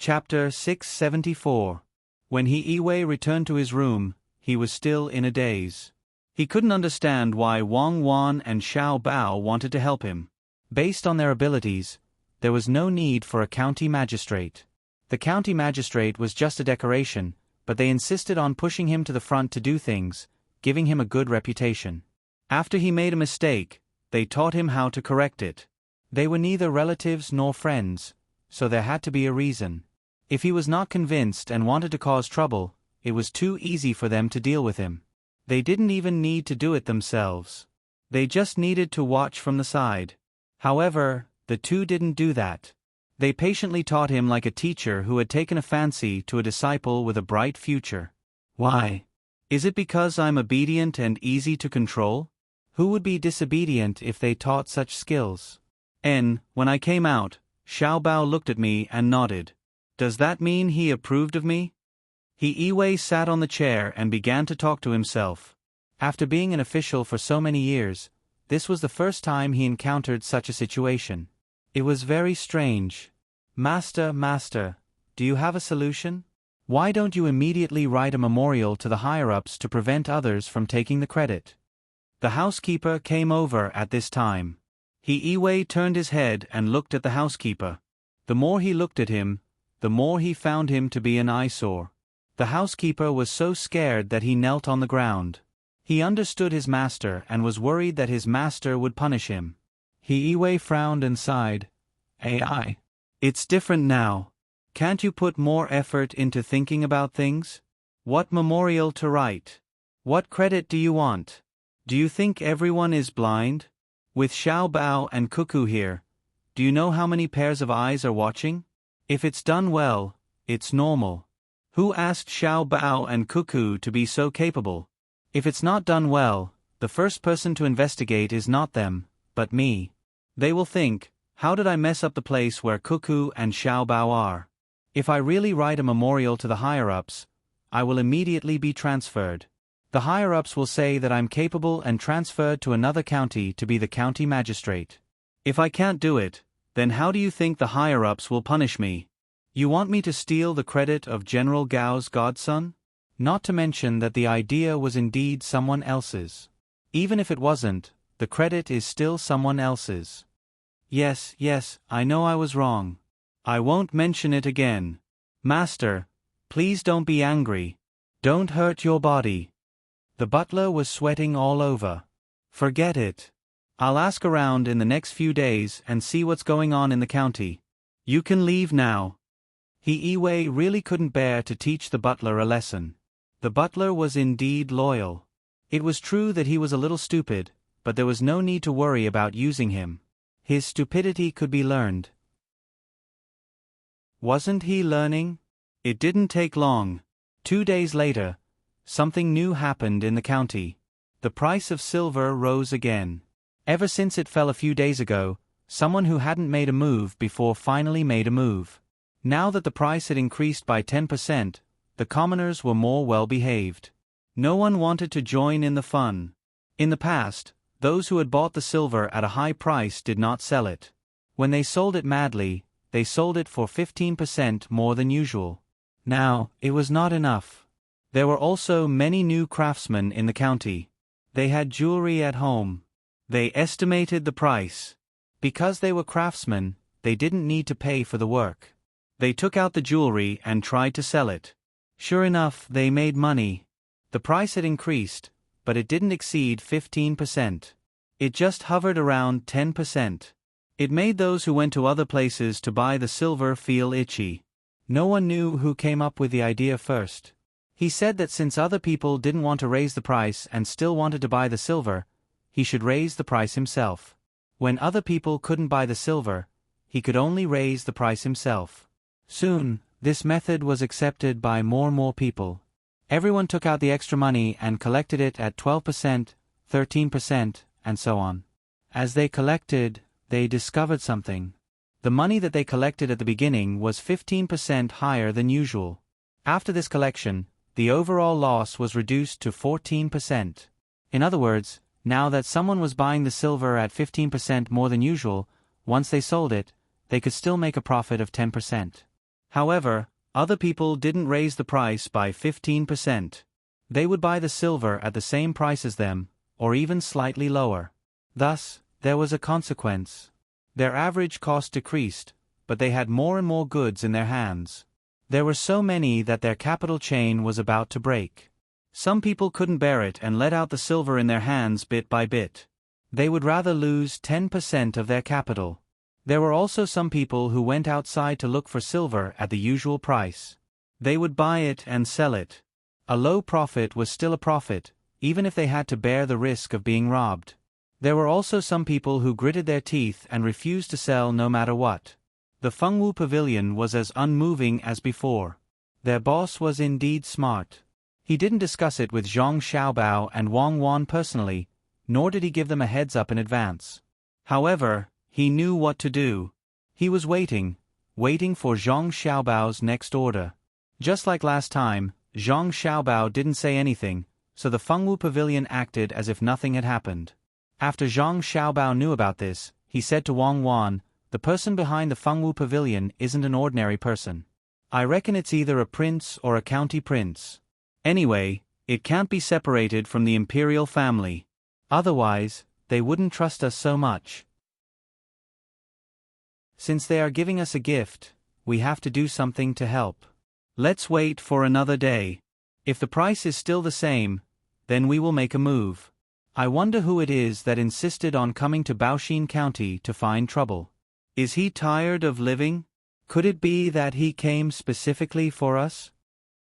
Chapter 674. When He returned to his room, he was still in a daze. He couldn't understand why Wang Wan and Xiao Bao wanted to help him. Based on their abilities, there was no need for a county magistrate. The county magistrate was just a decoration, but they insisted on pushing him to the front to do things, giving him a good reputation. After he made a mistake, they taught him how to correct it. They were neither relatives nor friends, so there had to be a reason. If he was not convinced and wanted to cause trouble, it was too easy for them to deal with him. They didn't even need to do it themselves. They just needed to watch from the side. However, the two didn't do that. They patiently taught him like a teacher who had taken a fancy to a disciple with a bright future. Why? Is it because I'm obedient and easy to control? Who would be disobedient if they taught such skills? When I came out, Xiao Bao looked at me and nodded. Does that mean he approved of me? He sat on the chair and began to talk to himself. After being an official for so many years, this was the first time he encountered such a situation. It was very strange. Master, do you have a solution? Why don't you immediately write a memorial to the higher-ups to prevent others from taking the credit? The housekeeper came over at this time. He turned his head and looked at the housekeeper. The more he looked at him, the more he found him to be an eyesore. The housekeeper was so scared that he knelt on the ground. He understood his master and was worried that his master would punish him. He frowned and sighed. Ai. It's different now. Can't you put more effort into thinking about things? What memorial to write? What credit do you want? Do you think everyone is blind? With Xiao Bao and Cuckoo here, do you know how many pairs of eyes are watching? If it's done well, it's normal. Who asked Xiao Bao and Cuckoo to be so capable? If it's not done well, the first person to investigate is not them, but me. They will think, how did I mess up the place where Cuckoo and Xiao Bao are? If I really write a memorial to the higher-ups, I will immediately be transferred. The higher-ups will say that I'm capable and transferred to another county to be the county magistrate. If I can't do it, then how do you think the higher-ups will punish me? You want me to steal the credit of General Gao's godson? Not to mention that the idea was indeed someone else's. Even if it wasn't, the credit is still someone else's. Yes, I know I was wrong. I won't mention it again. Master, please don't be angry. Don't hurt your body. The butler was sweating all over. Forget it. I'll ask around in the next few days and see what's going on in the county. You can leave now. He really couldn't bear to teach the butler a lesson. The butler was indeed loyal. It was true that he was a little stupid, but there was no need to worry about using him. His stupidity could be learned. Wasn't he learning? It didn't take long. 2 days later, something new happened in the county. The price of silver rose again. Ever since it fell a few days ago, someone who hadn't made a move before finally made a move. Now that the price had increased by 10%, the commoners were more well-behaved. No one wanted to join in the fun. In the past, those who had bought the silver at a high price did not sell it. When they sold it madly, they sold it for 15% more than usual. Now, it was not enough. There were also many new craftsmen in the county. They had jewelry at home. They estimated the price. Because they were craftsmen, they didn't need to pay for the work. They took out the jewelry and tried to sell it. Sure enough, they made money. The price had increased, but it didn't exceed 15%. It just hovered around 10%. It made those who went to other places to buy the silver feel itchy. No one knew who came up with the idea first. He said that since other people didn't want to raise the price and still wanted to buy the silver, he should raise the price himself. When other people couldn't buy the silver, he could only raise the price himself. Soon, this method was accepted by more and more people. Everyone took out the extra money and collected it at 12%, 13%, and so on. As they collected, they discovered something. The money that they collected at the beginning was 15% higher than usual. After this collection, the overall loss was reduced to 14%. In other words, now that someone was buying the silver at 15% more than usual, once they sold it, they could still make a profit of 10%. However, other people didn't raise the price by 15%. They would buy the silver at the same price as them, or even slightly lower. Thus, there was a consequence. Their average cost decreased, but they had more and more goods in their hands. There were so many that their capital chain was about to break. Some people couldn't bear it and let out the silver in their hands bit by bit. They would rather lose 10% of their capital. There were also some people who went outside to look for silver at the usual price. They would buy it and sell it. A low profit was still a profit, even if they had to bear the risk of being robbed. There were also some people who gritted their teeth and refused to sell no matter what. The Fengwu Pavilion was as unmoving as before. Their boss was indeed smart. He didn't discuss it with Zhang Xiaobao and Wang Wan personally, nor did he give them a heads-up in advance. However, he knew what to do. He was waiting for Zhang Xiaobao's next order. Just like last time, Zhang Xiaobao didn't say anything, so the Fengwu Pavilion acted as if nothing had happened. After Zhang Xiaobao knew about this, he said to Wang Wan, "The person behind the Fengwu Pavilion isn't an ordinary person. I reckon it's either a prince or a county prince. Anyway, it can't be separated from the imperial family. Otherwise, they wouldn't trust us so much. Since they are giving us a gift, we have to do something to help. Let's wait for another day. If the price is still the same, then we will make a move. I wonder who it is that insisted on coming to Baoxin County to find trouble. Is he tired of living? Could it be that he came specifically for us?"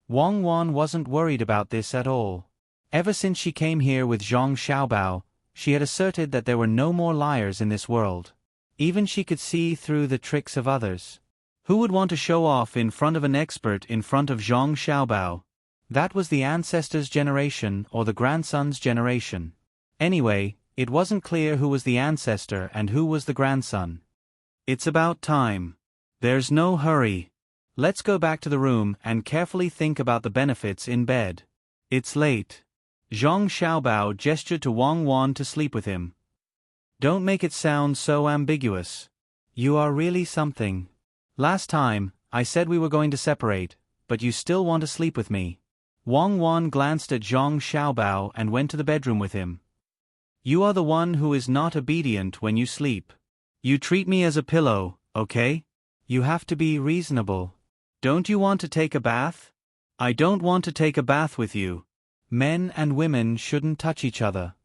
Wang Wan wasn't worried about this at all. Ever since she came here with Zhang Xiaobao, she had asserted that there were no more liars in this world. Even she could see through the tricks of others. Who would want to show off in front of an expert in front of Zhang Xiaobao? That was the ancestor's generation or the grandson's generation. Anyway, it wasn't clear who was the ancestor and who was the grandson. It's about time. There's no hurry. Let's go back to the room and carefully think about the benefits in bed. It's late. Zhang Xiaobao gestured to Wang Wan to sleep with him. Don't make it sound so ambiguous. You are really something. Last time, I said we were going to separate, but you still want to sleep with me. Wang Wan glanced at Zhang Xiaobao and went to the bedroom with him. You are the one who is not obedient when you sleep. You treat me as a pillow, okay? You have to be reasonable. Don't you want to take a bath? I don't want to take a bath with you. Men and women shouldn't touch each other.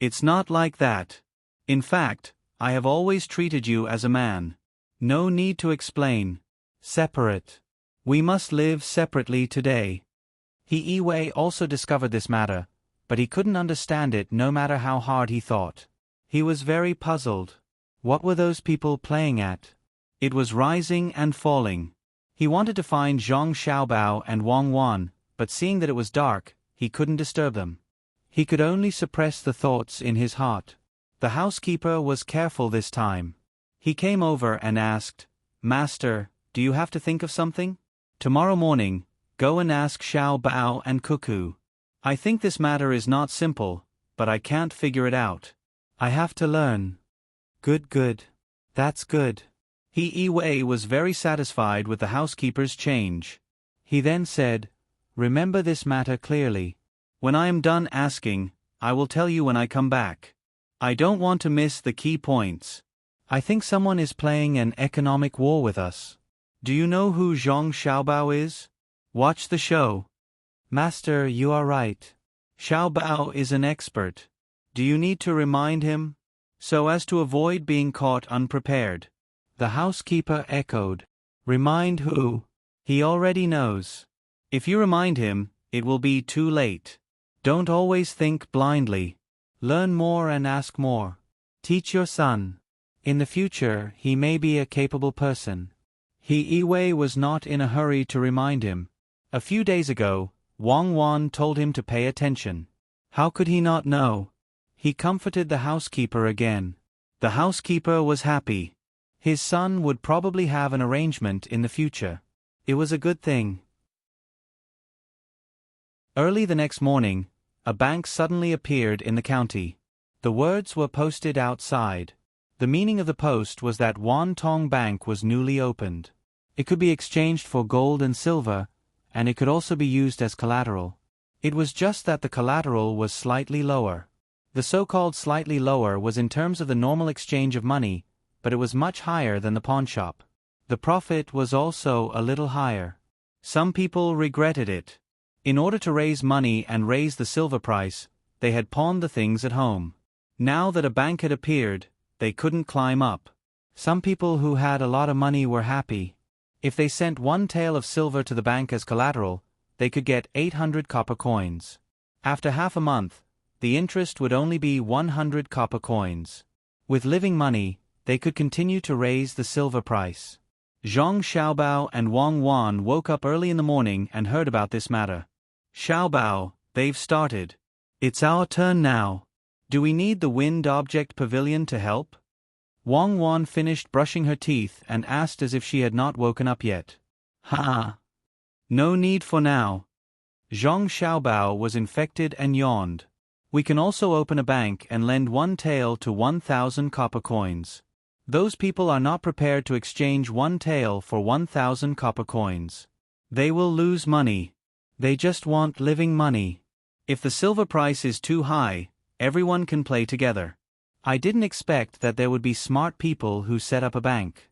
It's not like that. In fact, I have always treated you as a man. No need to explain. Separate. We must live separately today. He Yiwei also discovered this matter, but he couldn't understand it no matter how hard he thought. He was very puzzled. What were those people playing at? It was rising and falling. He wanted to find Zhang Xiaobao and Wang Wan, but seeing that it was dark, he couldn't disturb them. He could only suppress the thoughts in his heart. The housekeeper was careful this time. He came over and asked, "Master, do you have to think of something? Tomorrow morning, go and ask Xiao Bao and Cuckoo. I think this matter is not simple, but I can't figure it out. I have to learn." Good. That's good. He Yiwei was very satisfied with the housekeeper's change. He then said, "Remember this matter clearly. When I am done asking, I will tell you when I come back. I don't want to miss the key points. I think someone is playing an economic war with us. Do you know who Zhang Xiaobao is? Watch the show." "Master, you are right. Xiaobao is an expert. Do you need to remind him? So as to avoid being caught unprepared." The housekeeper echoed. "Remind who? He already knows. If you remind him, it will be too late. Don't always think blindly. Learn more and ask more. Teach your son. In the future, he may be a capable person." He Yiwei was not in a hurry to remind him. A few days ago, Wang Wan told him to pay attention. How could he not know? He comforted the housekeeper again. The housekeeper was happy. His son would probably have an arrangement in the future. It was a good thing. Early the next morning, a bank suddenly appeared in the county. The words were posted outside. The meaning of the post was that Wan Tong Bank was newly opened. It could be exchanged for gold and silver, and it could also be used as collateral. It was just that the collateral was slightly lower. The so-called slightly lower was in terms of the normal exchange of money, but it was much higher than the pawnshop. The profit was also a little higher. Some people regretted it. In order to raise money and raise the silver price, they had pawned the things at home. Now that a bank had appeared, they couldn't climb up. Some people who had a lot of money were happy. If they sent one tael of silver to the bank as collateral, they could get 800 copper coins. After half a month, the interest would only be 100 copper coins. With living money, they could continue to raise the silver price. Zhang Xiaobao and Wang Wan woke up early in the morning and heard about this matter. Xiaobao, they've started. It's our turn now. Do we need the wind object pavilion to help? Wang Wan finished brushing her teeth and asked as if she had not woken up yet. Ha! No need for now. Zhang Xiaobao was infected and yawned. We can also open a bank and lend one tael to 1,000 copper coins. Those people are not prepared to exchange one tael for 1,000 copper coins. They will lose money. They just want living money. If the silver price is too high, everyone can play together. I didn't expect that there would be smart people who set up a bank.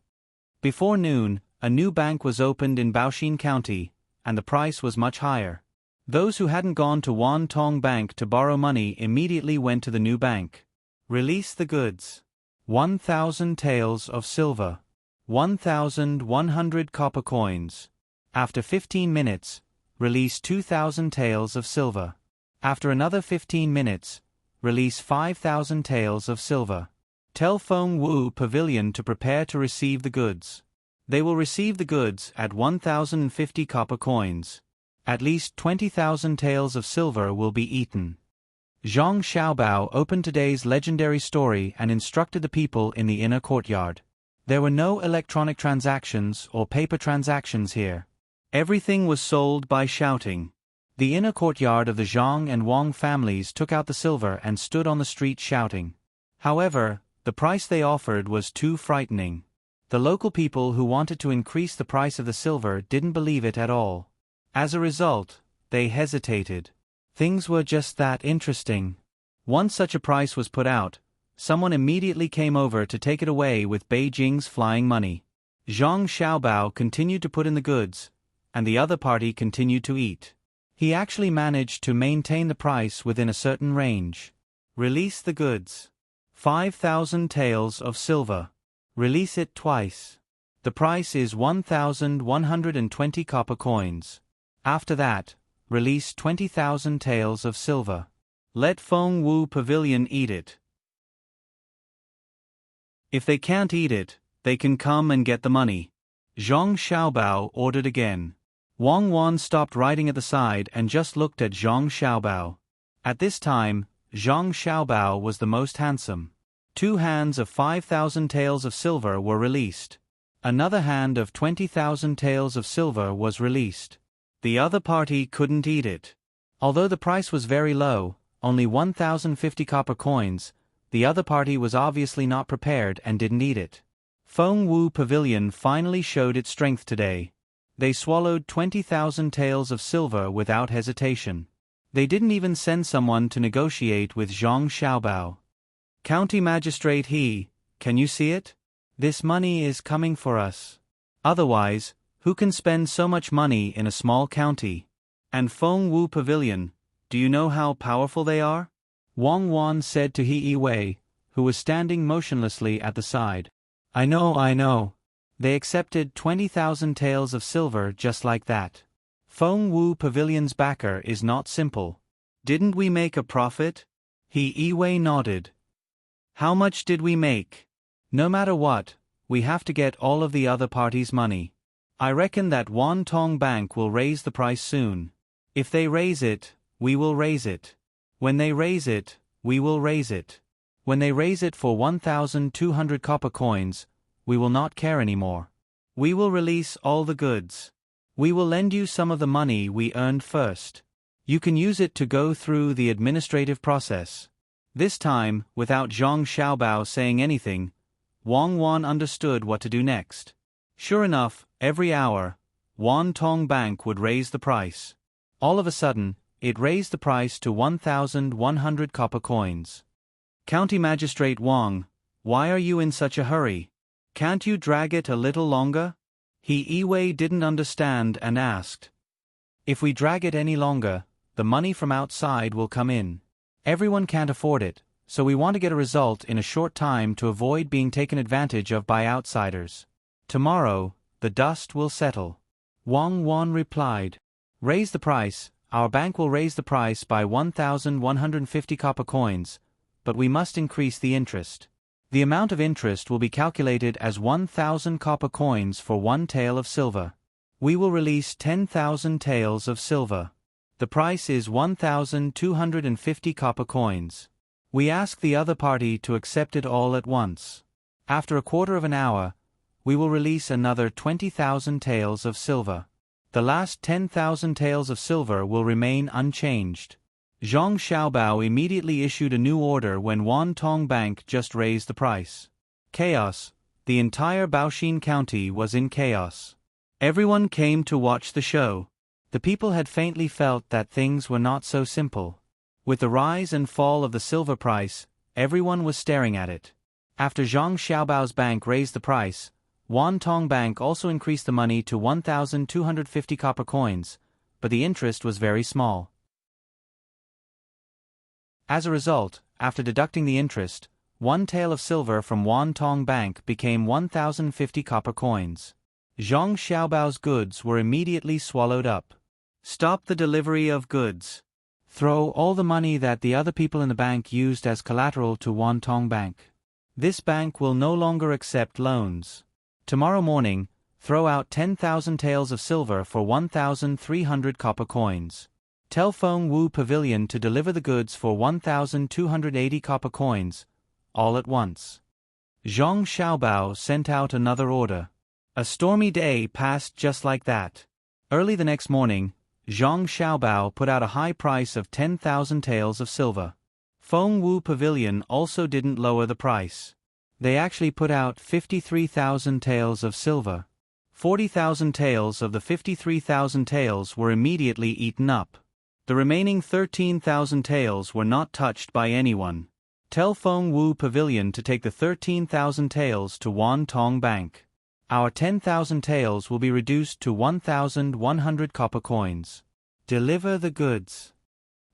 Before noon, a new bank was opened in Baoxin County, and the price was much higher. Those who hadn't gone to Wan Tong Bank to borrow money immediately went to the new bank. Release the goods. 1,000 taels of silver. 1,100 copper coins. After 15 minutes, release 2,000 taels of silver. After another 15 minutes, release 5,000 taels of silver. Tell Feng Wu Pavilion to prepare to receive the goods. They will receive the goods at 1,050 copper coins. At least 20,000 taels of silver will be eaten. Zhang Xiaobao opened today's legendary story and instructed the people in the inner courtyard. There were no electronic transactions or paper transactions here. Everything was sold by shouting. The inner courtyard of the Zhang and Wang families took out the silver and stood on the street shouting. However, the price they offered was too frightening. The local people who wanted to increase the price of the silver didn't believe it at all. As a result, they hesitated. Things were just that interesting. Once such a price was put out, someone immediately came over to take it away with Beijing's flying money. Zhang Xiaobao continued to put in the goods, and the other party continued to eat. He actually managed to maintain the price within a certain range. Release the goods. 5,000 taels of silver. Release it twice. The price is 1,120 copper coins. After that, release 20,000 taels of silver. Let Feng Wu Pavilion eat it. If they can't eat it, they can come and get the money. Zhang Xiaobao ordered again. Wang Wan stopped writing at the side and just looked at Zhang Xiaobao. At this time, Zhang Xiaobao was the most handsome. 2 hands of 5,000 taels of silver were released. Another hand of 20,000 taels of silver was released. The other party couldn't eat it. Although the price was very low, only 1,050 copper coins, the other party was obviously not prepared and didn't eat it. Feng Wu Pavilion finally showed its strength today. They swallowed 20,000 taels of silver without hesitation. They didn't even send someone to negotiate with Zhang Xiaobao. County Magistrate He, can you see it? This money is coming for us. Otherwise, who can spend so much money in a small county? And Feng Wu Pavilion, do you know how powerful they are? Wang Wan said to He Yiwei, who was standing motionlessly at the side. I know. They accepted 20,000 taels of silver just like that. Feng Wu Pavilion's backer is not simple. Didn't we make a profit? He Yiwei nodded. How much did we make? No matter what, we have to get all of the other party's money. I reckon that Wan Tong Bank will raise the price soon. If they raise it, we will raise it. When they raise it, we will raise it. When they raise it for 1,200 copper coins, we will not care anymore. We will release all the goods. We will lend you some of the money we earned first. You can use it to go through the administrative process. This time, without Zhang Xiaobao saying anything, Wang Wan understood what to do next. Sure enough, Every hour, Wan Tong Bank would raise the price. All of a sudden, it raised the price to 1,100 copper coins. County Magistrate Wang, why are you in such a hurry? Can't you drag it a little longer? Yiwei didn't understand and asked. If we drag it any longer, the money from outside will come in. Everyone can't afford it, so we want to get a result in a short time to avoid being taken advantage of by outsiders. Tomorrow, the dust will settle. Wang Wan replied. Raise the price, our bank will raise the price by 1,150 copper coins, but we must increase the interest. The amount of interest will be calculated as 1,000 copper coins for 1 tael of silver. We will release 10,000 taels of silver. The price is 1,250 copper coins. We ask the other party to accept it all at once. After a quarter of an hour, we will release another 20,000 taels of silver. The last 10,000 taels of silver will remain unchanged. Zhang Xiaobao immediately issued a new order when Wan Tong Bank just raised the price. Chaos. The entire Baoxin County was in chaos. Everyone came to watch the show. The people had faintly felt that things were not so simple. With the rise and fall of the silver price, everyone was staring at it. After Zhang Xiaobao's bank raised the price, Wan Tong Bank also increased the money to 1,250 copper coins, but the interest was very small. As a result, after deducting the interest, 1 tael of silver from Wan Tong Bank became 1,050 copper coins. Zhang Xiaobao's goods were immediately swallowed up. Stop the delivery of goods. Throw all the money that the other people in the bank used as collateral to Wan Tong Bank. This bank will no longer accept loans. Tomorrow morning, throw out 10,000 taels of silver for 1,300 copper coins. Tell Feng Wu Pavilion to deliver the goods for 1,280 copper coins, all at once. Zhang Xiaobao sent out another order. A stormy day passed just like that. Early the next morning, Zhang Xiaobao put out a high price of 10,000 taels of silver. Feng Wu Pavilion also didn't lower the price. They actually put out 53,000 taels of silver. 40,000 taels of the 53,000 taels were immediately eaten up. The remaining 13,000 taels were not touched by anyone. Tell Feng Wu Pavilion to take the 13,000 taels to Wan Tong Bank. Our 10,000 taels will be reduced to 1,100 copper coins. Deliver the goods.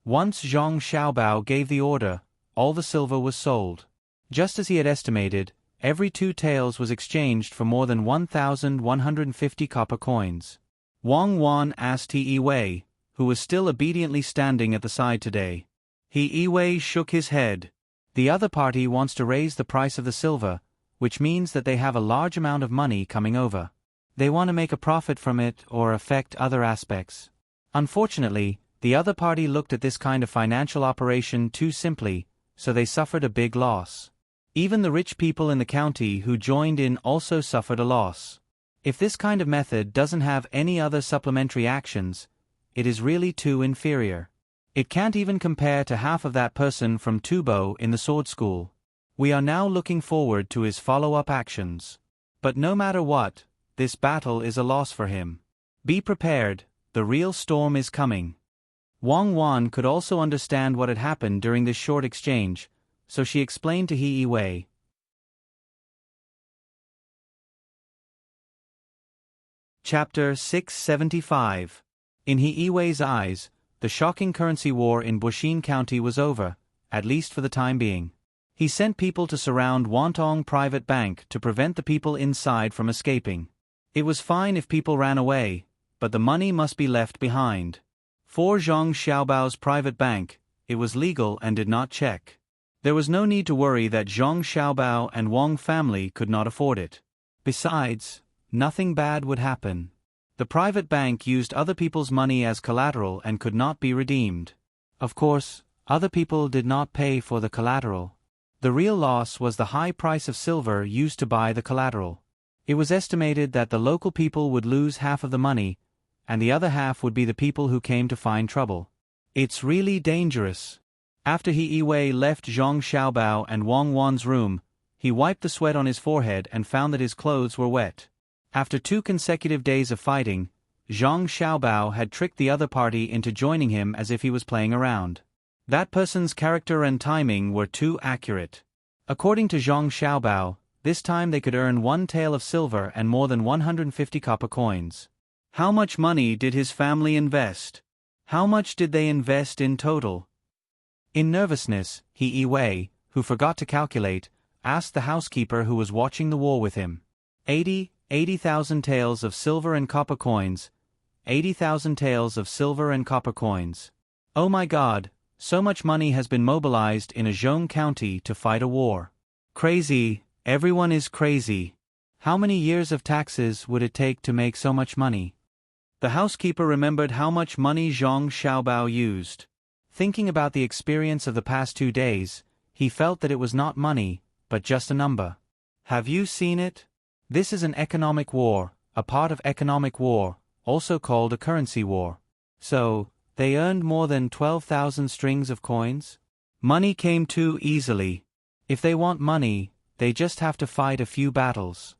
Once Zhang Xiaobao gave the order, all the silver was sold. Just as he had estimated, every 2 taels was exchanged for more than 1,150 copper coins. Wang Wan asked Yiwei, who was still obediently standing at the side today. Yiwei shook his head. The other party wants to raise the price of the silver, which means that they have a large amount of money coming over. They want to make a profit from it or affect other aspects. Unfortunately, the other party looked at this kind of financial operation too simply, so they suffered a big loss. Even the rich people in the county who joined in also suffered a loss. If this kind of method doesn't have any other supplementary actions, it is really too inferior. It can't even compare to half of that person from Tubo in the sword school. We are now looking forward to his follow-up actions. But no matter what, this battle is a loss for him. Be prepared, the real storm is coming. Wang Wan could also understand what had happened during this short exchange, so she explained to Yiwei. Chapter 675. In Yiwei's eyes, the shocking currency war in Baoxin County was over, at least for the time being. He sent people to surround Wantong Private Bank to prevent the people inside from escaping. It was fine if people ran away, but the money must be left behind. For Zhang Xiaobao's private bank, it was legal and did not check. There was no need to worry that Zhang Xiaobao and Wang family could not afford it. Besides, nothing bad would happen. The private bank used other people's money as collateral and could not be redeemed. Of course, other people did not pay for the collateral. The real loss was the high price of silver used to buy the collateral. It was estimated that the local people would lose half of the money, and the other half would be the people who came to find trouble. It's really dangerous. After Yiwei left Zhang Xiaobao and Wang Wan's room, he wiped the sweat on his forehead and found that his clothes were wet. After 2 consecutive days of fighting, Zhang Xiaobao had tricked the other party into joining him as if he was playing around. That person's character and timing were too accurate. According to Zhang Xiaobao, this time they could earn 1 tael of silver and more than 150 copper coins. How much money did his family invest? How much did they invest in total? In nervousness, He Wei, who forgot to calculate, asked the housekeeper who was watching the war with him. 80,000 taels of silver and copper coins. 80,000 taels of silver and copper coins. Oh my God, so much money has been mobilized in a Zhong county to fight a war. Crazy, everyone is crazy. How many years of taxes would it take to make so much money? The housekeeper remembered how much money Zhang Xiaobao used. Thinking about the experience of the past 2 days, he felt that it was not money, but just a number. Have you seen it? This is an economic war, a part of economic war, also called a currency war. So, they earned more than 12,000 strings of coins? Money came too easily. If they want money, they just have to fight a few battles.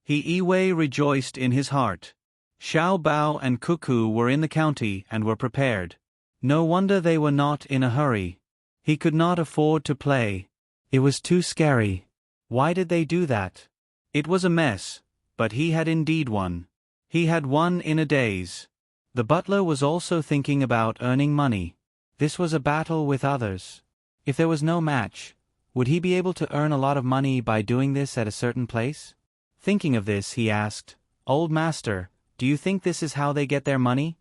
He Wei rejoiced in his heart. Xiao Bao and Cuckoo were in the county and were prepared. No wonder they were not in a hurry. He could not afford to play. It was too scary. Why did they do that? It was a mess, but he had indeed won. He had won in a daze. The butler was also thinking about earning money. This was a battle with others. If there was no match, would he be able to earn a lot of money by doing this at a certain place? Thinking of this, he asked, "Old master, do you think this is how they get their money?"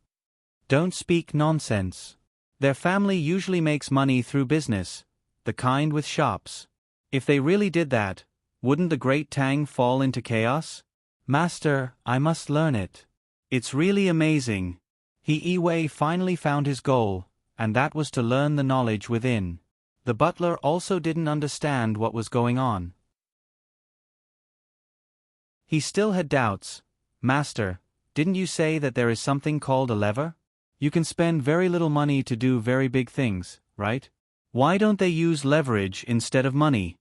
Don't speak nonsense. Their family usually makes money through business, the kind with shops. If they really did that, wouldn't the great Tang fall into chaos? Master, I must learn it. It's really amazing. He Wei finally found his goal, and that was to learn the knowledge within. The butler also didn't understand what was going on. He still had doubts. Master, didn't you say that there is something called a lever? You can spend very little money to do very big things, right? Why don't they use leverage instead of money?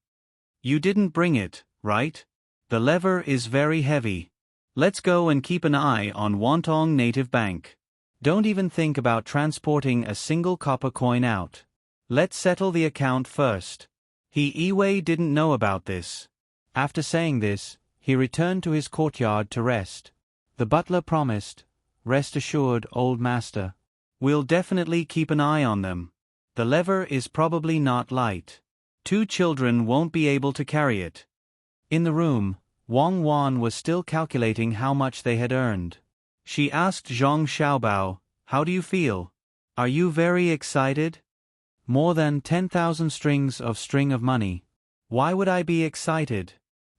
You didn't bring it, right? The lever is very heavy. Let's go and keep an eye on Wantong Native Bank. Don't even think about transporting a single copper coin out. Let's settle the account first. He Wei didn't know about this. After saying this, he returned to his courtyard to rest. The butler promised, "Rest assured, old master. We'll definitely keep an eye on them. The lever is probably not light. 2 children won't be able to carry it." In the room, Wang Wan was still calculating how much they had earned. She asked Zhang Xiaobao, "How do you feel? Are you very excited?" "More than 10,000 strings of money. Why would I be excited?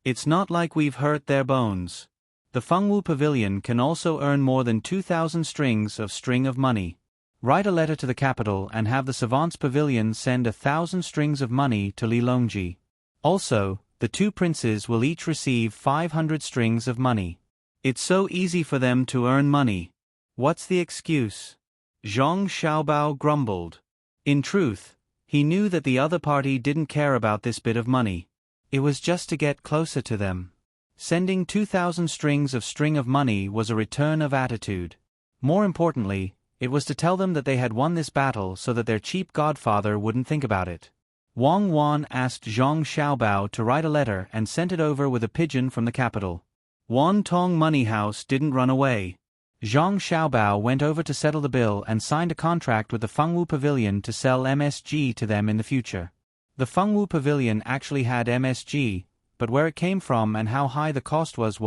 It's not like we've hurt their bones. The Fengwu Pavilion can also earn more than 2,000 strings of money. Write a letter to the capital and have the Savants Pavilion send 1,000 strings of money to Lilongji. Also, the 2 princes will each receive 500 strings of money. It's so easy for them to earn money. What's the excuse?" Zhang Xiaobao grumbled. In truth, he knew that the other party didn't care about this bit of money. It was just to get closer to them. Sending 2,000 strings of money was a return of attitude. More importantly, it was to tell them that they had won this battle so that their cheap godfather wouldn't think about it. Wang Wan asked Zhang Xiaobao to write a letter and sent it over with a pigeon from the capital. Wan Tong Money House didn't run away. Zhang Xiaobao went over to settle the bill and signed a contract with the Fengwu Pavilion to sell MSG to them in the future. The Fengwu Pavilion actually had MSG, but where it came from and how high the cost was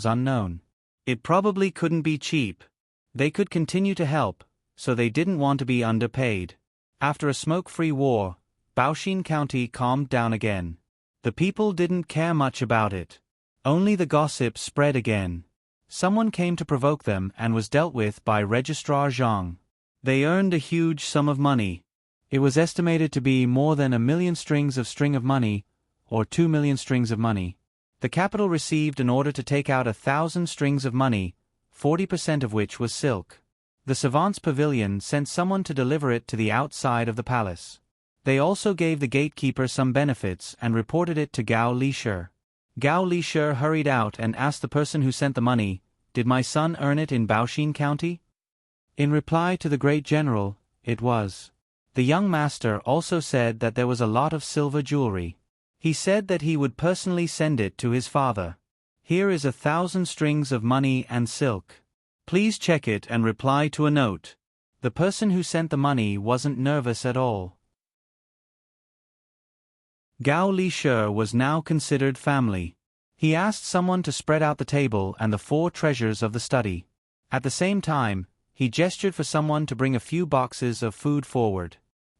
unknown. It probably couldn't be cheap. They could continue to help, so they didn't want to be underpaid. After a smoke-free war, Baoxin County calmed down again. The people didn't care much about it. Only the gossip spread again. Someone came to provoke them and was dealt with by Registrar Zhang. They earned a huge sum of money. It was estimated to be more than 1,000,000 strings of money, or 2,000,000 strings of money. The capital received an order to take out 1,000 strings of money, 40% of which was silk. The Savants Pavilion sent someone to deliver it to the outside of the palace. They also gave the gatekeeper some benefits and reported it to Gao Lishur. Gao Li hurried out and asked the person who sent the money, "Did my son earn it in Baoxin County?" In reply to the great general, it was. The young master also said that there was a lot of silver jewelry. He said that he would personally send it to his father. "Here is 1,000 strings of money and silk. Please check it and reply to a note." The person who sent the money wasn't nervous at all. Gao Li was now considered family. He asked someone to spread out the table and the 4 treasures of the study. At the same time, he gestured for someone to bring a few boxes of food forward.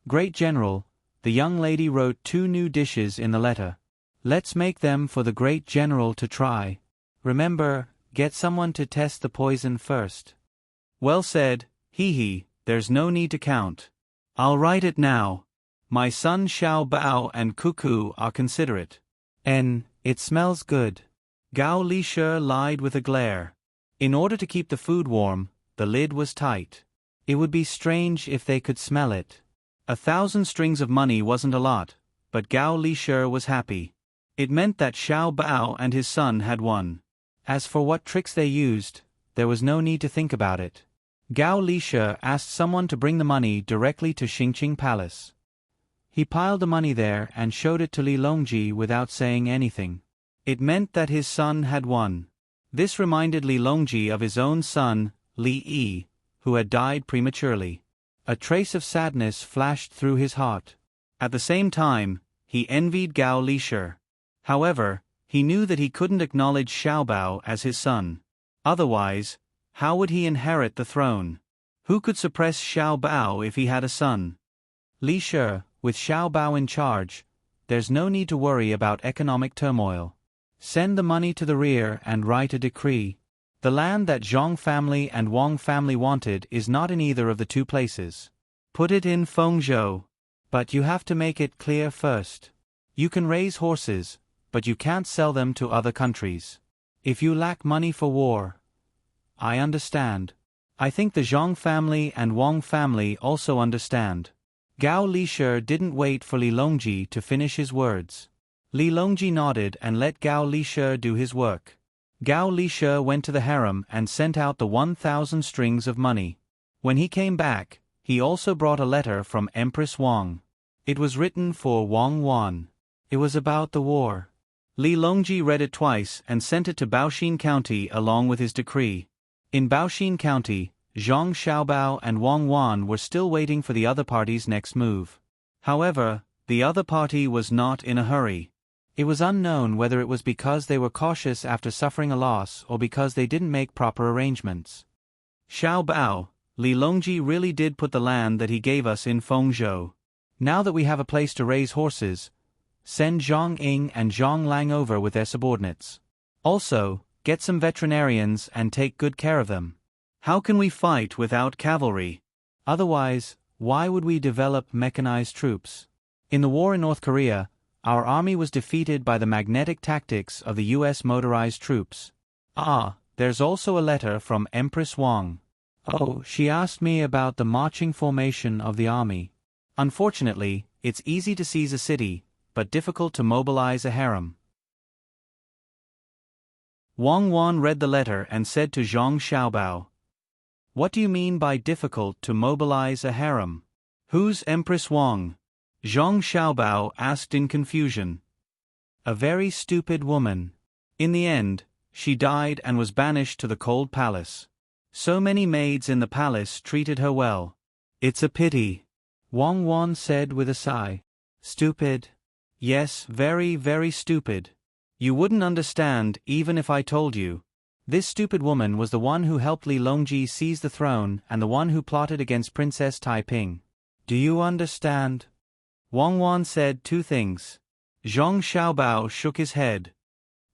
"Great General," the young lady wrote 2 new dishes in the letter. "Let's make them for the Great General to try. Remember, get someone to test the poison first." "Well said, hee. There's no need to count. I'll write it now. My son Xiao Bao and Cuckoo are considerate. It smells good." Gao Li lied with a glare. In order to keep the food warm, the lid was tight. It would be strange if they could smell it. 1,000 strings of money wasn't a lot, but Gao Li was happy. It meant that Xiao Bao and his son had won. As for what tricks they used, there was no need to think about it. Gao Li asked someone to bring the money directly to Xingqing Palace. He piled the money there and showed it to Li Longji without saying anything. It meant that his son had won. This reminded Li Longji of his own son, Li Yi, who had died prematurely. A trace of sadness flashed through his heart. At the same time, he envied Gao Li. However, he knew that he couldn't acknowledge Xiaobao as his son. Otherwise, how would he inherit the throne? Who could suppress Xiaobao if he had a son? Li Shi, with Xiaobao in charge, there's no need to worry about economic turmoil. Send the money to the rear and write a decree. The land that Zhong family and Wang family wanted is not in either of the 2 places. Put it in Fengzhou. But you have to make it clear first. You can raise horses, but you can't sell them to other countries. If you lack money for war. I understand. I think the Zhong family and Wang family also understand. Gao Li didn't wait for Li Longji to finish his words. Li Longji nodded and let Gao Li do his work. Gao Li went to the harem and sent out the 1,000 strings of money. When he came back, he also brought a letter from Empress Wang. It was written for Wang Wan. It was about the war. Li Longji read it twice and sent it to Baoxin County along with his decree. In Baoxin County, Zhang Xiaobao and Wang Wan were still waiting for the other party's next move. However, the other party was not in a hurry. It was unknown whether it was because they were cautious after suffering a loss or because they didn't make proper arrangements. "Xiaobao, Li Longji really did put the land that he gave us in Fengzhou. Now that we have a place to raise horses, send Zhang Ying and Zhang Lang over with their subordinates. Also, get some veterinarians and take good care of them. How can we fight without cavalry? Otherwise, why would we develop mechanized troops? In the war in North Korea, our army was defeated by the magnetic tactics of the U.S. motorized troops. There's also a letter from Empress Wang. Oh, she asked me about the marching formation of the army. Unfortunately, it's easy to seize a city, but difficult to mobilize a harem." Wang Wan read the letter and said to Zhang Xiaobao, "What do you mean by difficult to mobilize a harem? Who's Empress Wang?" Zhang Xiaobao asked in confusion. "A very stupid woman. In the end, she died and was banished to the cold palace. So many maids in the palace treated her well. It's a pity," Wang Wan said with a sigh. "Stupid? Yes, very, very stupid. You wouldn't understand even if I told you. This stupid woman was the one who helped Li Longji seize the throne and the one who plotted against Princess Taiping. Do you understand?" Wang Wan said 2 things. Zhang Xiaobao shook his head.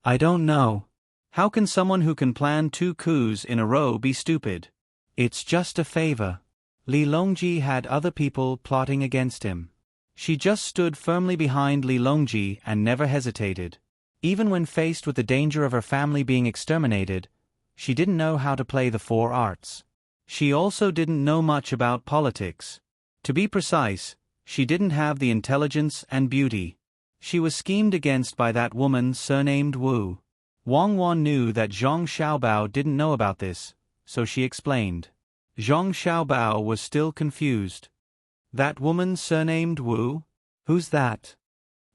"I don't know. How can someone who can plan 2 coups in a row be stupid? It's just a favor. Li Longji had other people plotting against him. She just stood firmly behind Li Longji and never hesitated. Even when faced with the danger of her family being exterminated, she didn't know how to play the 4 arts. She also didn't know much about politics. To be precise, she didn't have the intelligence and beauty. She was schemed against by that woman surnamed Wu. Wang Wan knew that Zhang Xiaobao didn't know about this, so she explained. Zhang Xiaobao was still confused. That woman surnamed Wu? Who's that?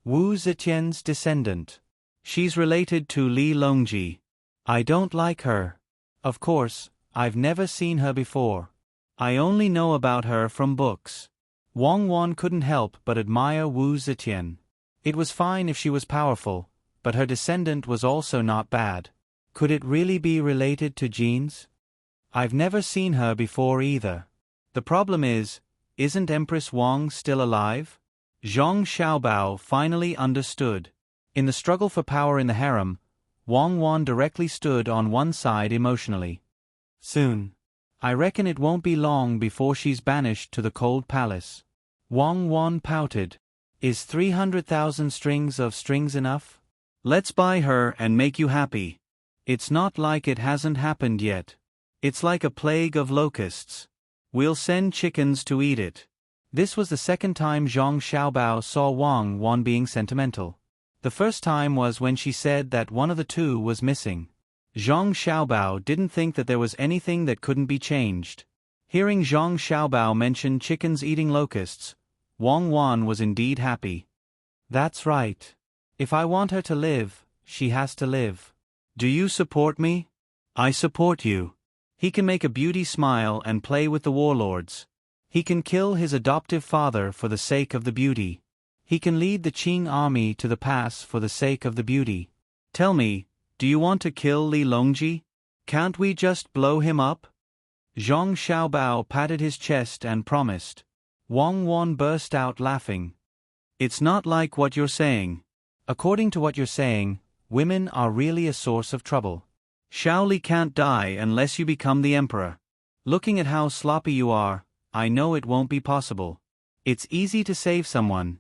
Wu Zetian's descendant. She's related to Li Longji. I don't like her. Of course, I've never seen her before. I only know about her from books. Wang Wan couldn't help but admire Wu Zetian. It was fine if she was powerful, but her descendant was also not bad. Could it really be related to genes? I've never seen her before either. The problem is, isn't Empress Wang still alive? Zhang Xiaobao finally understood. In the struggle for power in the harem, Wang Wan directly stood on one side emotionally. Soon. I reckon it won't be long before she's banished to the cold palace. Wang Wan pouted. Is 300,000 strings of strings enough? Let's buy her and make you happy. It's not like it hasn't happened yet. It's like a plague of locusts. We'll send chickens to eat it. This was the second time Zhang Xiaobao saw Wang Wan being sentimental. The first time was when she said that one of the two was missing. Zhang Xiaobao didn't think that there was anything that couldn't be changed. Hearing Zhang Xiaobao mention chickens eating locusts, Wang Wan was indeed happy. That's right. If I want her to live, she has to live. Do you support me? I support you. He can make a beauty smile and play with the warlords. He can kill his adoptive father for the sake of the beauty. He can lead the Qing army to the pass for the sake of the beauty. Tell me, do you want to kill Li Longji? Can't we just blow him up? Zhang Xiaobao patted his chest and promised. Wang Wan burst out laughing. It's not like what you're saying. According to what you're saying, women are really a source of trouble. Shaoli can't die unless you become the emperor. Looking at how sloppy you are, I know it won't be possible. It's easy to save someone.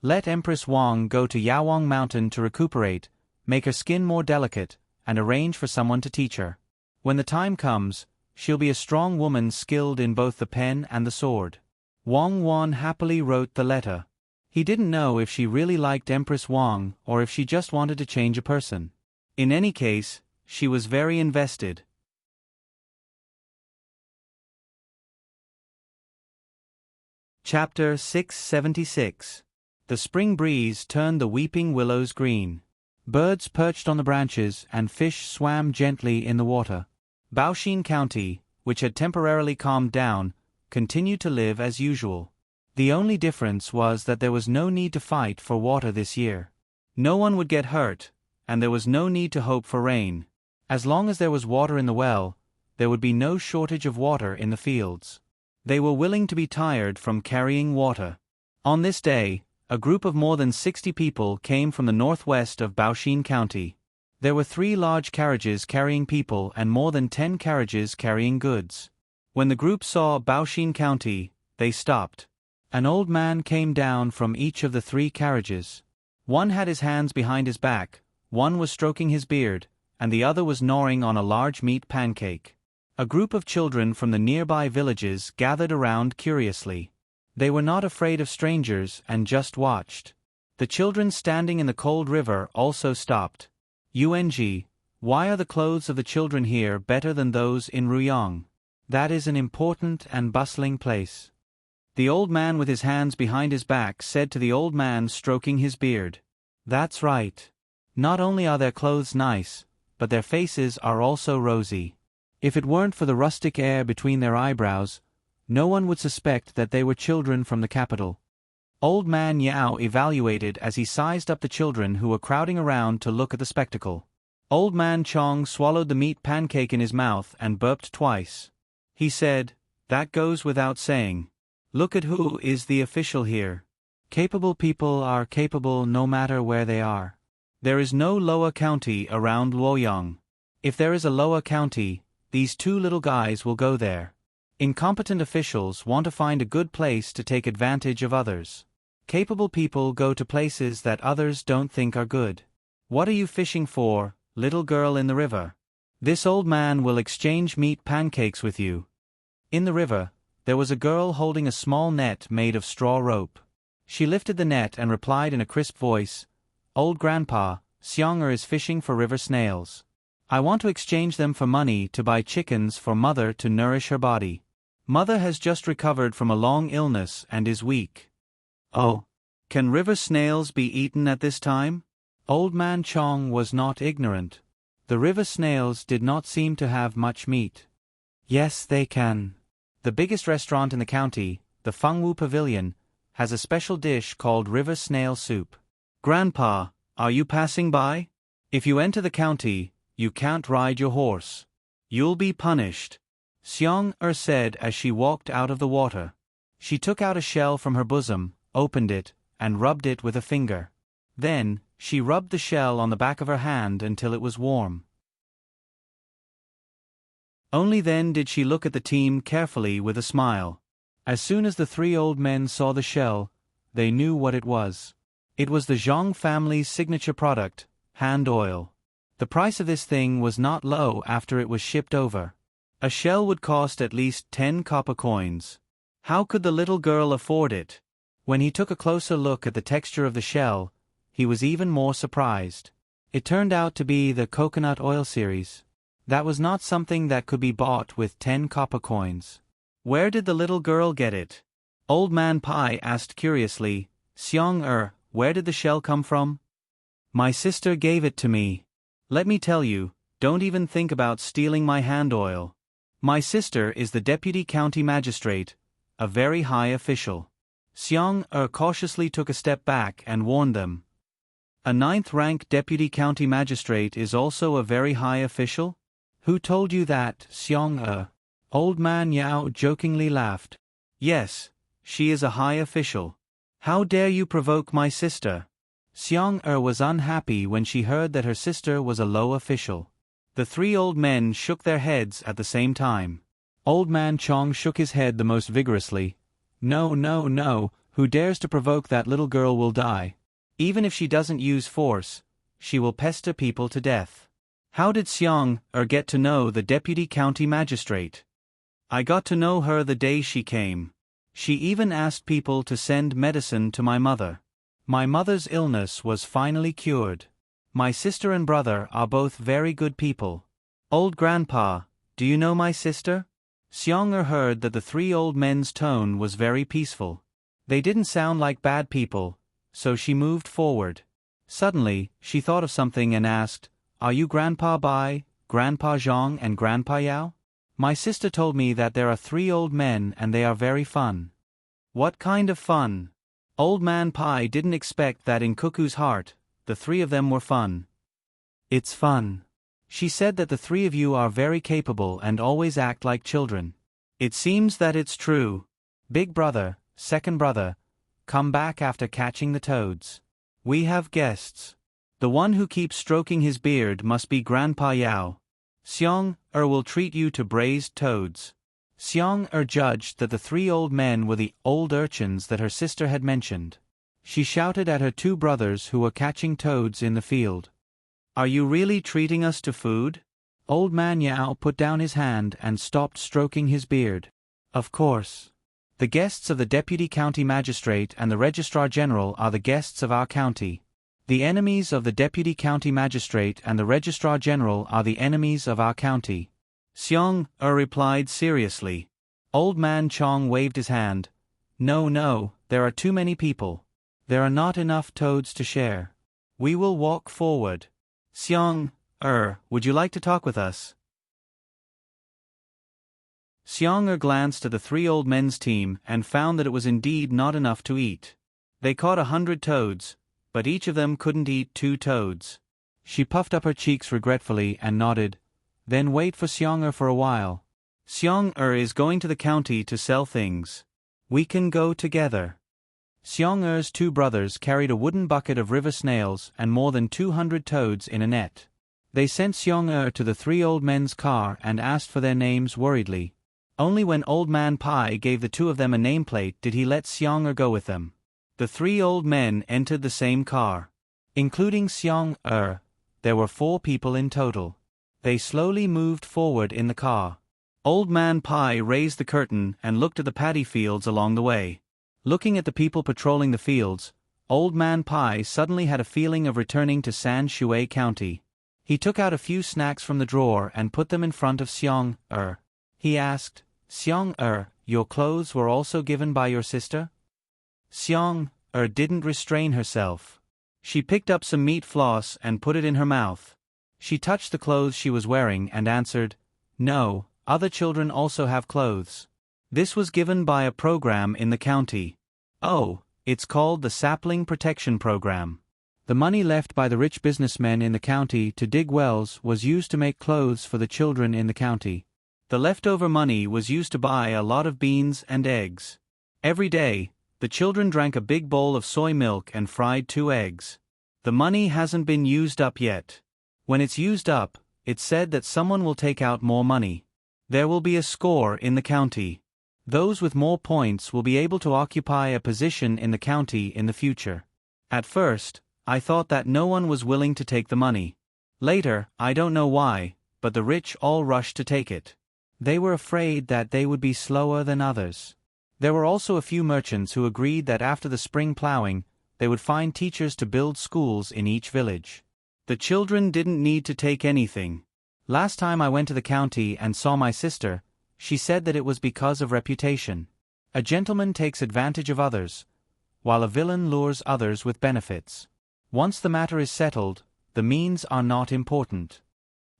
Let Empress Wang go to Yawang Mountain to recuperate, make her skin more delicate, and arrange for someone to teach her. When the time comes, she'll be a strong woman skilled in both the pen and the sword. Wang Wan happily wrote the letter. He didn't know if she really liked Empress Wang or if she just wanted to change a person. In any case, she was very invested. Chapter 676. The spring breeze turned the weeping willows green. Birds perched on the branches and fish swam gently in the water. Baoxin County, which had temporarily calmed down, continued to live as usual. The only difference was that there was no need to fight for water this year. No one would get hurt, and there was no need to hope for rain. As long as there was water in the well, there would be no shortage of water in the fields. They were willing to be tired from carrying water. On this day, a group of more than 60 people came from the northwest of Baoxin County. There were 3 large carriages carrying people and more than 10 carriages carrying goods. When the group saw Baoxin County, they stopped. An old man came down from each of the 3 carriages. One had his hands behind his back, one was stroking his beard, and the other was gnawing on a large meat pancake. A group of children from the nearby villages gathered around curiously. They were not afraid of strangers and just watched. The children standing in the cold river also stopped. UNG, why are the clothes of the children here better than those in Ruyang? That is an important and bustling place. The old man with his hands behind his back said to the old man stroking his beard. That's right. Not only are their clothes nice, but their faces are also rosy. If it weren't for the rustic air between their eyebrows, no one would suspect that they were children from the capital. Old man Yao evaluated as he sized up the children who were crowding around to look at the spectacle. Old man Chong swallowed the meat pancake in his mouth and burped twice. He said, "That goes without saying. Look at who is the official here. Capable people are capable no matter where they are. There is no lower county around Luoyang. If there is a lower county, these 2 little guys will go there. Incompetent officials want to find a good place to take advantage of others. Capable people go to places that others don't think are good. What are you fishing for, little girl in the river? This old man will exchange meat pancakes with you." In the river, there was a girl holding a small net made of straw rope. She lifted the net and replied in a crisp voice, "Old Grandpa, Seong-er is fishing for river snails. I want to exchange them for money to buy chickens for Mother to nourish her body. Mother has just recovered from a long illness and is weak." "Oh. Can river snails be eaten at this time?" Old Man Chong was not ignorant. The river snails did not seem to have much meat. "Yes, they can. The biggest restaurant in the county, the Fengwu Pavilion, has a special dish called river snail soup." "Grandpa, are you passing by? If you enter the county, you can't ride your horse. You'll be punished," Seong-er said as she walked out of the water. She took out a shell from her bosom, opened it, and rubbed it with a finger. Then, she rubbed the shell on the back of her hand until it was warm. Only then did she look at the team carefully with a smile. As soon as the three old men saw the shell, they knew what it was. It was the Zhang family's signature product, hand oil. The price of this thing was not low after it was shipped over. A shell would cost at least 10 copper coins. How could the little girl afford it? When he took a closer look at the texture of the shell, he was even more surprised. It turned out to be the coconut oil series. That was not something that could be bought with 10 copper coins. Where did the little girl get it? Old Man Pai asked curiously, "Seong-er, where did the shell come from?" "My sister gave it to me. Let me tell you, don't even think about stealing my hand oil. My sister is the deputy county magistrate, a very high official." Seong-er cautiously took a step back and warned them. "A 9th-rank deputy county magistrate is also a very high official? Who told you that, Seong-er?" Old Man Yao jokingly laughed. "Yes, she is a high official. How dare you provoke my sister?" Seong-er was unhappy when she heard that her sister was a low official. The three old men shook their heads at the same time. Old Man Chong shook his head the most vigorously. "No, no, no, who dares to provoke that little girl will die. Even if she doesn't use force, she will pester people to death." "How did Seong-er get to know the deputy county magistrate?" "I got to know her the day she came. She even asked people to send medicine to my mother. My mother's illness was finally cured. My sister and brother are both very good people." "Old Grandpa, do you know my sister?" Seong-er heard that the three old men's tone was very peaceful. They didn't sound like bad people, so she moved forward. Suddenly, she thought of something and asked, "Are you Grandpa Bai, Grandpa Zhang and Grandpa Yao? My sister told me that there are three old men and they are very fun." "What kind of fun?" Old Man Pai didn't expect that in Cuckoo's heart, the three of them were fun. "It's fun. She said that the three of you are very capable and always act like children. It seems that it's true. Big brother, second brother, come back after catching the toads. We have guests. The one who keeps stroking his beard must be Grandpa Yao. Seong-er will treat you to braised toads." Seong-er judged that the three old men were the old urchins that her sister had mentioned. She shouted at her two brothers who were catching toads in the field. "Are you really treating us to food?" Old Man Yao put down his hand and stopped stroking his beard. "Of course. The guests of the deputy county magistrate and the registrar general are the guests of our county. The enemies of the deputy county magistrate and the registrar general are the enemies of our county." Seong-er replied seriously. Old Man Chong waved his hand. "No, no, there are too many people. There are not enough toads to share. We will walk forward. Seong-er, would you like to talk with us?" Seong-er glanced at the three old men's team and found that it was indeed not enough to eat. They caught 100 toads, but each of them couldn't eat 2 toads. She puffed up her cheeks regretfully and nodded. "Then wait for Seong-er for a while. Seong-er is going to the county to sell things. We can go together." Seong-er's two brothers carried a wooden bucket of river snails and more than 200 toads in a net. They sent Seong-er to the three old men's car and asked for their names worriedly. Only when Old Man Pai gave the two of them a nameplate did he let Seong-er go with them. The three old men entered the same car. Including Seong-er, there were 4 people in total. They slowly moved forward in the car. Old Man Pai raised the curtain and looked at the paddy fields along the way. Looking at the people patrolling the fields, Old Man Pai suddenly had a feeling of returning to San Shui County. He took out a few snacks from the drawer and put them in front of Xiong-er. He asked, "Xiong-er, your clothes were also given by your sister?" Xiong-er didn't restrain herself. She picked up some meat floss and put it in her mouth. She touched the clothes she was wearing and answered, "No, other children also have clothes. This was given by a program in the county. Oh, it's called the Sapling Protection Program." The money left by the rich businessmen in the county to dig wells was used to make clothes for the children in the county. The leftover money was used to buy a lot of beans and eggs. Every day, the children drank a big bowl of soy milk and fried 2 eggs. The money hasn't been used up yet. When it's used up, it's said that someone will take out more money. There will be a score in the county. Those with more points will be able to occupy a position in the county in the future. At first, I thought that no one was willing to take the money. Later, I don't know why, but the rich all rushed to take it. They were afraid that they would be slower than others. There were also a few merchants who agreed that after the spring plowing, they would find teachers to build schools in each village. The children didn't need to take anything. Last time I went to the county and saw my sister, she said that it was because of reputation. A gentleman takes advantage of others, while a villain lures others with benefits. Once the matter is settled, the means are not important.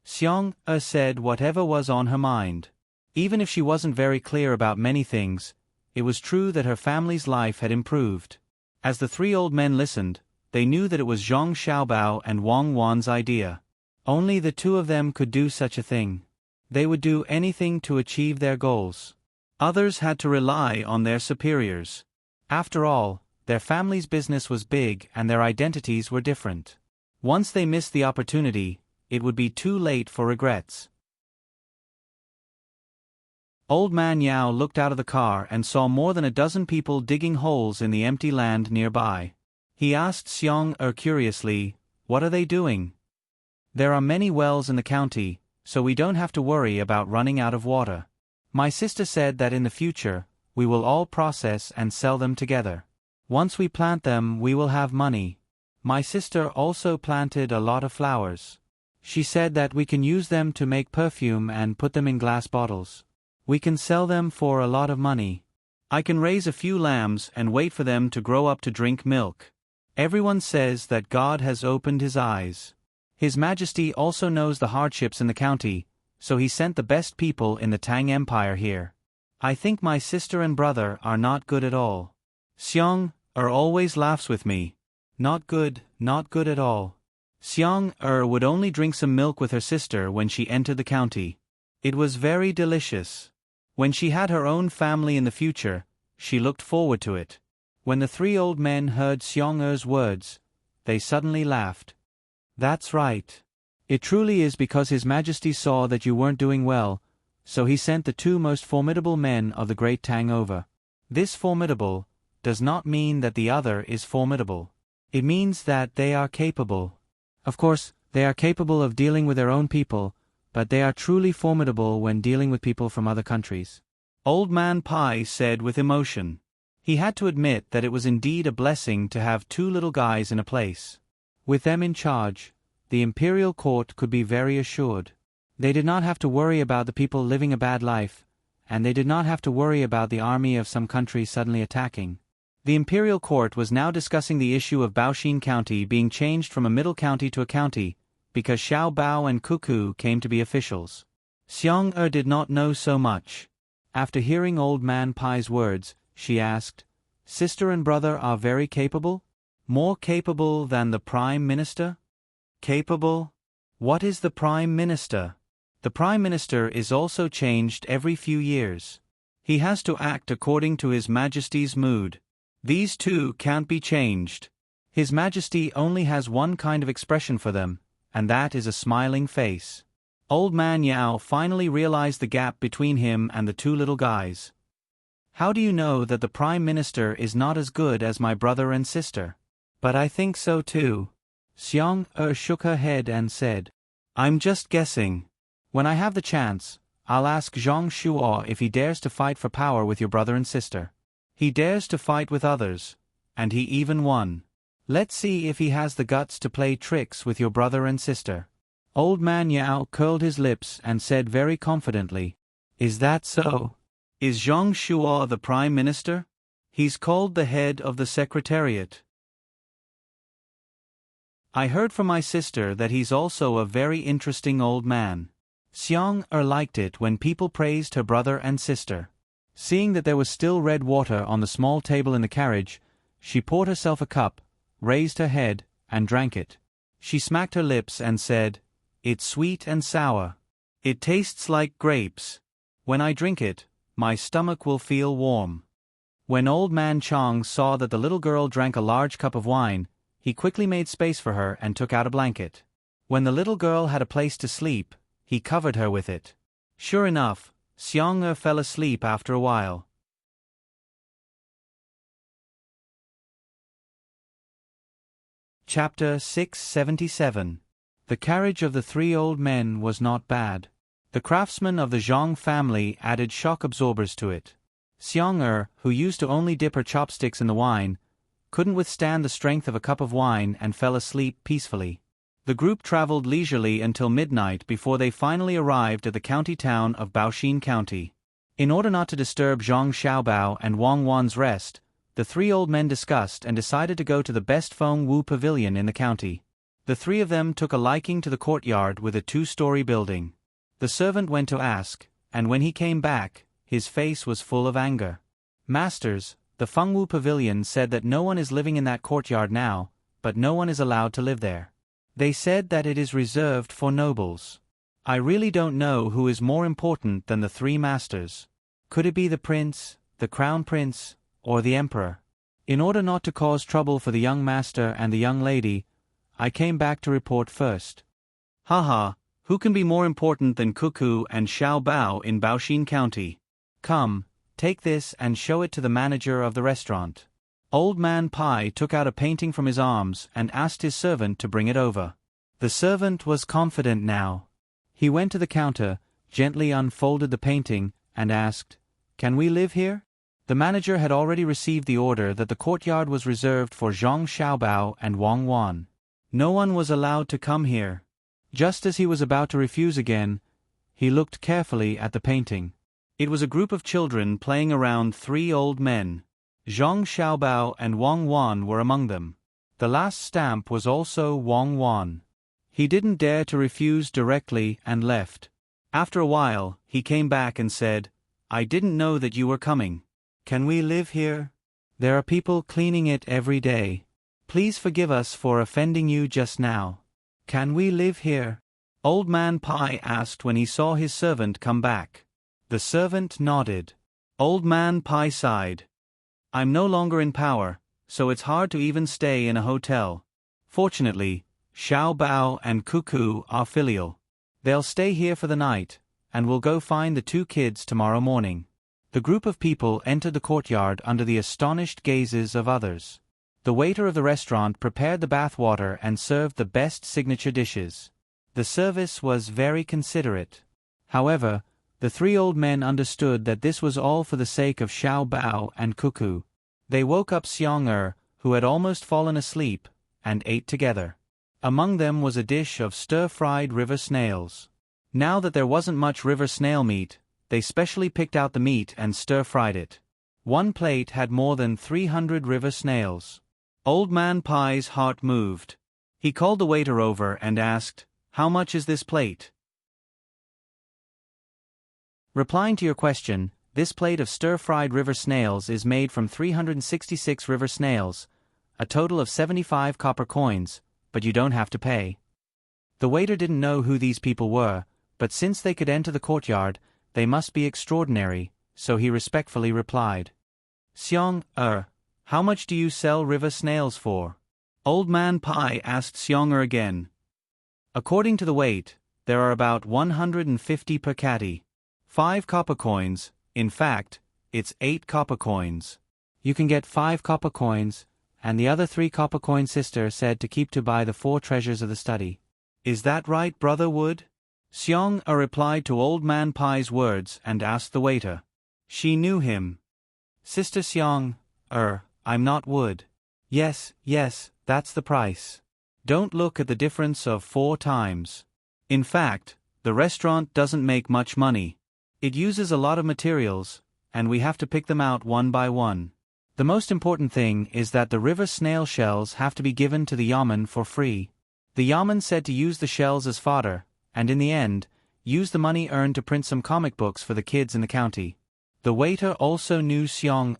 Xiong-er said whatever was on her mind. Even if she wasn't very clear about many things, it was true that her family's life had improved. As the 3 old men listened, they knew that it was Zhang Xiaobao and Wang Wan's idea. Only the 2 of them could do such a thing. They would do anything to achieve their goals. Others had to rely on their superiors. After all, their family's business was big and their identities were different. Once they missed the opportunity, it would be too late for regrets. Old Man Yao looked out of the car and saw more than a dozen people digging holes in the empty land nearby. He asked Xiong-er curiously, "What are they doing?" "There are many wells in the county, so we don't have to worry about running out of water. My sister said that in the future, we will all process and sell them together. Once we plant them, we will have money. My sister also planted a lot of flowers. She said that we can use them to make perfume and put them in glass bottles. We can sell them for a lot of money. I can raise a few lambs and wait for them to grow up to drink milk. Everyone says that God has opened his eyes. His Majesty also knows the hardships in the county, so he sent the best people in the Tang Empire here. I think my sister and brother are not good at all. Xiong-er always laughs with me. Not good at all." Xiong-er would only drink some milk with her sister when she entered the county. It was very delicious. When she had her own family in the future, she looked forward to it. When the 3 old men heard Xiong-er's words, they suddenly laughed. "That's right. It truly is because His Majesty saw that you weren't doing well, so he sent the 2 most formidable men of the great Tang over. This formidable does not mean that the other is formidable. It means that they are capable. Of course, they are capable of dealing with their own people, but they are truly formidable when dealing with people from other countries." Old Man Pai said with emotion. He had to admit that it was indeed a blessing to have 2 little guys in a place. With them in charge, the imperial court could be very assured. They did not have to worry about the people living a bad life, and they did not have to worry about the army of some country suddenly attacking. The imperial court was now discussing the issue of Baoxin County being changed from a middle county to a county, because Xiao Bao and Cuckoo came to be officials. Xiong-er did not know so much. After hearing Old Man Pai's words, she asked, "Sister and brother are very capable? More capable than the Prime Minister?" "Capable? What is the Prime Minister?" "The Prime Minister is also changed every few years. He has to act according to His Majesty's mood. These 2 can't be changed. His Majesty only has one kind of expression for them, and that is a smiling face." Old Man Yao finally realized the gap between him and the 2 little guys. "How do you know that the Prime Minister is not as good as my brother and sister?" "But I think so too." Xiong-er shook her head and said, "I'm just guessing. When I have the chance, I'll ask Zhang Shuo if he dares to fight for power with your brother and sister. He dares to fight with others, and he even won. Let's see if he has the guts to play tricks with your brother and sister. Old man Yao curled his lips and said very confidently, "Is that so? Is Zhang Shuo the Prime Minister? He's called the head of the Secretariat. I heard from my sister that he's also a very interesting old man." Xiang liked it when people praised her brother and sister. Seeing that there was still red water on the small table in the carriage, she poured herself a cup, raised her head, and drank it. She smacked her lips and said, "It's sweet and sour. It tastes like grapes. When I drink it, my stomach will feel warm." When old man Chang saw that the little girl drank a large cup of wine, he quickly made space for her and took out a blanket. When the little girl had a place to sleep, he covered her with it. Sure enough, Xiang fell asleep after a while. Chapter 677. The carriage of the three old men was not bad. The craftsmen of the Zhang family added shock absorbers to it. Xiang who used to only dip her chopsticks in the wine, couldn't withstand the strength of a cup of wine and fell asleep peacefully. The group traveled leisurely until midnight before they finally arrived at the county town of Baoxin County. In order not to disturb Zhang Xiaobao and Wang Wan's rest, the three old men discussed and decided to go to the best Feng Wu pavilion in the county. The three of them took a liking to the courtyard with a 2-story building. The servant went to ask, and when he came back, his face was full of anger. "Masters, the Feng Wu pavilion said that no one is living in that courtyard now, but no one is allowed to live there. They said that it is reserved for nobles. I really don't know who is more important than the three masters. Could it be the prince, the crown prince, or the emperor? In order not to cause trouble for the young master and the young lady, I came back to report first." "Haha, who can be more important than Cuckoo and Xiao Bao in Baoxin County? Come, take this and show it to the manager of the restaurant." Old man Pai took out a painting from his arms and asked his servant to bring it over. The servant was confident now. He went to the counter, gently unfolded the painting, and asked, "Can we live here?" The manager had already received the order that the courtyard was reserved for Zhang Xiaobao and Wang Wan. No one was allowed to come here. Just as he was about to refuse again, he looked carefully at the painting. It was a group of children playing around three old men. Zhang Xiaobao and Wang Wan were among them. The last stamp was also Wang Wan. He didn't dare to refuse directly and left. After a while, he came back and said, "I didn't know that you were coming. Can we live here? There are people cleaning it every day. Please forgive us for offending you just now. Can we live here?" Old man Pai asked when he saw his servant come back. The servant nodded. Old man Pai sighed. "I'm no longer in power, so it's hard to even stay in a hotel. Fortunately, Xiao Bao and Cuckoo are filial. They'll stay here for the night, and we'll go find the two kids tomorrow morning." The group of people entered the courtyard under the astonished gazes of others. The waiter of the restaurant prepared the bath water and served the best signature dishes. The service was very considerate. However, the three old men understood that this was all for the sake of Xiao Bao and Cuckoo. They woke up Xiang who had almost fallen asleep, and ate together. Among them was a dish of stir-fried river snails. Now that there wasn't much river snail meat, they specially picked out the meat and stir-fried it. One plate had more than 300 river snails. Old man Pai's heart moved. He called the waiter over and asked, "How much is this plate?" Replying to your question, this plate of stir-fried river snails is made from 366 river snails, a total of 75 copper coins, but you don't have to pay. The waiter didn't know who these people were, but since they could enter the courtyard, they must be extraordinary, so he respectfully replied. "Xiang, how much do you sell river snails for?" Old man Pai asked Xiang again. "According to the weight, there are about 150 per catty. 5 copper coins, in fact, it's 8 copper coins." "You can get 5 copper coins, and the other 3 copper coins sister said to keep to buy the 4 treasures of the study." "Is that right, Brother Wood?" Xiang replied to Old Man Pai's words and asked the waiter. She knew him. Sister Xiang, I'm not wood. Yes, that's the price. Don't look at the difference of 4 times. In fact, the restaurant doesn't make much money. It uses a lot of materials, and we have to pick them out one by one. The most important thing is that the river snail shells have to be given to the yamen for free. The yamen said to use the shells as fodder, and in the end, use the money earned to print some comic books for the kids in the county. The waiter also knew Xiang.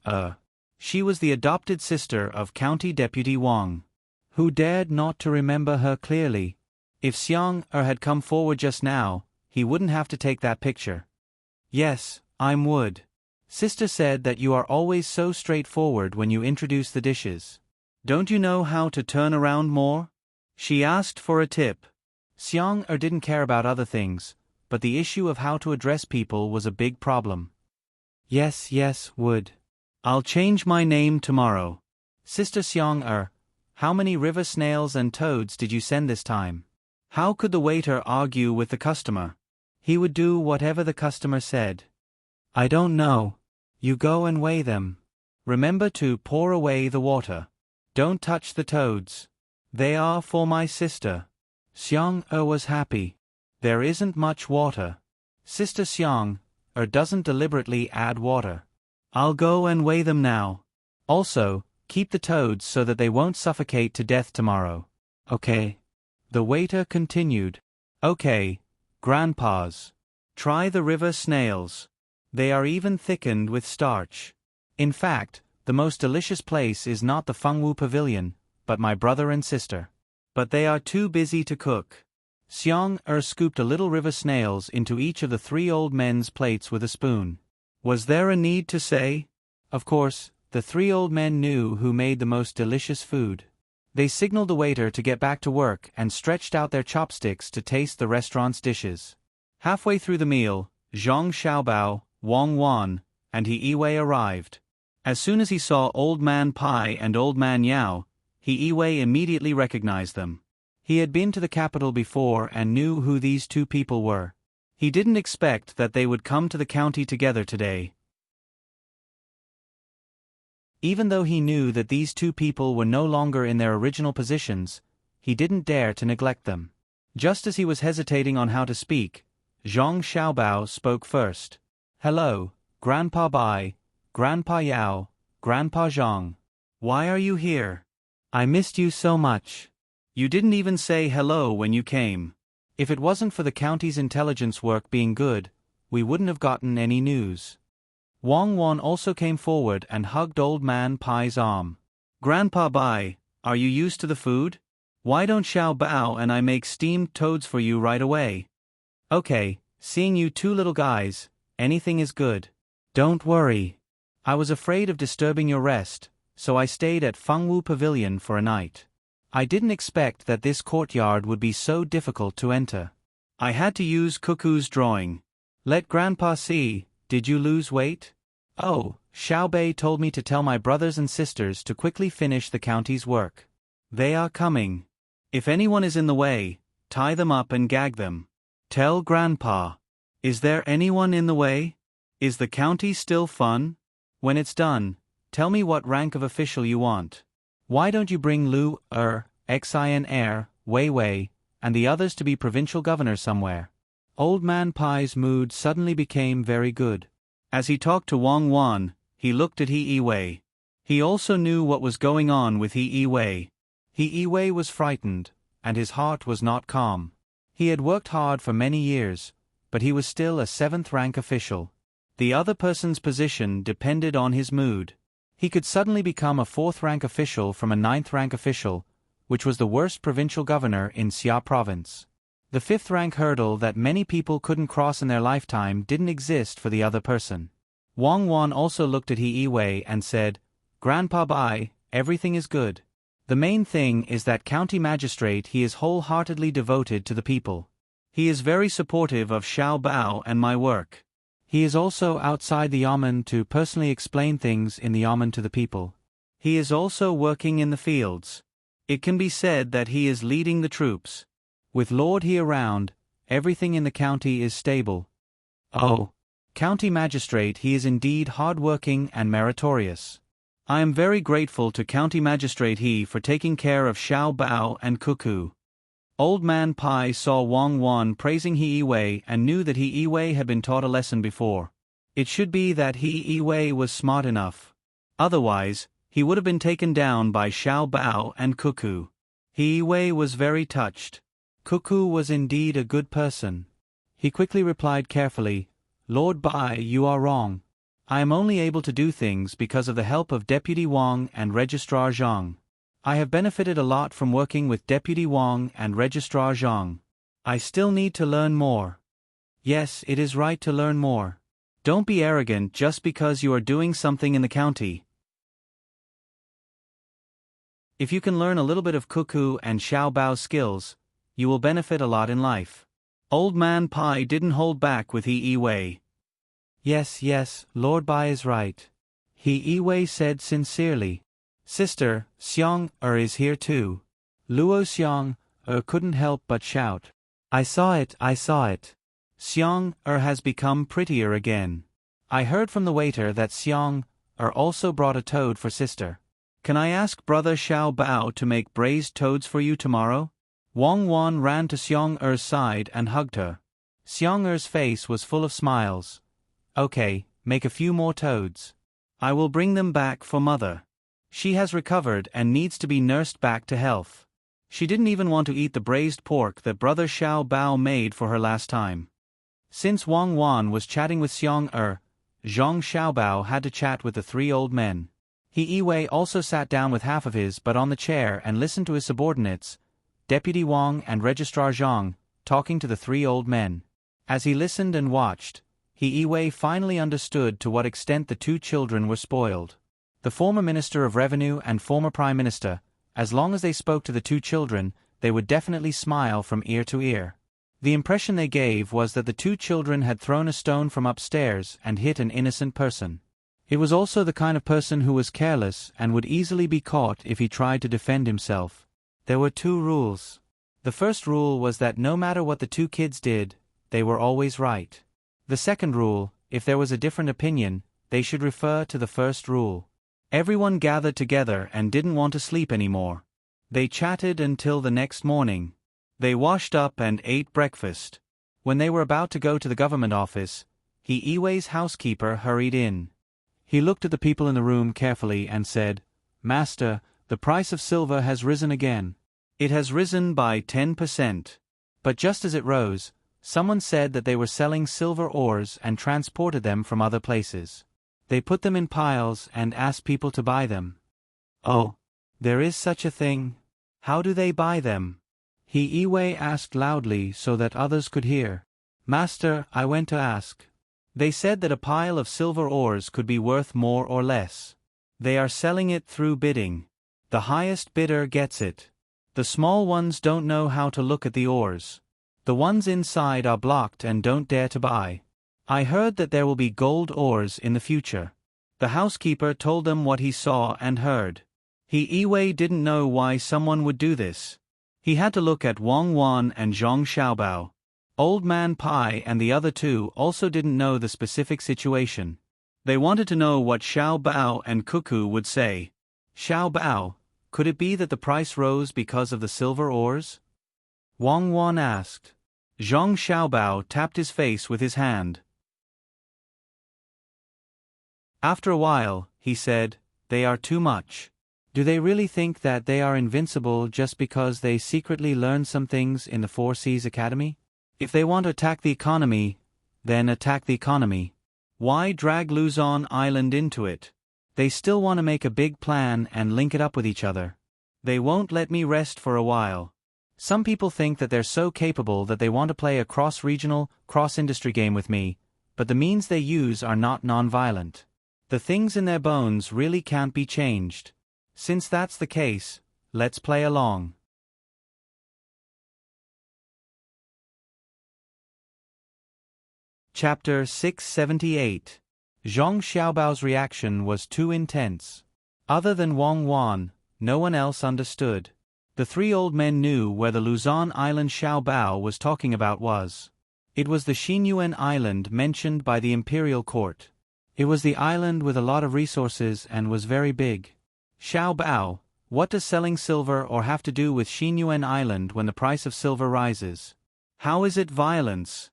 She was the adopted sister of County Deputy Wang. Who dared not to remember her clearly? If Xiang had come forward just now, he wouldn't have to take that picture. Yes, I'm wood. Sister said that you are always so straightforward when you introduce the dishes. Don't you know how to turn around more? She asked for a tip. Xiang didn't care about other things, but the issue of how to address people was a big problem. Yes, wood. I'll change my name tomorrow. Sister Xiang, how many river snails and toads did you send this time? How could the waiter argue with the customer? He would do whatever the customer said. I don't know. You go and weigh them. Remember to pour away the water. Don't touch the toads. They are for my sister. Xiang was happy. There isn't much water. Sister Xiang doesn't deliberately add water. I'll go and weigh them now. Also, keep the toads so that they won't suffocate to death tomorrow. Okay. The waiter continued. Okay, grandpas. Try the river snails. They are even thickened with starch. In fact, the most delicious place is not the Fengwu Pavilion, but my brother and sister. But they are too busy to cook. Xiang scooped a little river snails into each of the 3 old men's plates with a spoon. Was there a need to say? Of course, the 3 old men knew who made the most delicious food. They signaled the waiter to get back to work and stretched out their chopsticks to taste the restaurant's dishes. Halfway through the meal, Zhang Xiaobao, Wang Wan, and He Yiwei arrived. As soon as he saw Old Man Pai and Old Man Yao, He Yiwei immediately recognized them. He had been to the capital before and knew who these 2 people were. He didn't expect that they would come to the county together today. Even though he knew that these 2 people were no longer in their original positions, he didn't dare to neglect them. Just as he was hesitating on how to speak, Zhang Xiaobao spoke first. Hello, Grandpa Bai, Grandpa Yao, Grandpa Zhang. Why are you here? I missed you so much. You didn't even say hello when you came. If it wasn't for the county's intelligence work being good, we wouldn't have gotten any news. Wang Wan also came forward and hugged Old Man Pai's arm. Grandpa Bai, are you used to the food? Why don't Xiao Bao and I make steamed toads for you right away? Okay, seeing you 2 little guys, anything is good. Don't worry. I was afraid of disturbing your rest, so I stayed at Fengwu Pavilion for a night. I didn't expect that this courtyard would be so difficult to enter. I had to use Cuckoo's drawing. Let Grandpa see, did you lose weight? Oh, Xiao Bei told me to tell my brothers and sisters to quickly finish the county's work. They are coming. If anyone is in the way, tie them up and gag them. Tell Grandpa. Is there anyone in the way? Is the county still fun? When it's done, tell me what rank of official you want. Why don't you bring Lu, Xin, Wei Wei, and the others to be provincial governors somewhere? Old Man Pai's mood suddenly became very good. As he talked to Wang Wan, he looked at He Yiwei. He also knew what was going on with He Yiwei. He Yiwei was frightened, and his heart was not calm. He had worked hard for many years, but he was still a 7th-rank official. The other person's position depended on his mood. He could suddenly become a 4th-rank official from a 9th-rank official, which was the worst provincial governor in Xia province. The 5th-rank hurdle that many people couldn't cross in their lifetime didn't exist for the other person. Wang Wan also looked at He Yiwei and said, Grandpa Bai, everything is good. The main thing is that county magistrate he is wholeheartedly devoted to the people. He is very supportive of Xiao Bao and my work. He is also outside the yamen to personally explain things in the yamen to the people. He is also working in the fields. It can be said that he is leading the troops. With Lord He around, everything in the county is stable. Oh, County Magistrate, he is indeed hard-working and meritorious. I am very grateful to County Magistrate he for taking care of Xiao Bao and Cuckoo. Old Man Pai saw Wang Wan praising He Wei and knew that He Wei had been taught a lesson before. It should be that He Wei was smart enough. Otherwise, he would have been taken down by Xiao Bao and Cuckoo. He Wei was very touched. Cuckoo was indeed a good person. He quickly replied carefully, "Lord Bai, you are wrong. I am only able to do things because of the help of Deputy Wang and Registrar Zhang. I have benefited a lot from working with Deputy Wang and Registrar Zhang. I still need to learn more." Yes, it is right to learn more. Don't be arrogant just because you are doing something in the county. If you can learn a little bit of Cuckoo and Xiao Bao's skills, you will benefit a lot in life. Old Man Pai didn't hold back with He Wei. Yes, Lord Bai is right. He Wei said sincerely. Sister, Xiong is here too. Luo Xiong couldn't help but shout. I saw it. Xiong has become prettier again. I heard from the waiter that Xiong also brought a toad for sister. Can I ask brother Xiao Bao to make braised toads for you tomorrow? Wang Wan ran to Xiong side and hugged her. Xiong face was full of smiles. Okay, make a few more toads. I will bring them back for mother. She has recovered and needs to be nursed back to health. She didn't even want to eat the braised pork that brother Xiao Bao made for her last time. Since Wang Wan was chatting with Xiong Zhang Xiaobao had to chat with the three old men. He Wei also sat down with half of his butt on the chair and listened to his subordinates, Deputy Wang and Registrar Zhang, talking to the three old men. As he listened and watched, He Wei finally understood to what extent the two children were spoiled. The former Minister of Revenue and former Prime Minister, as long as they spoke to the two children, they would definitely smile from ear to ear. The impression they gave was that the two children had thrown a stone from upstairs and hit an innocent person. It was also the kind of person who was careless and would easily be caught if he tried to defend himself. There were two rules. The first rule was that no matter what the two kids did, they were always right. The second rule, if there was a different opinion, they should refer to the first rule. Everyone gathered together and didn't want to sleep anymore. They chatted until the next morning. They washed up and ate breakfast. When they were about to go to the government office, He Wei's housekeeper hurried in. He looked at the people in the room carefully and said, "Master, the price of silver has risen again. It has risen by 10%. But just as it rose, someone said that they were selling silver ores and transported them from other places. They put them in piles and asked people to buy them." "Oh, there is such a thing? How do they buy them?" He Wei asked loudly so that others could hear. "Master, I went to ask. They said that a pile of silver ores could be worth more or less. They are selling it through bidding. The highest bidder gets it. The small ones don't know how to look at the ores. The ones inside are blocked and don't dare to buy. I heard that there will be gold ores in the future." The housekeeper told them what he saw and heard. He Wei didn't know why someone would do this. He had to look at Wang Wan and Zhang Xiaobao. Old Man Pai and the other two also didn't know the specific situation. They wanted to know what Xiao Bao and Cuckoo would say. "Xiao Bao, could it be that the price rose because of the silver ores?" Wang Wan asked. Zhang Xiaobao tapped his face with his hand. After a while, he said, "They are too much. Do they really think that they are invincible just because they secretly learn some things in the Four Seas Academy? If they want to attack the economy, then attack the economy. Why drag Luzon Island into it? They still want to make a big plan and link it up with each other. They won't let me rest for a while. Some people think that they're so capable that they want to play a cross-regional, cross-industry game with me, but the means they use are not non-violent. The things in their bones really can't be changed. Since that's the case, let's play along." Chapter 678. Zhang Xiaobao's reaction was too intense. Other than Wang Wan, no one else understood. The three old men knew where the Luzon Island Xiao Bao was talking about was. It was the Xinyuan island mentioned by the imperial court. It was the island with a lot of resources and was very big. Xiao Bao, what does selling silver or have to do with Xinyuan island when the price of silver rises? How is it violence?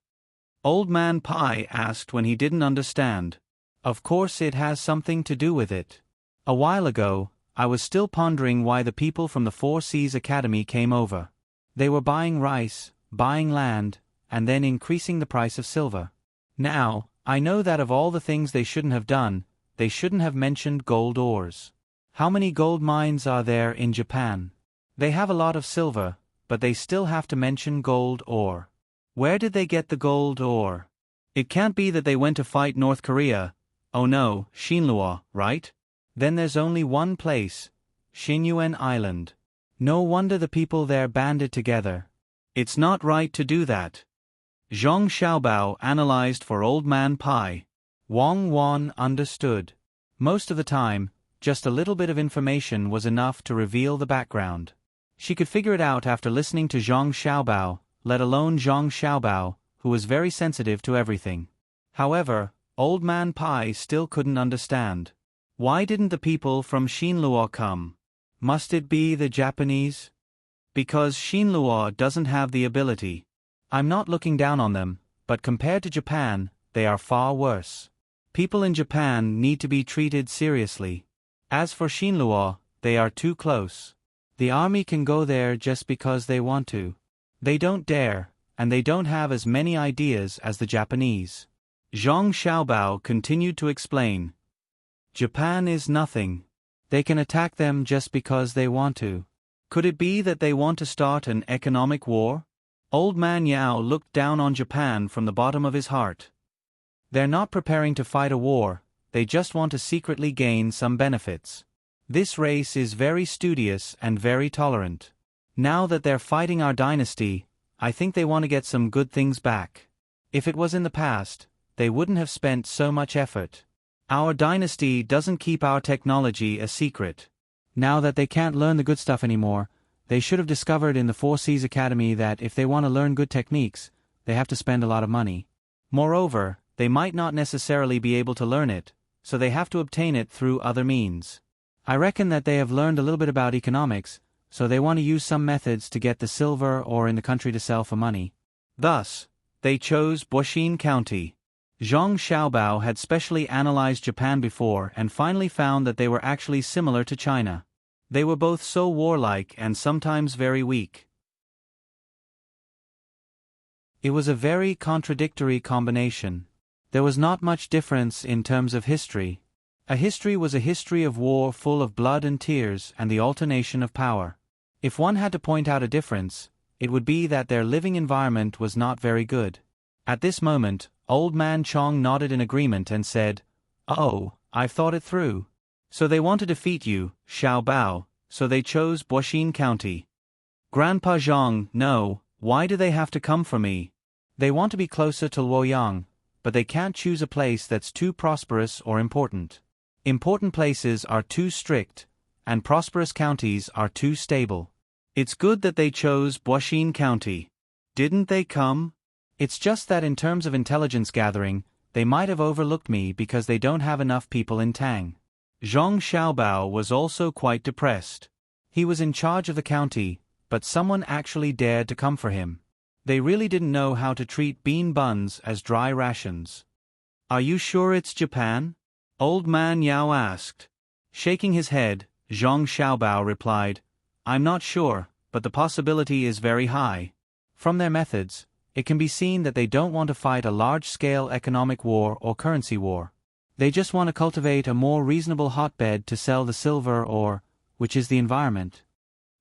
Old Man Pai asked when he didn't understand. Of course it has something to do with it. A while ago, I was still pondering why the people from the Four Seas Academy came over. They were buying rice, buying land, and then increasing the price of silver. Now, I know that of all the things they shouldn't have done, they shouldn't have mentioned gold ores. How many gold mines are there in Japan? They have a lot of silver, but they still have to mention gold ore. Where did they get the gold ore? It can't be that they went to fight North Korea. Oh no, Xinluo, right? Then there's only one place, Xinyuan Island. No wonder the people there banded together. It's not right to do that. Zhang Xiaobao analyzed for Old Man Pai. Wang Wan understood. Most of the time, just a little bit of information was enough to reveal the background. She could figure it out after listening to Zhang Xiaobao, let alone Zhang Xiaobao, who was very sensitive to everything. However, Old Man Pai still couldn't understand. Why didn't the people from Xinluo come? Must it be the Japanese? Because Xinluo doesn't have the ability. I'm not looking down on them, but compared to Japan, they are far worse. People in Japan need to be treated seriously. As for Xinluo, they are too close. The army can go there just because they want to. They don't dare, and they don't have as many ideas as the Japanese. Zhang Xiaobao continued to explain. Japan is nothing. They can attack them just because they want to. Could it be that they want to start an economic war? Old Man Yao looked down on Japan from the bottom of his heart. They're not preparing to fight a war, they just want to secretly gain some benefits. This race is very studious and very tolerant. Now that they're fighting our dynasty, I think they want to get some good things back. If it was in the past, they wouldn't have spent so much effort. Our dynasty doesn't keep our technology a secret. Now that they can't learn the good stuff anymore, they should have discovered in the Four Seas Academy that if they want to learn good techniques, they have to spend a lot of money. Moreover, they might not necessarily be able to learn it, so they have to obtain it through other means. I reckon that they have learned a little bit about economics, so they want to use some methods to get the silver ore in the country to sell for money. Thus, they chose Boxin County. Zhang Xiaobao had specially analyzed Japan before and finally found that they were actually similar to China. They were both so warlike and sometimes very weak. It was a very contradictory combination. There was not much difference in terms of history. A history was a history of war full of blood and tears and the alternation of power. If one had to point out a difference, it would be that their living environment was not very good. At this moment, Old Man Chong nodded in agreement and said, "Oh, I've thought it through. So they want to defeat you, Xiao Bao, so they chose Boxin County." Grandpa Zhang, no, why do they have to come for me? They want to be closer to Luoyang, but they can't choose a place that's too prosperous or important. Important places are too strict, and prosperous counties are too stable. It's good that they chose Boxin County. Didn't they come? It's just that in terms of intelligence gathering, they might have overlooked me because they don't have enough people in Tang. Zhang Xiaobao was also quite depressed. He was in charge of the county, but someone actually dared to come for him. They really didn't know how to treat bean buns as dry rations. Are you sure it's Japan? Old Man Yao asked. Shaking his head, Zhang Xiaobao replied, I'm not sure, but the possibility is very high. From their methods, it can be seen that they don't want to fight a large-scale economic war or currency war. They just want to cultivate a more reasonable hotbed to sell the silver ore, which is the environment.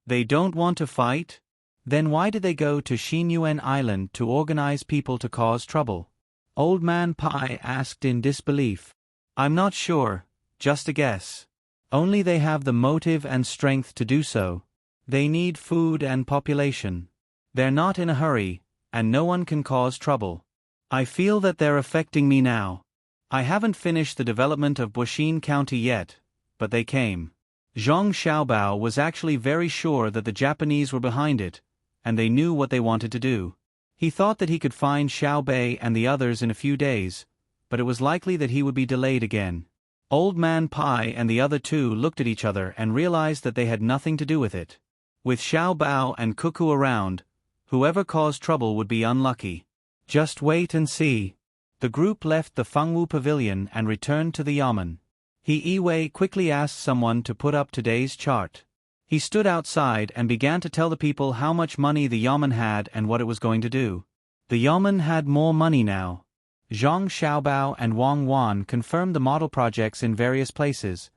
They don't want to fight? Then why did they go to Xinyuan Island to organize people to cause trouble? Old Man Pai asked in disbelief. I'm not sure, just a guess. Only they have the motive and strength to do so. They need food and population. They're not in a hurry, and no one can cause trouble. I feel that they're affecting me now. I haven't finished the development of Boxin County yet, but they came. Zhang Xiaobao was actually very sure that the Japanese were behind it, and they knew what they wanted to do. He thought that he could find Xiao Bei and the others in a few days, but it was likely that he would be delayed again. Old Man Pai and the other two looked at each other and realized that they had nothing to do with it. With Xiao Bao and Cuckoo around, whoever caused trouble would be unlucky. Just wait and see. The group left the Fengwu Pavilion and returned to the yamen. He Yiwei quickly asked someone to put up today's chart. He stood outside and began to tell the people how much money the yamen had and what it was going to do. The yamen had more money now. Zhang Xiaobao and Wang Wan confirmed the model projects in various places,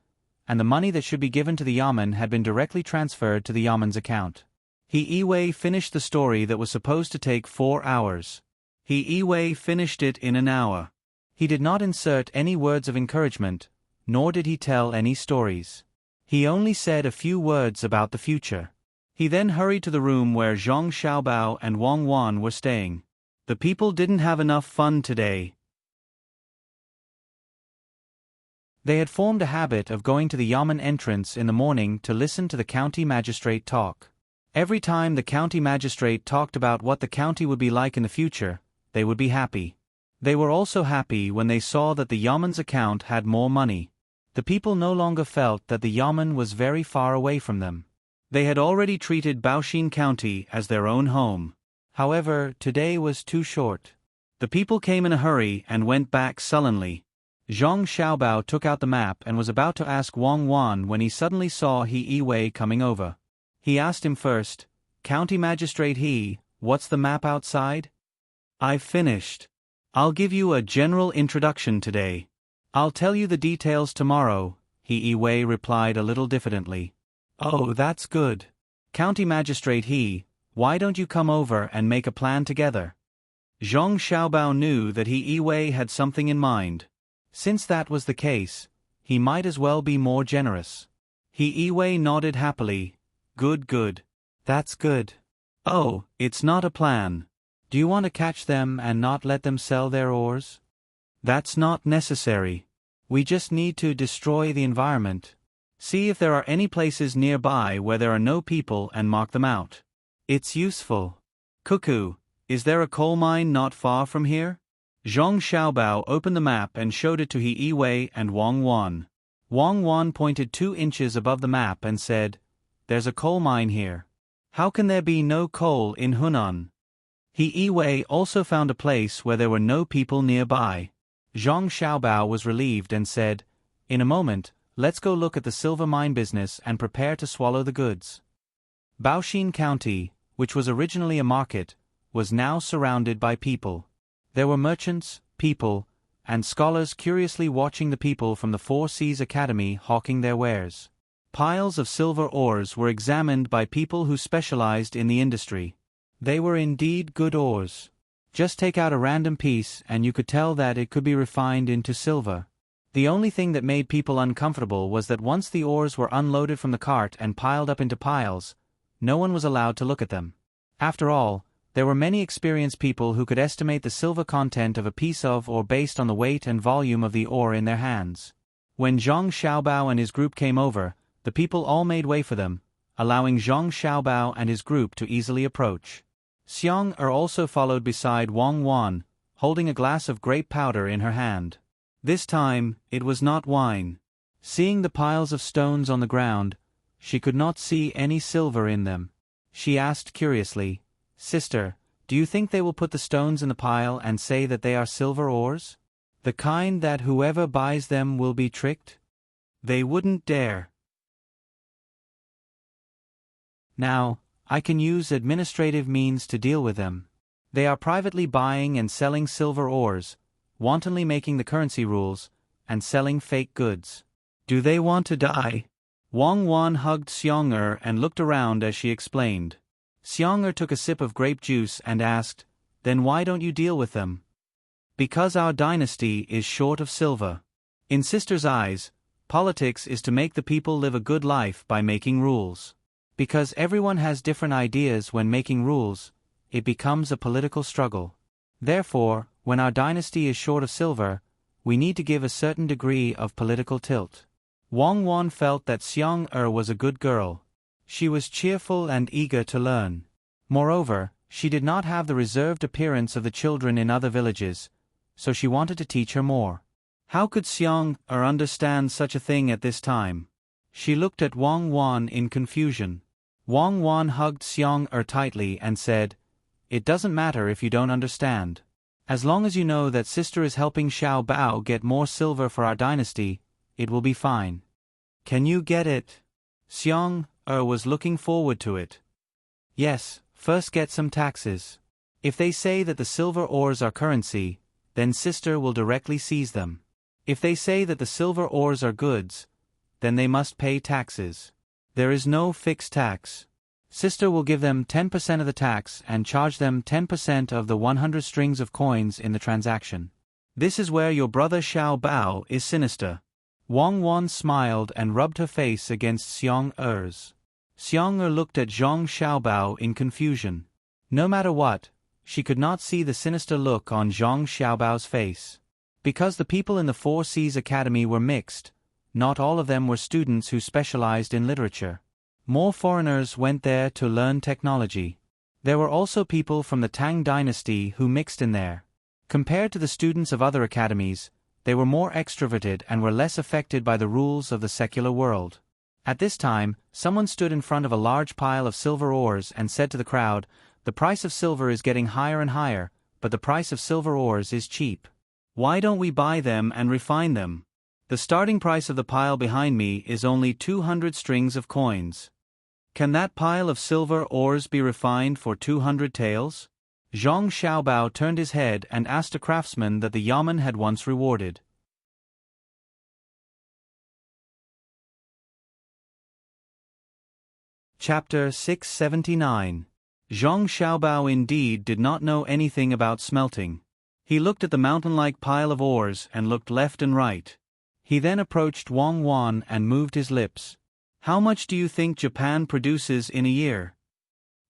and the money that should be given to the yamen had been directly transferred to the yamen's account. He Yiwei finished the story that was supposed to take 4 hours. He Yiwei finished it in an hour. He did not insert any words of encouragement, nor did he tell any stories. He only said a few words about the future. He then hurried to the room where Zhang Xiaobao and Wang Wan were staying. The people didn't have enough fun today. They had formed a habit of going to the yamen entrance in the morning to listen to the county magistrate talk. Every time the county magistrate talked about what the county would be like in the future, they would be happy. They were also happy when they saw that the yamen's account had more money. The people no longer felt that the yamen was very far away from them. They had already treated Baoxin County as their own home. However, today was too short. The people came in a hurry and went back sullenly. Zhang Xiaobao took out the map and was about to ask Wang Wan when he suddenly saw He Yiwei coming over. He asked him first, "County Magistrate He, what's the map outside?" "I've finished. I'll give you a general introduction today. I'll tell you the details tomorrow," He Yiwei replied a little diffidently. "Oh, that's good. County Magistrate He, why don't you come over and make a plan together?" Zhang Xiaobao knew that He Yiwei had something in mind. Since that was the case, he might as well be more generous. He Yiwei nodded happily. Good. That's good. Oh, it's not a plan. Do you want to catch them and not let them sell their ores? That's not necessary. We just need to destroy the environment. See if there are any places nearby where there are no people and mark them out. It's useful. Cuckoo, is there a coal mine not far from here? Zhang Xiaobao opened the map and showed it to He Yiwei and Wang Wan. Wang Wan pointed 2 inches above the map and said, "There's a coal mine here. How can there be no coal in Hunan?" He Yiwei also found a place where there were no people nearby. Zhang Xiaobao was relieved and said, "In a moment, let's go look at the silver mine business and prepare to swallow the goods." Baoxin County, which was originally a market, was now surrounded by people. There were merchants, people, and scholars curiously watching the people from the Four Seas Academy hawking their wares. Piles of silver ores were examined by people who specialized in the industry. They were indeed good ores. Just take out a random piece and you could tell that it could be refined into silver. The only thing that made people uncomfortable was that once the ores were unloaded from the cart and piled up into piles, no one was allowed to look at them. After all, there were many experienced people who could estimate the silver content of a piece of ore based on the weight and volume of the ore in their hands. When Zhang Xiaobao and his group came over, the people all made way for them, allowing Zhang Xiaobao and his group to easily approach. Xiang also followed beside Wang Wan, holding a glass of grape powder in her hand. This time, it was not wine. Seeing the piles of stones on the ground, she could not see any silver in them. She asked curiously, "Sister, do you think they will put the stones in the pile and say that they are silver ores? The kind that whoever buys them will be tricked? They wouldn't dare. Now, I can use administrative means to deal with them. They are privately buying and selling silver ores, wantonly making the currency rules, and selling fake goods. Do they want to die?" Wang Wan hugged Xiang and looked around as she explained. Xiang took a sip of grape juice and asked, "Then why don't you deal with them?" "Because our dynasty is short of silver." In Sister's eyes, politics is to make the people live a good life by making rules. Because everyone has different ideas when making rules, it becomes a political struggle. Therefore, when our dynasty is short of silver, we need to give a certain degree of political tilt. Wang Wan felt that Xiang was a good girl. She was cheerful and eager to learn. Moreover, She did not have the reserved appearance of the children in other villages, so she wanted to teach her more. How could Xiong understand such a thing at this time? She looked at Wang Wan in confusion. Wang Wan hugged Xiong tightly and said, "It doesn't matter if you don't understand. As long as you know that sister is helping Xiao Bao get more silver for our dynasty, it will be fine." Can you get it? Xiong was looking forward to it. Yes, first get some taxes. If they say that the silver ores are currency, then sister will directly seize them. If they say that the silver ores are goods, then they must pay taxes. There is no fixed tax. Sister will give them 10% of the tax and charge them 10% of the 100 strings of coins in the transaction. This is where your brother Xiao Bao is sinister. Wang Wan smiled and rubbed her face against Xiong-er's. Xiong-er looked at Zhang Xiaobao in confusion. No matter what, she could not see the sinister look on Zhang Xiaobao's face. Because the people in the Four Seas Academy were mixed, not all of them were students who specialized in literature. More foreigners went there to learn technology. There were also people from the Tang Dynasty who mixed in there. Compared to the students of other academies, they were more extroverted and were less affected by the rules of the secular world. At this time, someone stood in front of a large pile of silver ores and said to the crowd, "The price of silver is getting higher and higher, but the price of silver ores is cheap. Why don't we buy them and refine them? The starting price of the pile behind me is only 200 strings of coins. Can that pile of silver ores be refined for 200 taels?" Zhang Xiaobao turned his head and asked a craftsman that the yamen had once rewarded. Chapter 679. Zhang Xiaobao indeed did not know anything about smelting. He looked at the mountain-like pile of ores and looked left and right. He then approached Wang Wan and moved his lips. "How much do you think Japan produces in a year?"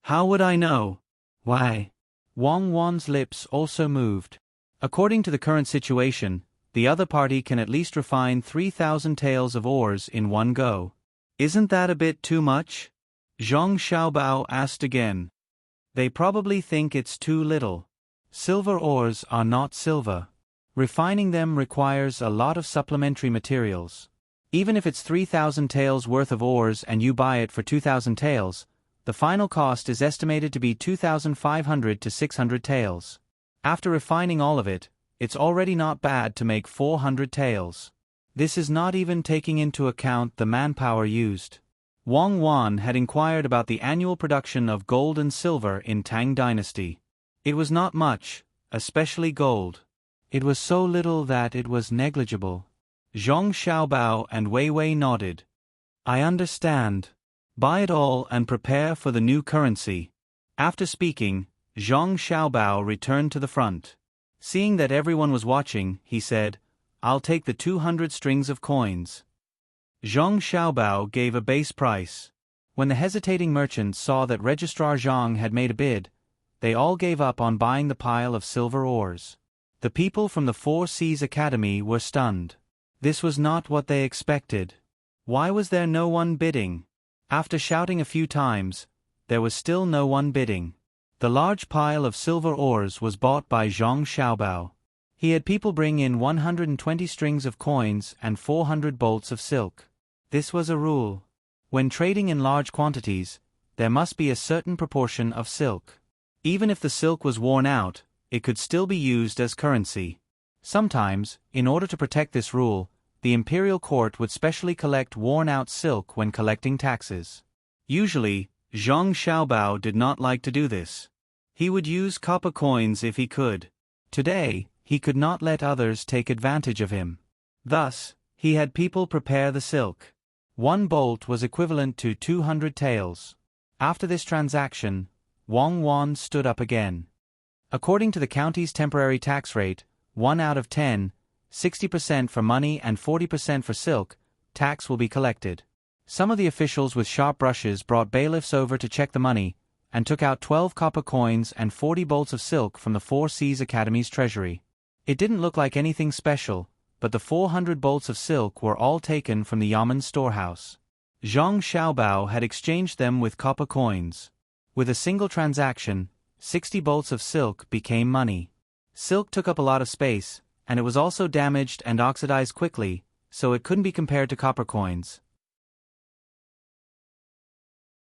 "How would I know? Why?" Wang Wan's lips also moved. According to the current situation, the other party can at least refine 3,000 taels of ores in one go. "Isn't that a bit too much?" Zhang Xiaobao asked again. "They probably think it's too little. Silver ores are not silver. Refining them requires a lot of supplementary materials. Even if it's 3,000 taels worth of ores and you buy it for 2,000 taels, the final cost is estimated to be 2,500 to 600 taels. After refining all of it, it's already not bad to make 400 taels. This is not even taking into account the manpower used." Wang Wan had inquired about the annual production of gold and silver in Tang Dynasty. It was not much, especially gold. It was so little that it was negligible. Zhang Xiaobao and Wei Wei nodded. "I understand. Buy it all and prepare for the new currency." After speaking, Zhang Xiaobao returned to the front. Seeing that everyone was watching, he said, "I'll take the 200 strings of coins." Zhang Xiaobao gave a base price. When the hesitating merchants saw that Registrar Zhang had made a bid, they all gave up on buying the pile of silver ores. The people from the Four Seas Academy were stunned. This was not what they expected. Why was there no one bidding? After shouting a few times, there was still no one bidding. The large pile of silver ores was bought by Zhang Xiaobao. He had people bring in 120 strings of coins and 400 bolts of silk. This was a rule. When trading in large quantities, there must be a certain proportion of silk. Even if the silk was worn out, it could still be used as currency. Sometimes, in order to protect this rule, the imperial court would specially collect worn-out silk when collecting taxes. Usually, Zhang Xiaobao did not like to do this. He would use copper coins if he could. Today, he could not let others take advantage of him. Thus, he had people prepare the silk. One bolt was equivalent to 200 taels. After this transaction, Wang Wan stood up again. According to the county's temporary tax rate, 1 out of 10, 60% for money and 40% for silk, tax will be collected. Some of the officials with sharp brushes brought bailiffs over to check the money, and took out 12 copper coins and 40 bolts of silk from the Four Seas Academy's treasury. It didn't look like anything special, but the 400 bolts of silk were all taken from the Yamen storehouse. Zhang Xiaobao had exchanged them with copper coins. With a single transaction, 60 bolts of silk became money. Silk took up a lot of space, and it was also damaged and oxidized quickly, so it couldn't be compared to copper coins.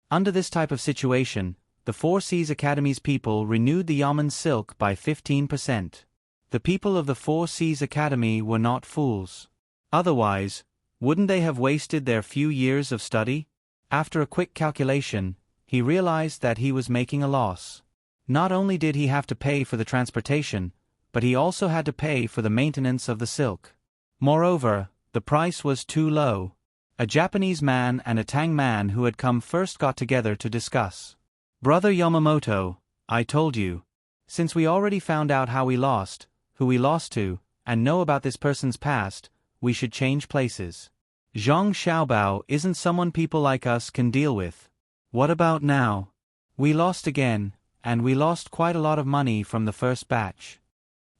Under this type of situation, the Four Seas Academy's people renewed the Yaman's silk by 15%. The people of the Four Seas Academy were not fools. Otherwise, wouldn't they have wasted their few years of study? After a quick calculation, he realized that he was making a loss. Not only did he have to pay for the transportation, but he also had to pay for the maintenance of the silk. Moreover, the price was too low. A Japanese man and a Tang man who had come first got together to discuss. "Brother Yamamoto, I told you. Since we already found out how we lost, who we lost to, and know about this person's past, we should change places. Zhang Xiaobao isn't someone people like us can deal with. What about now? We lost again, and we lost quite a lot of money from the first batch."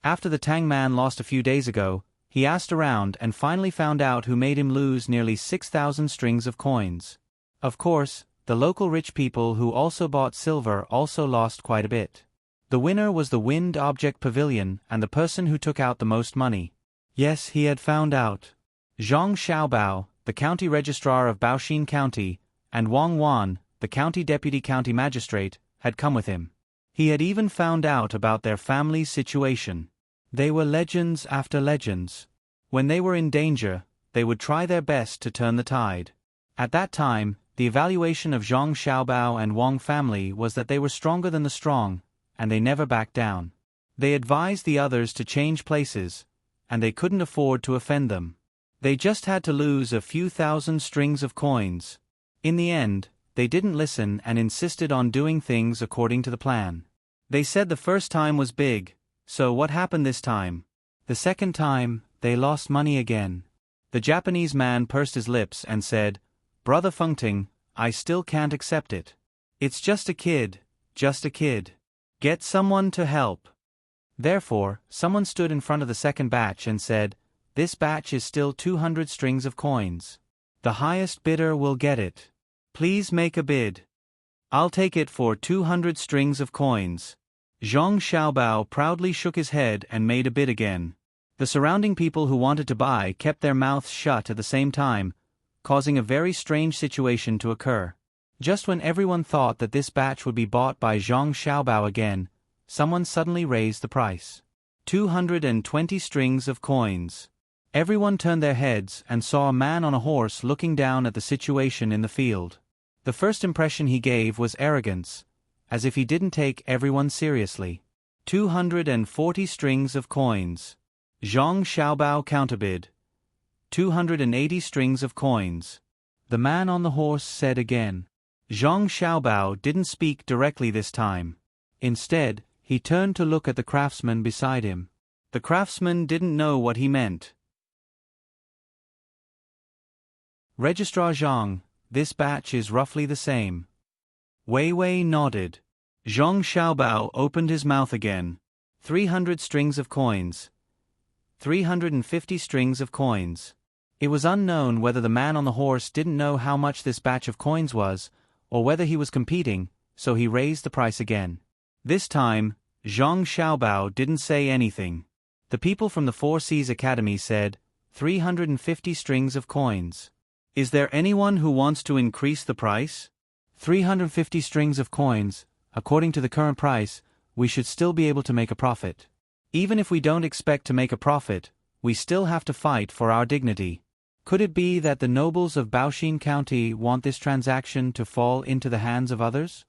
After the Tang man lost a few days ago, he asked around and finally found out who made him lose nearly 6,000 strings of coins. Of course, the local rich people who also bought silver also lost quite a bit. The winner was the Wind Object Pavilion and the person who took out the most money. Yes, he had found out. Zhang Xiaobao, the county registrar of Baoxin County, and Wang Wan, the county deputy county magistrate, had come with him. He had even found out about their family's situation. They were legends after legends. When they were in danger, they would try their best to turn the tide. At that time, the evaluation of Zhang Xiaobao and Wang family was that they were stronger than the strong, and they never backed down. They advised the others to change places, and they couldn't afford to offend them. They just had to lose a few thousand strings of coins. In the end, they didn't listen and insisted on doing things according to the plan. They said the first time was big, so what happened this time? The second time, they lost money again. The Japanese man pursed his lips and said, "Brother Fengting, I still can't accept it. It's just a kid, just a kid. Get someone to help." Therefore, someone stood in front of the second batch and said, "This batch is still 200 strings of coins. The highest bidder will get it. Please make a bid." "I'll take it for 200 strings of coins." Zhang Xiaobao proudly shook his head and made a bid again. The surrounding people who wanted to buy kept their mouths shut at the same time, causing a very strange situation to occur. Just when everyone thought that this batch would be bought by Zhang Xiaobao again, someone suddenly raised the price. 220 strings of coins. Everyone turned their heads and saw a man on a horse looking down at the situation in the field. The first impression he gave was arrogance, as if he didn't take everyone seriously. 240 strings of coins. Zhang Xiaobao counterbid. 280 strings of coins. The man on the horse said again. Zhang Xiaobao didn't speak directly this time. Instead, he turned to look at the craftsman beside him. The craftsman didn't know what he meant. "Registrar Zhang, this batch is roughly the same." Wei Wei nodded. Zhang Xiaobao opened his mouth again. 300 strings of coins. 350 strings of coins. It was unknown whether the man on the horse didn't know how much this batch of coins was, or whether he was competing, so he raised the price again. This time, Zhang Xiaobao didn't say anything. The people from the Four Seas Academy said, 350 strings of coins. "Is there anyone who wants to increase the price?" 350 strings of coins, according to the current price, we should still be able to make a profit. Even if we don't expect to make a profit, we still have to fight for our dignity. Could it be that the nobles of Baoxin County want this transaction to fall into the hands of others?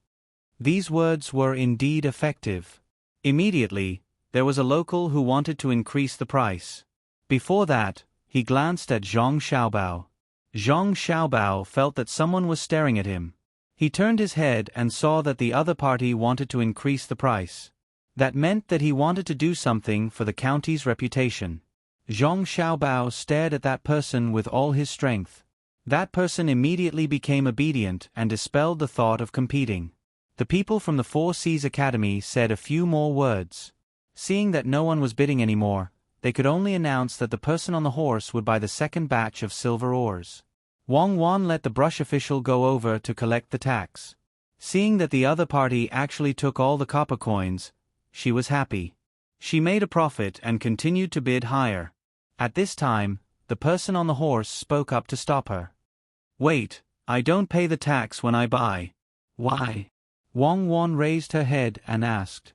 These words were indeed effective. Immediately, there was a local who wanted to increase the price. Before that, he glanced at Zhang Xiaobao. Zhang Xiaobao felt that someone was staring at him. He turned his head and saw that the other party wanted to increase the price. That meant that he wanted to do something for the county's reputation. Zhang Xiaobao stared at that person with all his strength. That person immediately became obedient and dispelled the thought of competing. The people from the Four Seas Academy said a few more words. Seeing that no one was bidding anymore, they could only announce that the person on the horse would buy the second batch of silver ores. Wang Wan let the brush official go over to collect the tax. Seeing that the other party actually took all the copper coins, she was happy. She made a profit and continued to bid higher. At this time, the person on the horse spoke up to stop her. "Wait, I don't pay the tax when I buy." "Why?" Wang Wan raised her head and asked.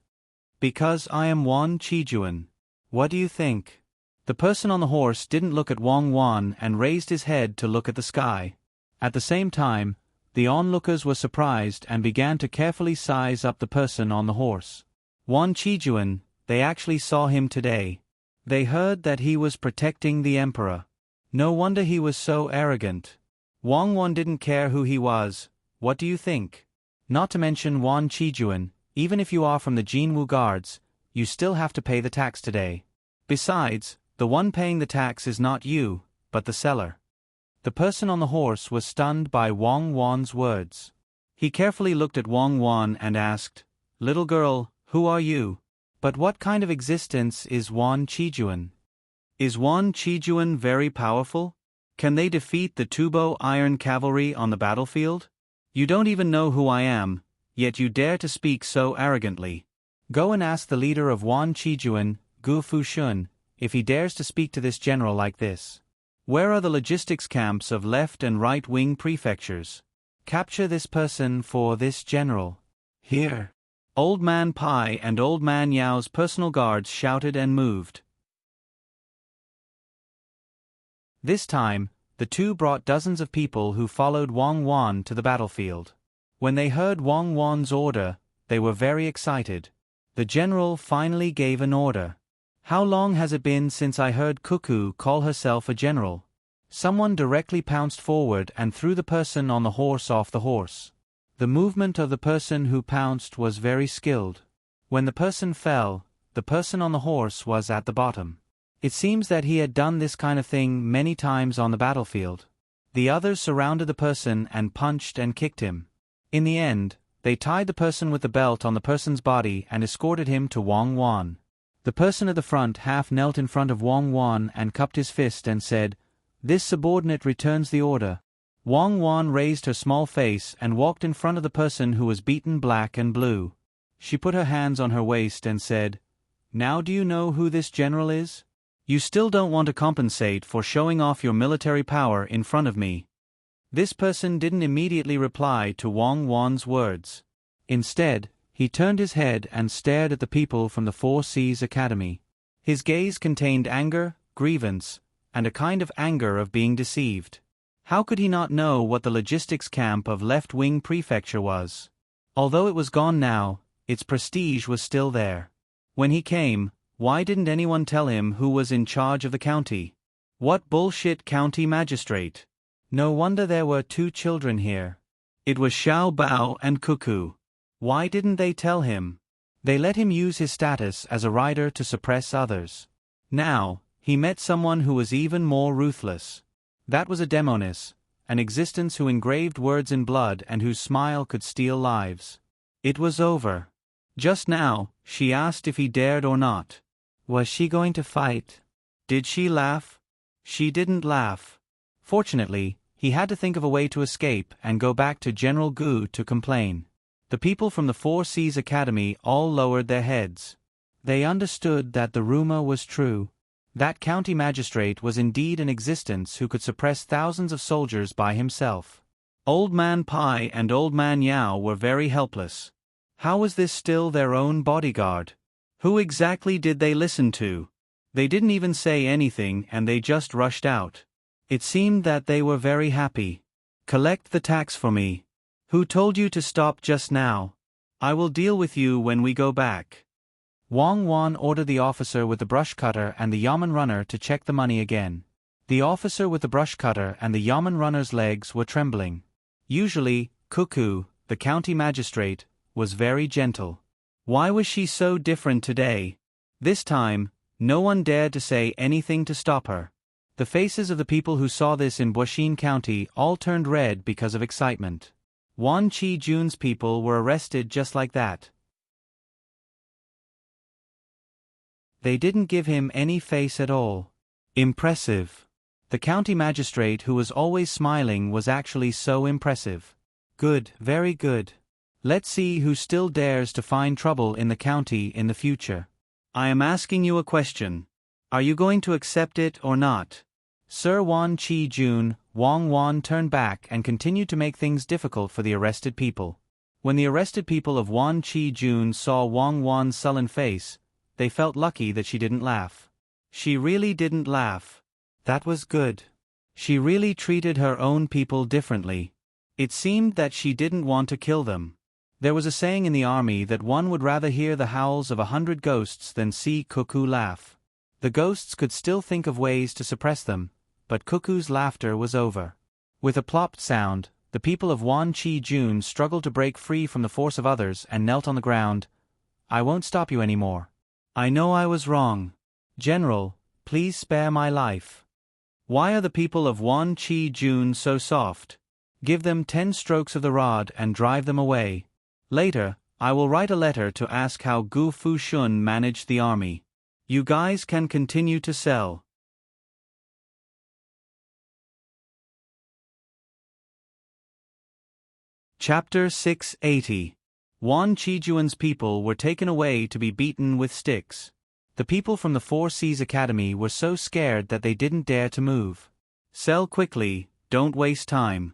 "Because I am Wan Chijuan. What do you think?" The person on the horse didn't look at Wang Wan and raised his head to look at the sky. At the same time, the onlookers were surprised and began to carefully size up the person on the horse. Wan Chijuan, they actually saw him today. They heard that he was protecting the emperor. No wonder he was so arrogant. Wang Wan didn't care who he was. What do you think? Not to mention Wan Chijuan, even if you are from the Jinwu Guards, you still have to pay the tax today. Besides, the one paying the tax is not you, but the seller. The person on the horse was stunned by Wang Wan's words. He carefully looked at Wang Wan and asked, "Little girl, who are you? But what kind of existence is Wan Chijuan? Is Wan Chijuan very powerful? Can they defeat the Tubo Iron Cavalry on the battlefield? You don't even know who I am, yet you dare to speak so arrogantly. Go and ask the leader of Wan Chijuan, Gu Fushun, if he dares to speak to this general like this. Where are the logistics camps of left and right-wing prefectures? Capture this person for this general." "Here." Old Man Pai and Old Man Yao's personal guards shouted and moved. This time, the two brought dozens of people who followed Wang Wan to the battlefield. When they heard Wang Wan's order, they were very excited. The general finally gave an order. "How long has it been since I heard Cuckoo call herself a general?" Someone directly pounced forward and threw the person on the horse off the horse. The movement of the person who pounced was very skilled. When the person fell, the person on the horse was at the bottom. It seems that he had done this kind of thing many times on the battlefield. The others surrounded the person and punched and kicked him. In the end, they tied the person with the belt on the person's body and escorted him to Wang Wan. The person at the front half knelt in front of Wang Wan and cupped his fist and said, "This subordinate returns the order." Wang Wan raised her small face and walked in front of the person who was beaten black and blue. She put her hands on her waist and said, "Now do you know who this general is? You still don't want to compensate for showing off your military power in front of me." This person didn't immediately reply to Wang Wan's words. Instead, he turned his head and stared at the people from the Four Seas Academy. His gaze contained anger, grievance, and a kind of anger of being deceived. How could he not know what the logistics camp of left-wing prefecture was? Although it was gone now, its prestige was still there. When he came, why didn't anyone tell him who was in charge of the county? What bullshit county magistrate? No wonder there were two children here. It was Xiao Bao and Cuckoo. Why didn't they tell him? They let him use his status as a rider to suppress others. Now, he met someone who was even more ruthless. That was a demoness, an existence who engraved words in blood and whose smile could steal lives. It was over. Just now, she asked if he dared or not. Was she going to fight? Did she laugh? She didn't laugh. Fortunately, he had to think of a way to escape and go back to General Gu to complain. The people from the Four Seas Academy all lowered their heads. They understood that the rumor was true. That county magistrate was indeed in existence who could suppress thousands of soldiers by himself. Old Man Pai and Old Man Yao were very helpless. How was this still their own bodyguard? Who exactly did they listen to? They didn't even say anything and they just rushed out. It seemed that they were very happy. "Collect the tax for me." "Who told you to stop just now? I will deal with you when we go back." Wang Wan ordered the officer with the brush cutter and the yamen runner to check the money again. The officer with the brush cutter and the yamen runner's legs were trembling. Usually, Cuckoo, the county magistrate, was very gentle. Why was she so different today? This time, no one dared to say anything to stop her. The faces of the people who saw this in Buishin County all turned red because of excitement. Wan Chi-jun's people were arrested just like that. They didn't give him any face at all. Impressive. The county magistrate who was always smiling was actually so impressive. Good, very good. Let's see who still dares to find trouble in the county in the future. I am asking you a question. Are you going to accept it or not? Sir Wan Chi Jun, Wang Wan turned back and continued to make things difficult for the arrested people. When the arrested people of Wan Chi Jun saw Wang Wan's sullen face, they felt lucky that she didn't laugh. She really didn't laugh. That was good. She really treated her own people differently. It seemed that she didn't want to kill them. There was a saying in the army that one would rather hear the howls of 100 ghosts than see Cuckoo laugh. The ghosts could still think of ways to suppress them, but Cuckoo's laughter was over. With a plopped sound, the people of Wan Chi Jun struggled to break free from the force of others and knelt on the ground. I won't stop you anymore. I know I was wrong. General, please spare my life. Why are the people of Wan Chi Jun so soft? Give them 10 strokes of the rod and drive them away. Later, I will write a letter to ask how Gu Fushun managed the army. You guys can continue to sell. Chapter 680. Wan Chijuan's people were taken away to be beaten with sticks. The people from the Four Seas Academy were so scared that they didn't dare to move. Sell quickly, don't waste time.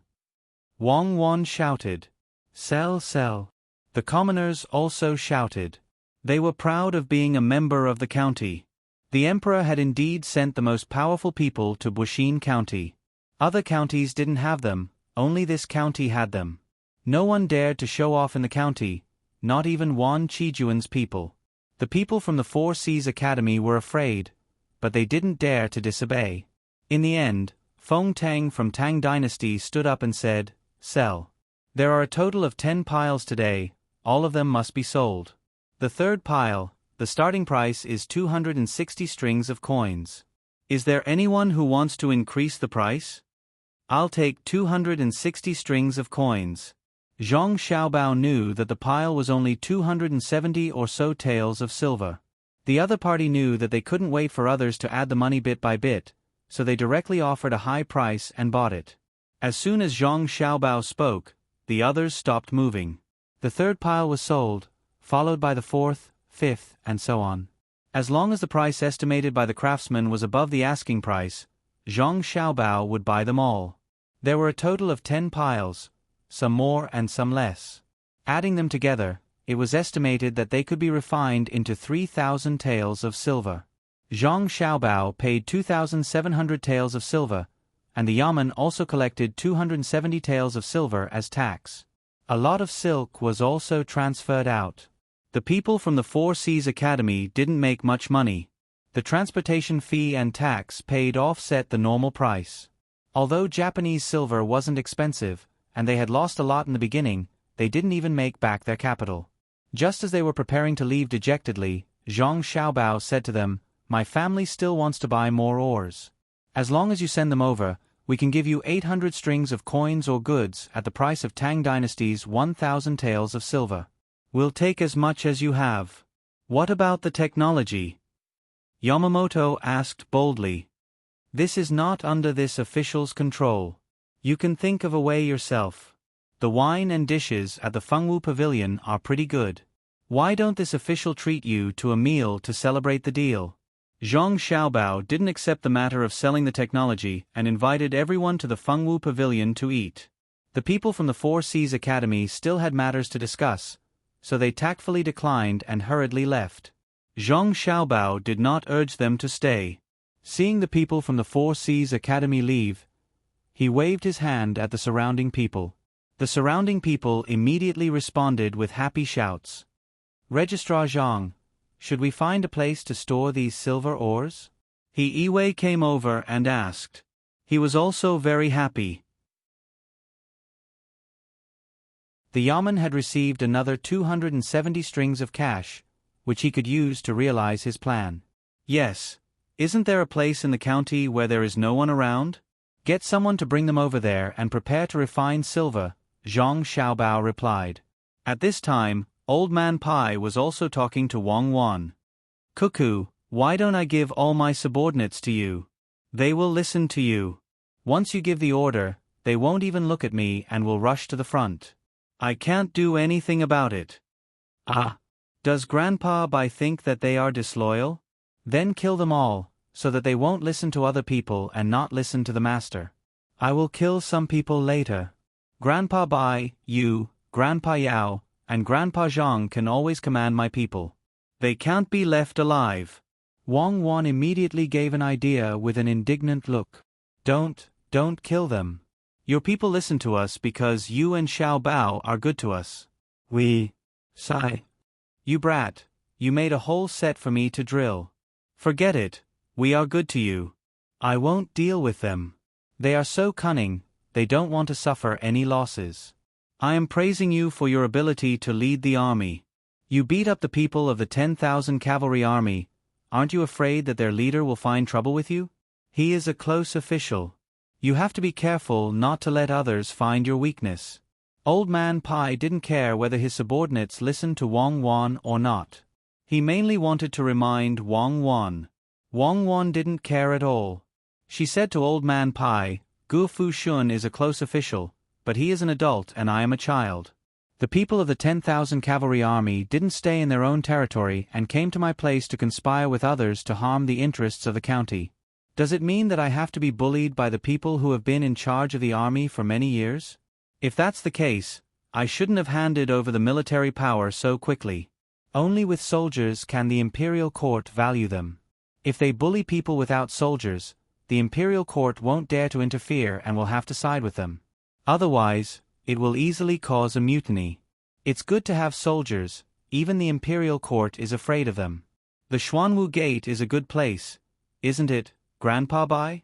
Wang Wan shouted. Sell, sell. The commoners also shouted. They were proud of being a member of the county. The emperor had indeed sent the most powerful people to Buxin County. Other counties didn't have them, only this county had them. No one dared to show off in the county, not even Wan Chijuan's people. The people from the Four Seas Academy were afraid, but they didn't dare to disobey. In the end, Feng Tang from Tang Dynasty stood up and said, Sell. There are a total of 10 piles today, all of them must be sold. The third pile, the starting price is 260 strings of coins. Is there anyone who wants to increase the price? I'll take 260 strings of coins. Zhang Xiaobao knew that the pile was only 270 or so taels of silver. The other party knew that they couldn't wait for others to add the money bit by bit, so they directly offered a high price and bought it. As soon as Zhang Xiaobao spoke, the others stopped moving. The third pile was sold, followed by the fourth, fifth, and so on. As long as the price estimated by the craftsman was above the asking price, Zhang Xiaobao would buy them all. There were a total of 10 piles, some more and some less. Adding them together, it was estimated that they could be refined into 3,000 taels of silver. Zhang Xiaobao paid 2,700 taels of silver, and the yamen also collected 270 taels of silver as tax. A lot of silk was also transferred out. The people from the Four Seas Academy didn't make much money. The transportation fee and tax paid offset the normal price. Although Japanese silver wasn't expensive, and they had lost a lot in the beginning, they didn't even make back their capital. Just as they were preparing to leave dejectedly, Zhang Xiaobao said to them, My family still wants to buy more ores. As long as you send them over, we can give you 800 strings of coins or goods at the price of Tang Dynasty's 1,000 taels of silver. We'll take as much as you have. What about the technology? Yamamoto asked boldly. This is not under this official's control. You can think of a way yourself. The wine and dishes at the Fengwu Pavilion are pretty good. Why don't this official treat you to a meal to celebrate the deal? Zhang Xiaobao didn't accept the matter of selling the technology and invited everyone to the Fengwu Pavilion to eat. The people from the Four Seas Academy still had matters to discuss, so they tactfully declined and hurriedly left. Zhang Xiaobao did not urge them to stay. Seeing the people from the Four Seas Academy leave, he waved his hand at the surrounding people. The surrounding people immediately responded with happy shouts. Registrar Zhang, should we find a place to store these silver ores? He came over and asked. He was also very happy. The yamen had received another 270 strings of cash, which he could use to realize his plan. Yes. Isn't there a place in the county where there is no one around? Get someone to bring them over there and prepare to refine silver, Zhang Xiaobao replied. At this time, Old Man Pai was also talking to Wang Wan. Cuckoo, why don't I give all my subordinates to you? They will listen to you. Once you give the order, they won't even look at me and will rush to the front. I can't do anything about it. Ah. Does Grandpa Bai think that they are disloyal? Then kill them all, so that they won't listen to other people and not listen to the master. I will kill some people later. Grandpa Bai, you, Grandpa Yao, and Grandpa Zhang can always command my people. They can't be left alive. Wang Wan immediately gave an idea with an indignant look. Don't kill them. Your people listen to us because you and Xiao Bao are good to us. Sigh. You brat, you made a whole set for me to drill. Forget it, we are good to you. I won't deal with them. They are so cunning, they don't want to suffer any losses. I am praising you for your ability to lead the army. You beat up the people of the 10,000 cavalry army. Aren't you afraid that their leader will find trouble with you? He is a close official. You have to be careful not to let others find your weakness. Old Man Pai didn't care whether his subordinates listened to Wang Wan or not. He mainly wanted to remind Wang Wan. Wang Wan didn't care at all. She said to Old Man Pai, Gu Fu Shun is a close official, but he is an adult and I am a child. The people of the 10,000 cavalry army didn't stay in their own territory and came to my place to conspire with others to harm the interests of the county. Does it mean that I have to be bullied by the people who have been in charge of the army for many years? If that's the case, I shouldn't have handed over the military power so quickly. Only with soldiers can the imperial court value them. If they bully people without soldiers, the imperial court won't dare to interfere and will have to side with them. Otherwise, it will easily cause a mutiny. It's good to have soldiers, even the imperial court is afraid of them. The Xuanwu Gate is a good place, isn't it, Grandpa Bai?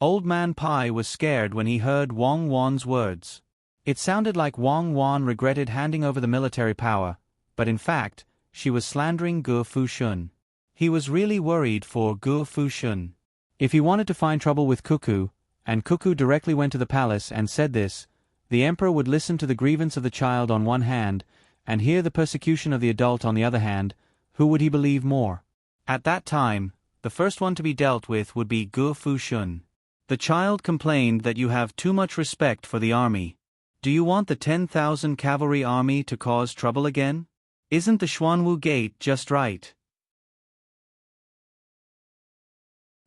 Old Man Pai was scared when he heard Wang Wan's words. It sounded like Wang Wan regretted handing over the military power, but in fact, she was slandering Gu Fu Shun. He was really worried for Gu Fu Shun. If he wanted to find trouble with Cuckoo, and Cuckoo directly went to the palace and said this, the emperor would listen to the grievance of the child on one hand, and hear the persecution of the adult on the other hand. Who would he believe more? At that time, the first one to be dealt with would be Gu Fu Shun. The child complained that you have too much respect for the army. Do you want the 10,000 cavalry army to cause trouble again? Isn't the Xuanwu Gate just right?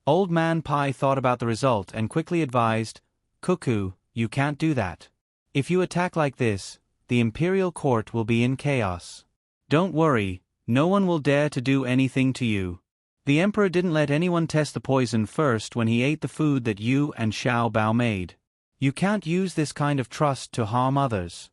Old Man Pai thought about the result and quickly advised, Cuckoo, you can't do that. If you attack like this, the imperial court will be in chaos. Don't worry, no one will dare to do anything to you. The emperor didn't let anyone test the poison first when he ate the food that you and Xiao Bao made. You can't use this kind of trust to harm others.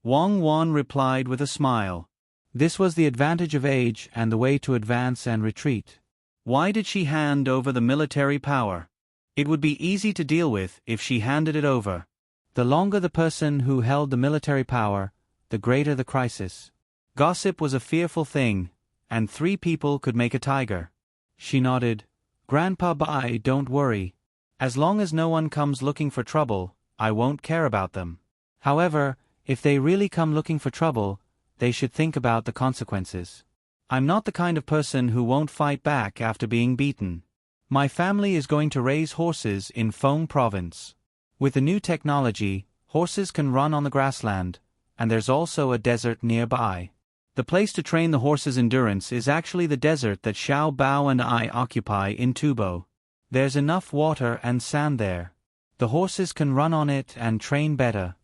Wang Wan replied with a smile. This was the advantage of age and the way to advance and retreat. Why did she hand over the military power? It would be easy to deal with if she handed it over. The longer the person who held the military power, the greater the crisis. Gossip was a fearful thing, and 3 people could make a tiger. She nodded. Grandpa Bai, don't worry. As long as no one comes looking for trouble, I won't care about them. However, if they really come looking for trouble, they should think about the consequences. I'm not the kind of person who won't fight back after being beaten. My family is going to raise horses in Feng Province. With the new technology, horses can run on the grassland, and there's also a desert nearby. The place to train the horses' endurance is actually the desert that Xiao Bao and I occupy in Tubo. There's enough water and sand there. The horses can run on it and train better.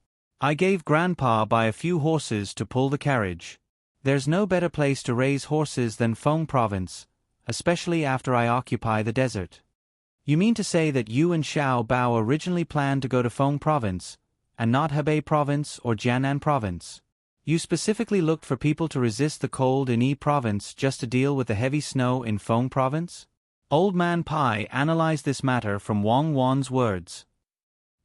I gave Grandpa Bai a few horses to pull the carriage. There's no better place to raise horses than Feng Province, especially after I occupy the desert. You mean to say that you and Xiao Bao originally planned to go to Feng Province, and not Hebei Province or Jianan Province? You specifically looked for people to resist the cold in Yi Province just to deal with the heavy snow in Feng Province? Old Man Pai analyzed this matter from Wang Wan's words.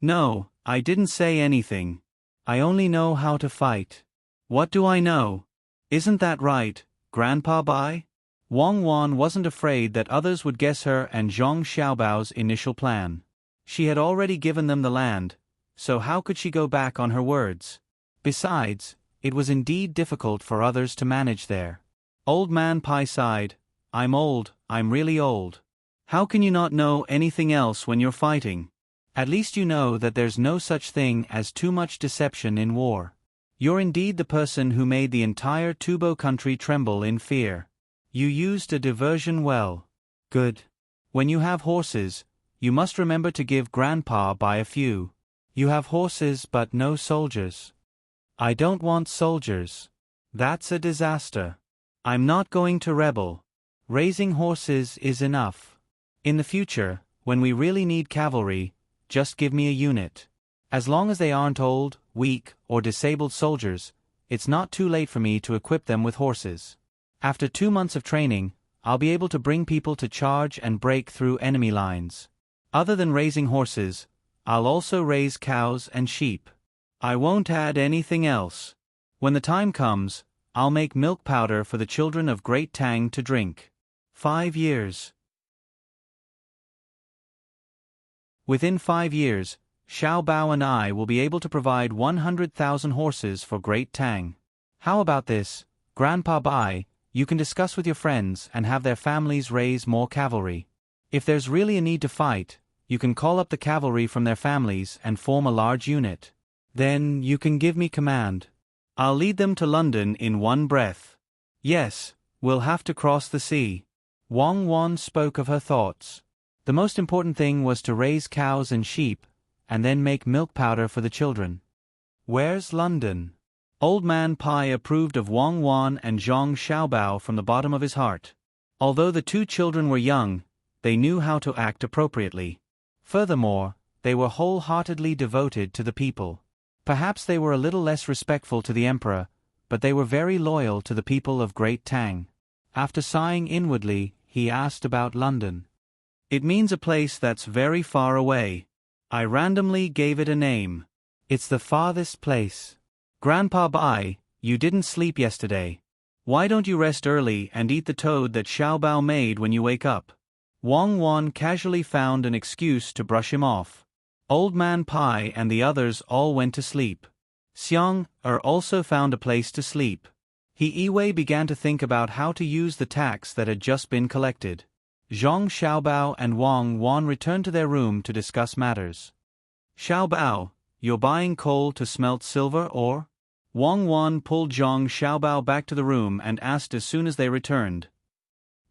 No, I didn't say anything. I only know how to fight. What do I know? Isn't that right, Grandpa Bai? Wang Wan wasn't afraid that others would guess her and Zhang Xiaobao's initial plan. She had already given them the land, so how could she go back on her words? Besides, it was indeed difficult for others to manage there. Old Man Pai sighed. I'm old, I'm really old. How can you not know anything else when you're fighting? At least you know that there's no such thing as too much deception in war. You're indeed the person who made the entire Tubo country tremble in fear. You used a diversion well. Good. When you have horses, you must remember to give Grandpa by a few. You have horses but no soldiers. I don't want soldiers. That's a disaster. I'm not going to rebel. Raising horses is enough. In the future, when we really need cavalry, just give me a unit. As long as they aren't old, weak, or disabled soldiers, it's not too late for me to equip them with horses. After 2 months of training, I'll be able to bring people to charge and break through enemy lines. Other than raising horses, I'll also raise cows and sheep. I won't add anything else. When the time comes, I'll make milk powder for the children of Great Tang to drink. 5 years. Within 5 years, Xiao Bao and I will be able to provide 100,000 horses for Great Tang. How about this, Grandpa Bai? You can discuss with your friends and have their families raise more cavalry. If there's really a need to fight, you can call up the cavalry from their families and form a large unit. Then you can give me command. I'll lead them to London in one breath. Yes, we'll have to cross the sea. Wang Wan spoke of her thoughts. The most important thing was to raise cows and sheep, and then make milk powder for the children. Where's London? Old Man Pai approved of Wang Wan and Zhang Xiaobao from the bottom of his heart. Although the 2 children were young, they knew how to act appropriately. Furthermore, they were wholeheartedly devoted to the people. Perhaps they were a little less respectful to the emperor, but they were very loyal to the people of Great Tang. After sighing inwardly, he asked about London. It means a place that's very far away. I randomly gave it a name. It's the farthest place. Grandpa Bai, you didn't sleep yesterday. Why don't you rest early and eat the toad that Xiaobao made when you wake up? Wang Wan casually found an excuse to brush him off. Old Man Pai and the others all went to sleep. Xiang also found a place to sleep. Yiwei began to think about how to use the tax that had just been collected. Zhang Xiaobao and Wang Wan returned to their room to discuss matters. Xiaobao, you're buying coal to smelt silver ore? Wang Wan pulled Zhang Xiaobao back to the room and asked as soon as they returned.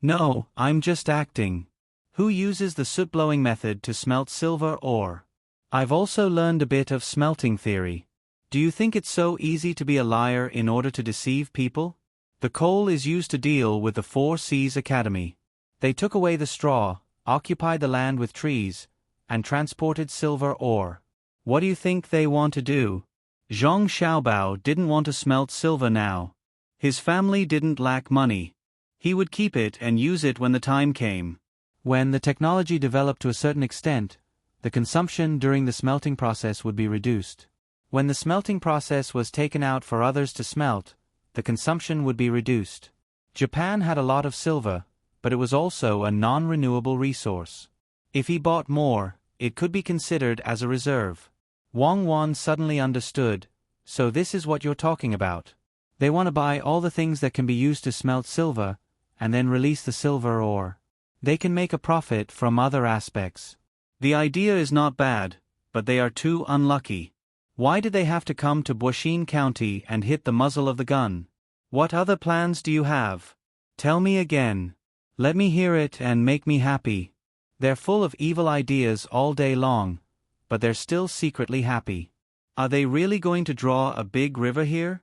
No, I'm just acting. Who uses the soot-blowing method to smelt silver ore? I've also learned a bit of smelting theory. Do you think it's so easy to be a liar in order to deceive people? The coal is used to deal with the 4 Seas Academy. They took away the straw, occupied the land with trees, and transported silver ore. What do you think they want to do? Zhang Xiaobao didn't want to smelt silver now. His family didn't lack money. He would keep it and use it when the time came. When the technology developed to a certain extent, the consumption during the smelting process would be reduced. When the smelting process was taken out for others to smelt, the consumption would be reduced. Japan had a lot of silver, but it was also a non-renewable resource. If he bought more, it could be considered as a reserve. Wang Wan suddenly understood, so this is what you're talking about. They want to buy all the things that can be used to smelt silver, and then release the silver ore. They can make a profit from other aspects. The idea is not bad, but they are too unlucky. Why did they have to come to Buishin County and hit the muzzle of the gun? What other plans do you have? Tell me again. Let me hear it and make me happy. They're full of evil ideas all day long, but they're still secretly happy. Are they really going to draw a big river here?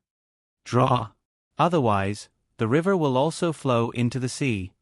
Draw. Otherwise, the river will also flow into the sea.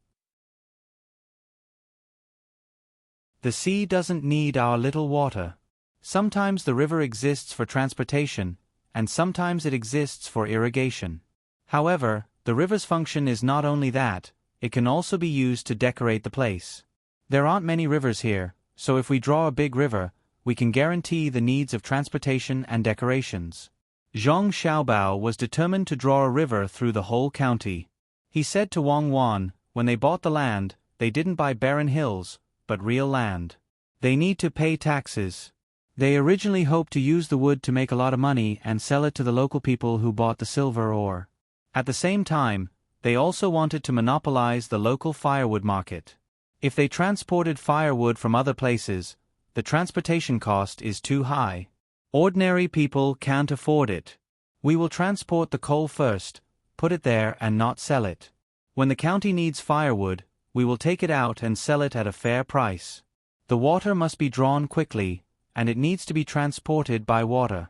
The sea doesn't need our little water. Sometimes the river exists for transportation, and sometimes it exists for irrigation. However, the river's function is not only that, it can also be used to decorate the place. There aren't many rivers here, so if we draw a big river, we can guarantee the needs of transportation and decorations. Zhang Xiaobao was determined to draw a river through the whole county. He said to Wang Wan, when they bought the land, they didn't buy barren hills, but real land. They need to pay taxes. They originally hoped to use the wood to make a lot of money and sell it to the local people who bought the silver ore. At the same time, they also wanted to monopolize the local firewood market. If they transported firewood from other places, the transportation cost is too high. Ordinary people can't afford it. We will transport the coal first, put it there and not sell it. When the county needs firewood, we will take it out and sell it at a fair price. The water must be drawn quickly, and it needs to be transported by water.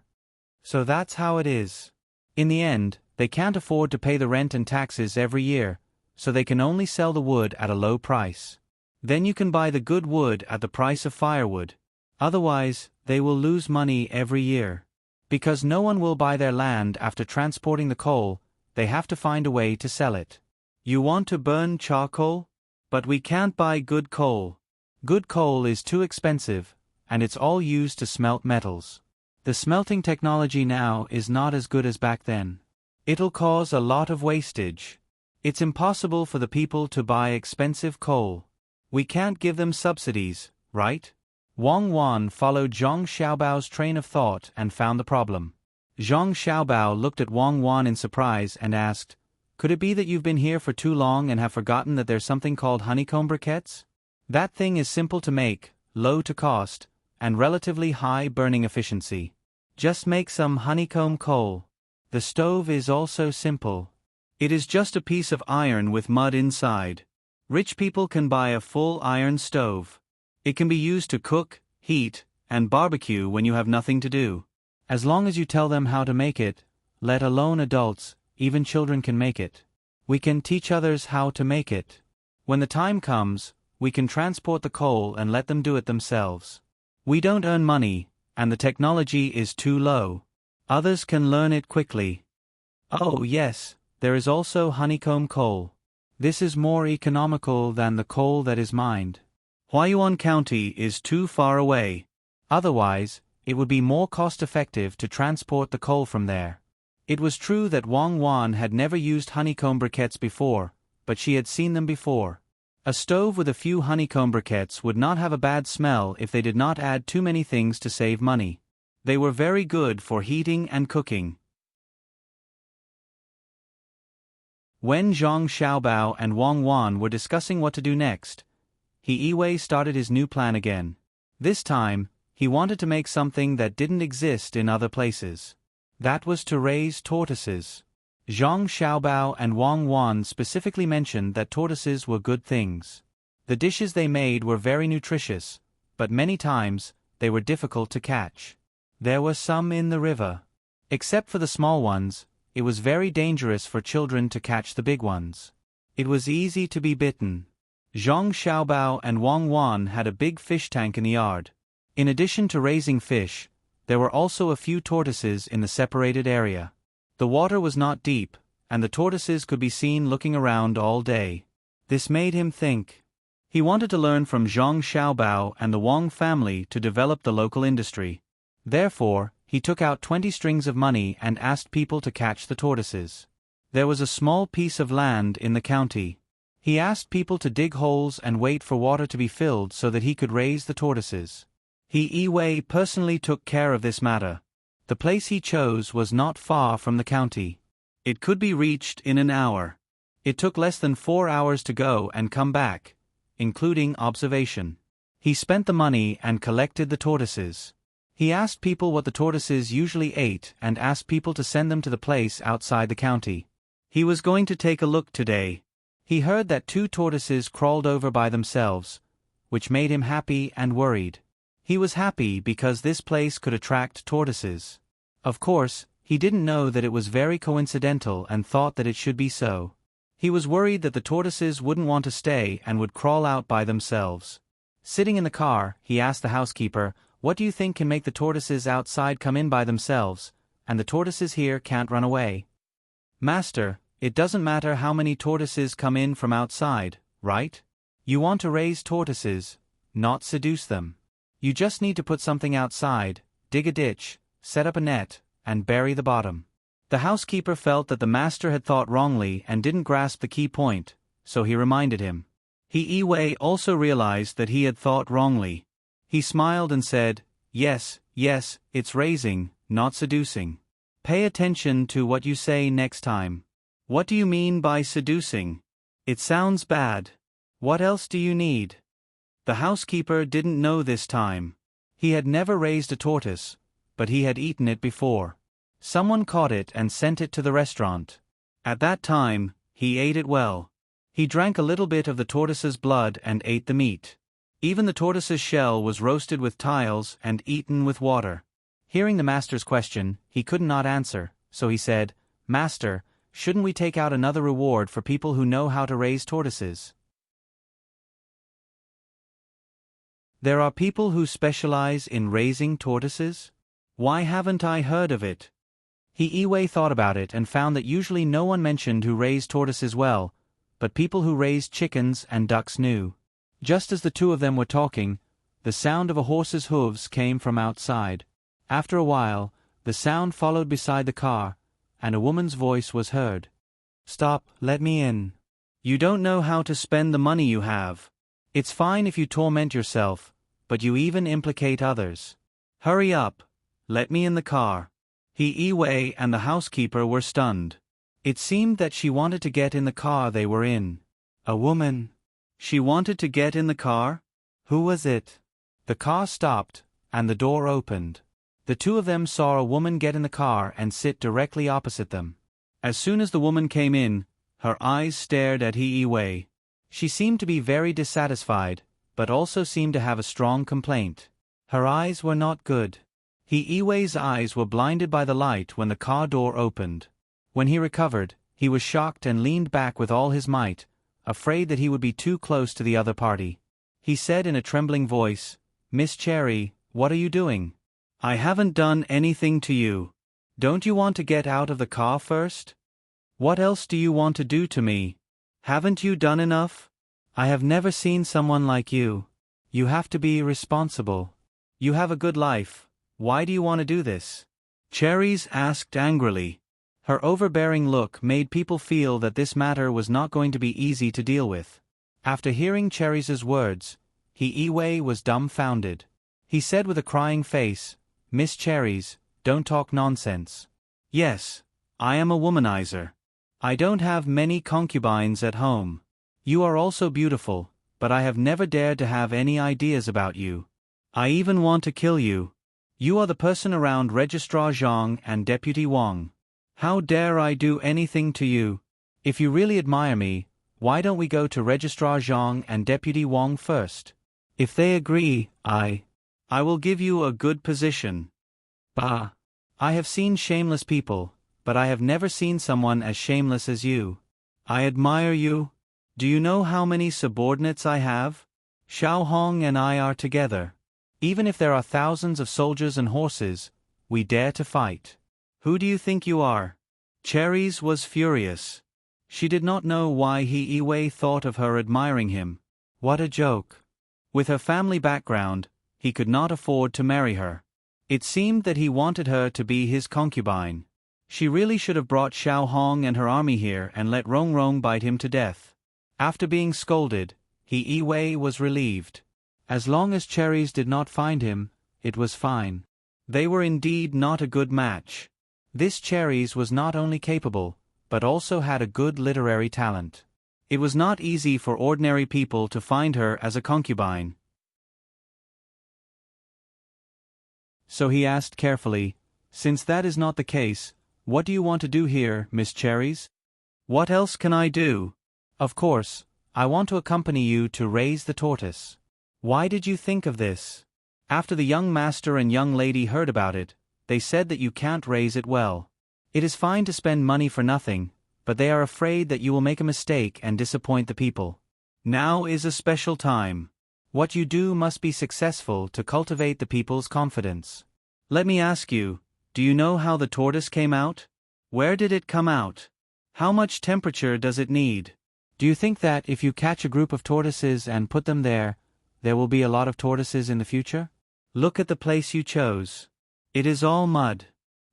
So that's how it is. In the end, they can't afford to pay the rent and taxes every year, so they can only sell the wood at a low price. Then you can buy the good wood at the price of firewood. Otherwise, they will lose money every year. Because no one will buy their land after transporting the coal, they have to find a way to sell it. You want to burn charcoal? But we can't buy good coal. Good coal is too expensive, and it's all used to smelt metals. The smelting technology now is not as good as back then. It'll cause a lot of wastage. It's impossible for the people to buy expensive coal. We can't give them subsidies, right? Wang Wan followed Zhang Xiaobao's train of thought and found the problem. Zhang Xiaobao looked at Wang Wan in surprise and asked, "Could it be that you've been here for too long and have forgotten that there's something called honeycomb briquettes? That thing is simple to make, low to cost, and relatively high burning efficiency. Just make some honeycomb coal. The stove is also simple. It is just a piece of iron with mud inside. Rich people can buy a full iron stove. It can be used to cook, heat, and barbecue when you have nothing to do. As long as you tell them how to make it, let alone adults, even children can make it. We can teach others how to make it. When the time comes, we can transport the coal and let them do it themselves. We don't earn money, and the technology is too low. Others can learn it quickly. Oh yes, there is also honeycomb coal. This is more economical than the coal that is mined. Huayuan County is too far away. Otherwise, it would be more cost-effective to transport the coal from there." It was true that Wang Wan had never used honeycomb briquettes before, but she had seen them before. A stove with a few honeycomb briquettes would not have a bad smell if they did not add too many things to save money. They were very good for heating and cooking. When Zhang Xiaobao and Wang Wan were discussing what to do next, He Yiwei started his new plan again. This time, he wanted to make something that didn't exist in other places. That was to raise tortoises. Zhang Xiaobao and Wang Wan specifically mentioned that tortoises were good things. The dishes they made were very nutritious, but many times, they were difficult to catch. There were some in the river. Except for the small ones, it was very dangerous for children to catch the big ones. It was easy to be bitten. Zhang Xiaobao and Wang Wan had a big fish tank in the yard. In addition to raising fish, there were also a few tortoises in the separated area. The water was not deep, and the tortoises could be seen looking around all day. This made him think. He wanted to learn from Zhang Xiaobao and the Wang family to develop the local industry. Therefore, he took out 20 strings of money and asked people to catch the tortoises. There was a small piece of land in the county. He asked people to dig holes and wait for water to be filled so that he could raise the tortoises. He Yiwei personally took care of this matter. The place he chose was not far from the county. It could be reached in an hour. It took less than 4 hours to go and come back, including observation. He spent the money and collected the tortoises. He asked people what the tortoises usually ate and asked people to send them to the place outside the county. He was going to take a look today. He heard that 2 tortoises crawled over by themselves, which made him happy and worried. He was happy because this place could attract tortoises. Of course, he didn't know that it was very coincidental and thought that it should be so. He was worried that the tortoises wouldn't want to stay and would crawl out by themselves. Sitting in the car, he asked the housekeeper, "What do you think can make the tortoises outside come in by themselves, and the tortoises here can't run away?" "Master, it doesn't matter how many tortoises come in from outside, right? You want to raise tortoises, not seduce them. You just need to put something outside, dig a ditch, set up a net, and bury the bottom." The housekeeper felt that the master had thought wrongly and didn't grasp the key point, so he reminded him. He Yiwei also realized that he had thought wrongly. He smiled and said, yes, it's raising, not seducing. Pay attention to what you say next time. What do you mean by seducing? It sounds bad. What else do you need? The housekeeper didn't know this time. He had never raised a tortoise, but he had eaten it before. Someone caught it and sent it to the restaurant. At that time, he ate it well. He drank a little bit of the tortoise's blood and ate the meat. Even the tortoise's shell was roasted with tiles and eaten with water. Hearing the master's question, he could not answer, so he said, "Master, shouldn't we take out another reward for people who know how to raise tortoises?" There are people who specialize in raising tortoises? Why haven't I heard of it? He thought about it and found that usually no one mentioned who raised tortoises well, but people who raised chickens and ducks knew. Just as the two of them were talking, the sound of a horse's hooves came from outside. After a while, the sound followed beside the car, and a woman's voice was heard. "Stop, let me in. You don't know how to spend the money you have. It's fine if you torment yourself, but you even implicate others. Hurry up, let me in the car." He and the housekeeper were stunned. It seemed that she wanted to get in the car they were in. A woman. She wanted to get in the car? Who was it? The car stopped, and the door opened. The two of them saw a woman get in the car and sit directly opposite them. As soon as the woman came in, her eyes stared at He. She seemed to be very dissatisfied, but also seemed to have a strong complaint. Her eyes were not good. He-Wei's eyes were blinded by the light when the car door opened. When he recovered, he was shocked and leaned back with all his might, afraid that he would be too close to the other party. He said in a trembling voice, "Miss Cherry, what are you doing? I haven't done anything to you. Don't you want to get out of the car first? What else do you want to do to me? Haven't you done enough? I have never seen someone like you. You have to be responsible. You have a good life. Why do you want to do this?" Cherries asked angrily. Her overbearing look made people feel that this matter was not going to be easy to deal with. After hearing Cherries' words, He was dumbfounded. He said with a crying face, "Miss Cherries, don't talk nonsense. Yes, I am a womanizer. I don't have many concubines at home. You are also beautiful, but I have never dared to have any ideas about you. I even want to kill you. You are the person around Registrar Zhang and Deputy Wang. How dare I do anything to you? If you really admire me, why don't we go to Registrar Zhang and Deputy Wang first? If they agree, I will give you a good position." Bah! I have seen shameless people, but I have never seen someone as shameless as you. I admire you. Do you know how many subordinates I have? Xiao Hong and I are together. Even if there are thousands of soldiers and horses, we dare to fight. Who do you think you are? Cherries was furious. She did not know why He thought of her admiring him. What a joke. With her family background, he could not afford to marry her. It seemed that he wanted her to be his concubine. She really should have brought Xiao Hong and her army here and let Rong Rong bite him to death. After being scolded, He was relieved. As long as Cherries did not find him, it was fine. They were indeed not a good match. This Cherries was not only capable, but also had a good literary talent. It was not easy for ordinary people to find her as a concubine. So he asked carefully, "Since that is not the case, what do you want to do here, Miss Cherries?" "What else can I do? Of course, I want to accompany you to raise the tortoise." "Why did you think of this?" "After the young master and young lady heard about it, they said that you can't raise it well. It is fine to spend money for nothing, but they are afraid that you will make a mistake and disappoint the people. Now is a special time. What you do must be successful to cultivate the people's confidence. Let me ask you, do you know how the tortoise came out? Where did it come out? How much temperature does it need? Do you think that if you catch a group of tortoises and put them there will be a lot of tortoises in the future? Look at the place you chose. It is all mud.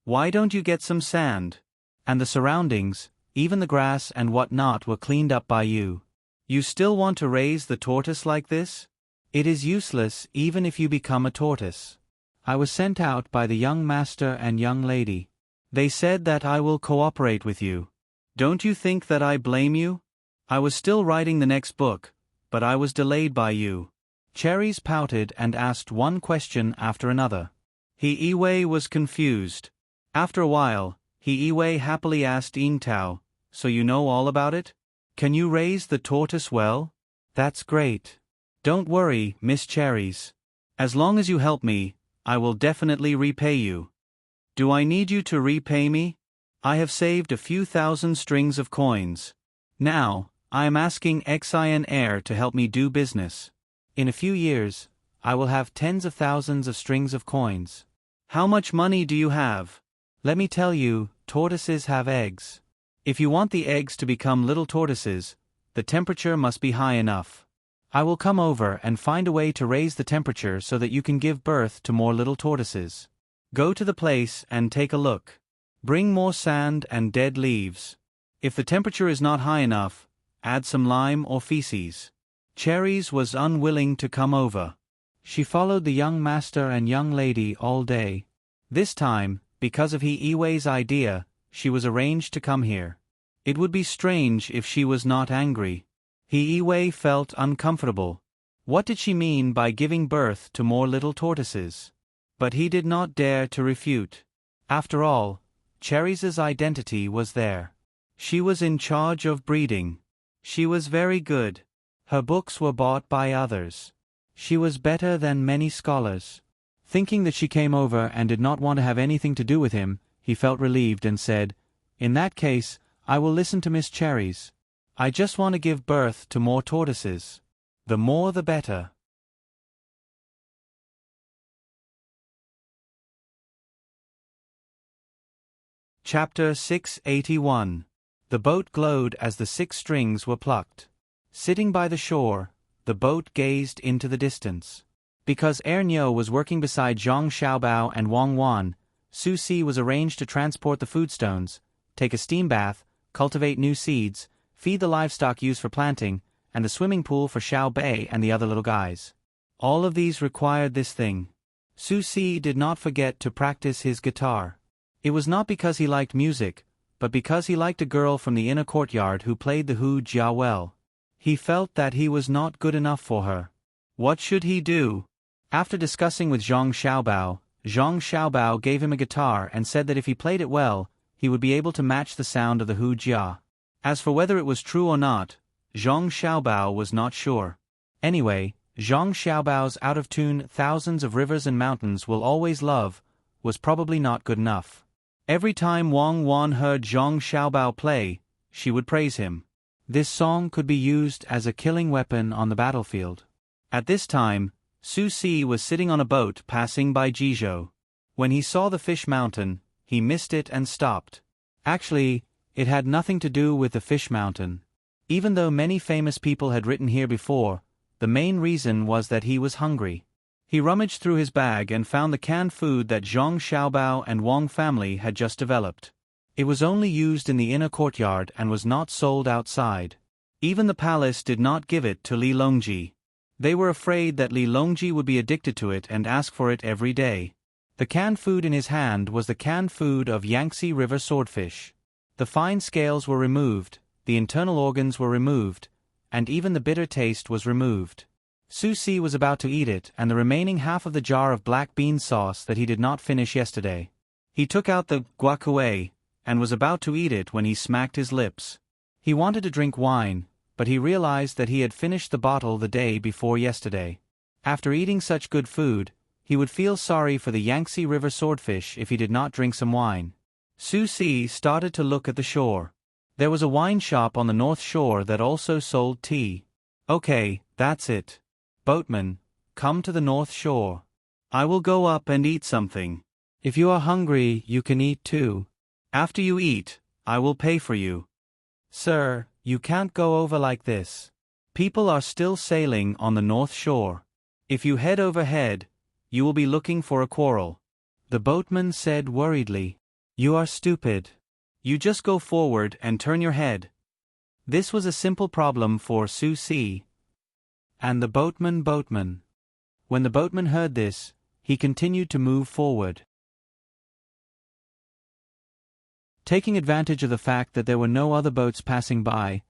Why don't you get some sand? And the surroundings, even the grass and what not, were cleaned up by you. You still want to raise the tortoise like this? It is useless even if you become a tortoise. I was sent out by the young master and young lady. They said that I will cooperate with you. Don't you think that I blame you? I was still writing the next book, but I was delayed by you." Cherries pouted and asked one question after another. He was confused. After a while, He-Iwei happily asked Ing-Tao, "So you know all about it? Can you raise the tortoise well?" "That's great. Don't worry, Miss Cherries. As long as you help me, I will definitely repay you." "Do I need you to repay me? I have saved a few thousand strings of coins. Now, I am asking Xian Heir to help me do business. In a few years, I will have tens of thousands of strings of coins. How much money do you have?" "Let me tell you, tortoises have eggs. If you want the eggs to become little tortoises, the temperature must be high enough. I will come over and find a way to raise the temperature so that you can give birth to more little tortoises. Go to the place and take a look. Bring more sand and dead leaves. If the temperature is not high enough, add some lime or feces." Cherries was unwilling to come over. She followed the young master and young lady all day. This time, because of He-Iwei's idea, she was arranged to come here. It would be strange if she was not angry. He-Iwei felt uncomfortable. What did she mean by giving birth to more little tortoises? But he did not dare to refute. After all, Cherries' identity was there. She was in charge of breeding. She was very good. Her books were bought by others. She was better than many scholars. Thinking that she came over and did not want to have anything to do with him, he felt relieved and said, "In that case, I will listen to Miss Cherries. I just want to give birth to more tortoises. The more the better." Chapter 681. The boat glowed as the 6 strings were plucked. Sitting by the shore, the boat gazed into the distance. Because Niu was working beside Zhang Xiaobao and Wang Wan, Su Si was arranged to transport the food stones, take a steam bath, cultivate new seeds, feed the livestock used for planting, and the swimming pool for Xiao Bei and the other little guys. All of these required this thing. Su Si did not forget to practice his guitar. It was not because he liked music, but because he liked a girl from the inner courtyard who played the hu jia well. He felt that he was not good enough for her. What should he do? After discussing with Zhang Xiaobao gave him a guitar and said that if he played it well, he would be able to match the sound of the hu jia. As for whether it was true or not, Zhang Xiaobao was not sure. Anyway, Zhang Xiaobao's out-of-tune "thousands of rivers and mountains will always love" was probably not good enough. Every time Wang Wan heard Zhang Xiaobao play, she would praise him. This song could be used as a killing weapon on the battlefield. At this time, Su Si was sitting on a boat passing by Jizhou. When he saw the fish mountain, he missed it and stopped. Actually, it had nothing to do with the fish mountain. Even though many famous people had written here before, the main reason was that he was hungry. He rummaged through his bag and found the canned food that Zhang Xiaobao and Wang family had just developed. It was only used in the inner courtyard and was not sold outside. Even the palace did not give it to Li Longji. They were afraid that Li Longji would be addicted to it and ask for it every day. The canned food in his hand was the canned food of Yangtze River swordfish. The fine scales were removed, the internal organs were removed, and even the bitter taste was removed. Su Si was about to eat it and the remaining half of the jar of black bean sauce that he did not finish yesterday. He took out the guacamole and was about to eat it when he smacked his lips. He wanted to drink wine, but he realized that he had finished the bottle the day before yesterday. After eating such good food, he would feel sorry for the Yangtze River swordfish if he did not drink some wine. Su Si started to look at the shore. There was a wine shop on the north shore that also sold tea. Okay, that's it. Boatman, come to the north shore. I will go up and eat something. If you are hungry, you can eat too. After you eat, I will pay for you. Sir, you can't go over like this. People are still sailing on the north shore. If you head over head, you will be looking for a quarrel. The boatman said worriedly. You are stupid. You just go forward and turn your head. This was a simple problem for Su Si. And the boatman. When the boatman heard this, he continued to move forward. Taking advantage of the fact that there were no other boats passing by,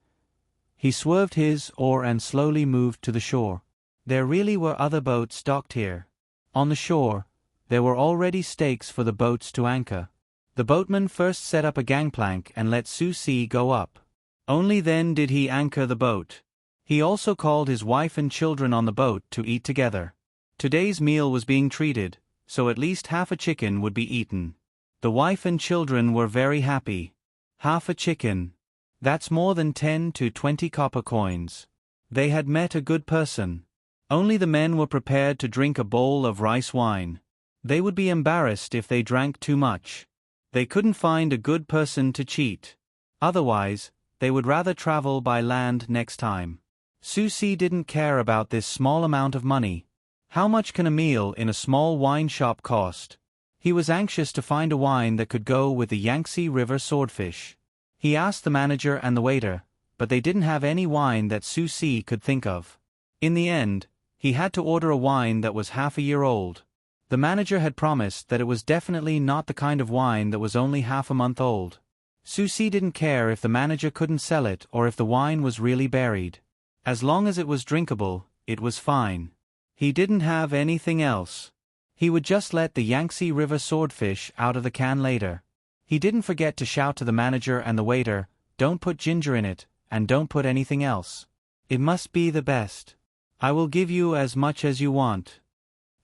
he swerved his oar and slowly moved to the shore. There really were other boats docked here. On the shore, there were already stakes for the boats to anchor. The boatman first set up a gangplank and let Su Si go up. Only then did he anchor the boat. He also called his wife and children on the boat to eat together. Today's meal was being treated, so at least half a chicken would be eaten. The wife and children were very happy. Half a chicken. That's more than 10 to 20 copper coins. They had met a good person. Only the men were prepared to drink a bowl of rice wine. They would be embarrassed if they drank too much. They couldn't find a good person to cheat. Otherwise, they would rather travel by land next time. Su Si didn't care about this small amount of money. How much can a meal in a small wine shop cost? He was anxious to find a wine that could go with the Yangtze River swordfish. He asked the manager and the waiter, but they didn't have any wine that Su Si could think of. In the end, he had to order a wine that was half a year old. The manager had promised that it was definitely not the kind of wine that was only half a month old. Su Si didn't care if the manager couldn't sell it or if the wine was really buried. As long as it was drinkable, it was fine. He didn't have anything else. He would just let the Yangtze River swordfish out of the can later. He didn't forget to shout to the manager and the waiter, "Don't put ginger in it, and don't put anything else. It must be the best. I will give you as much as you want."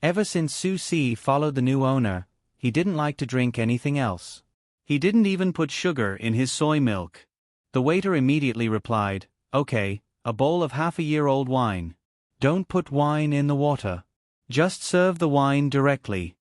Ever since Su Si followed the new owner, he didn't like to drink anything else. He didn't even put sugar in his soy milk. The waiter immediately replied, "Okay, a bowl of half-a-year-old wine. Don't put wine in the water. Just serve the wine directly."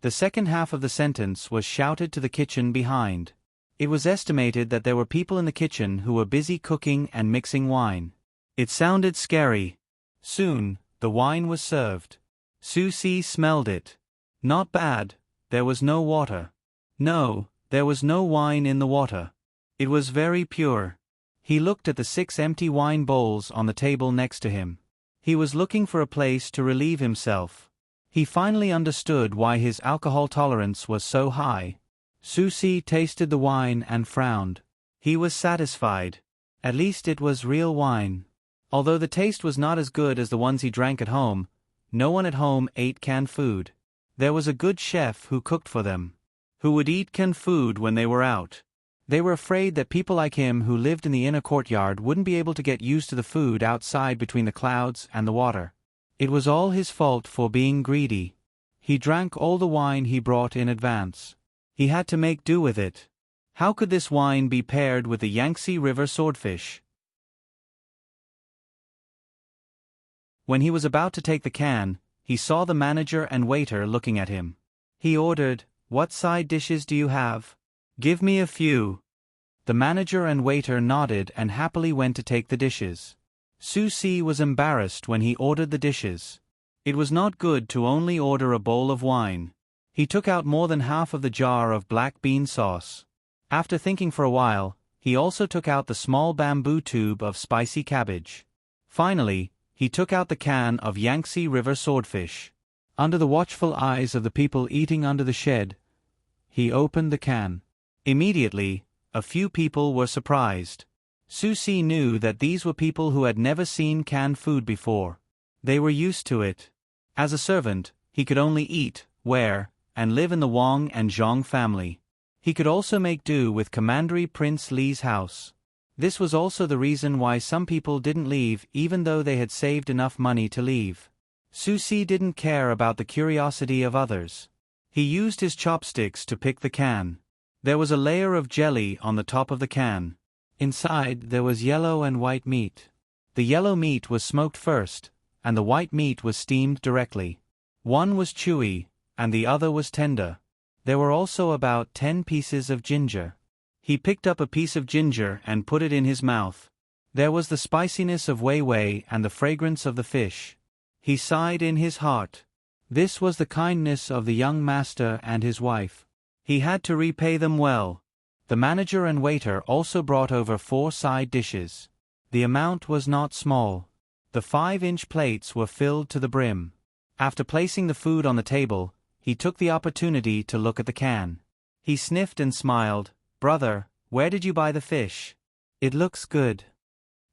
The second half of the sentence was shouted to the kitchen behind. It was estimated that there were people in the kitchen who were busy cooking and mixing wine. It sounded scary. Soon, the wine was served. Su Si smelled it. Not bad. There was no water. No, there was no wine in the water. It was very pure. He looked at the 6 empty wine bowls on the table next to him. He was looking for a place to relieve himself. He finally understood why his alcohol tolerance was so high. Su Si tasted the wine and frowned. He was satisfied. At least it was real wine. Although the taste was not as good as the ones he drank at home, no one at home ate canned food. There was a good chef who cooked for them, who would eat canned food when they were out. They were afraid that people like him who lived in the inner courtyard wouldn't be able to get used to the food outside between the clouds and the water. It was all his fault for being greedy. He drank all the wine he brought in advance. He had to make do with it. How could this wine be paired with the Yangtze River swordfish? When he was about to take the can, he saw the manager and waiter looking at him. He ordered, "What side dishes do you have? Give me a few." The manager and waiter nodded and happily went to take the dishes. Su Si was embarrassed when he ordered the dishes. It was not good to only order a bowl of wine. He took out more than half of the jar of black bean sauce. After thinking for a while, he also took out the small bamboo tube of spicy cabbage. Finally, he took out the can of Yangtze River swordfish. Under the watchful eyes of the people eating under the shed, he opened the can. Immediately, a few people were surprised. Su Si knew that these were people who had never seen canned food before. They were used to it. As a servant, he could only eat, wear, and live in the Wang and Zhang family. He could also make do with Commandery Prince Li's house. This was also the reason why some people didn't leave even though they had saved enough money to leave. Su Si didn't care about the curiosity of others. He used his chopsticks to pick the can. There was a layer of jelly on the top of the can. Inside there was yellow and white meat. The yellow meat was smoked first, and the white meat was steamed directly. One was chewy, and the other was tender. There were also about 10 pieces of ginger. He picked up a piece of ginger and put it in his mouth. There was the spiciness of Wei Wei and the fragrance of the fish. He sighed in his heart. This was the kindness of the young master and his wife. He had to repay them well. The manager and waiter also brought over 4 side dishes. The amount was not small. The 5-inch plates were filled to the brim. After placing the food on the table, he took the opportunity to look at the can. He sniffed and smiled. "Brother, where did you buy the fish? It looks good.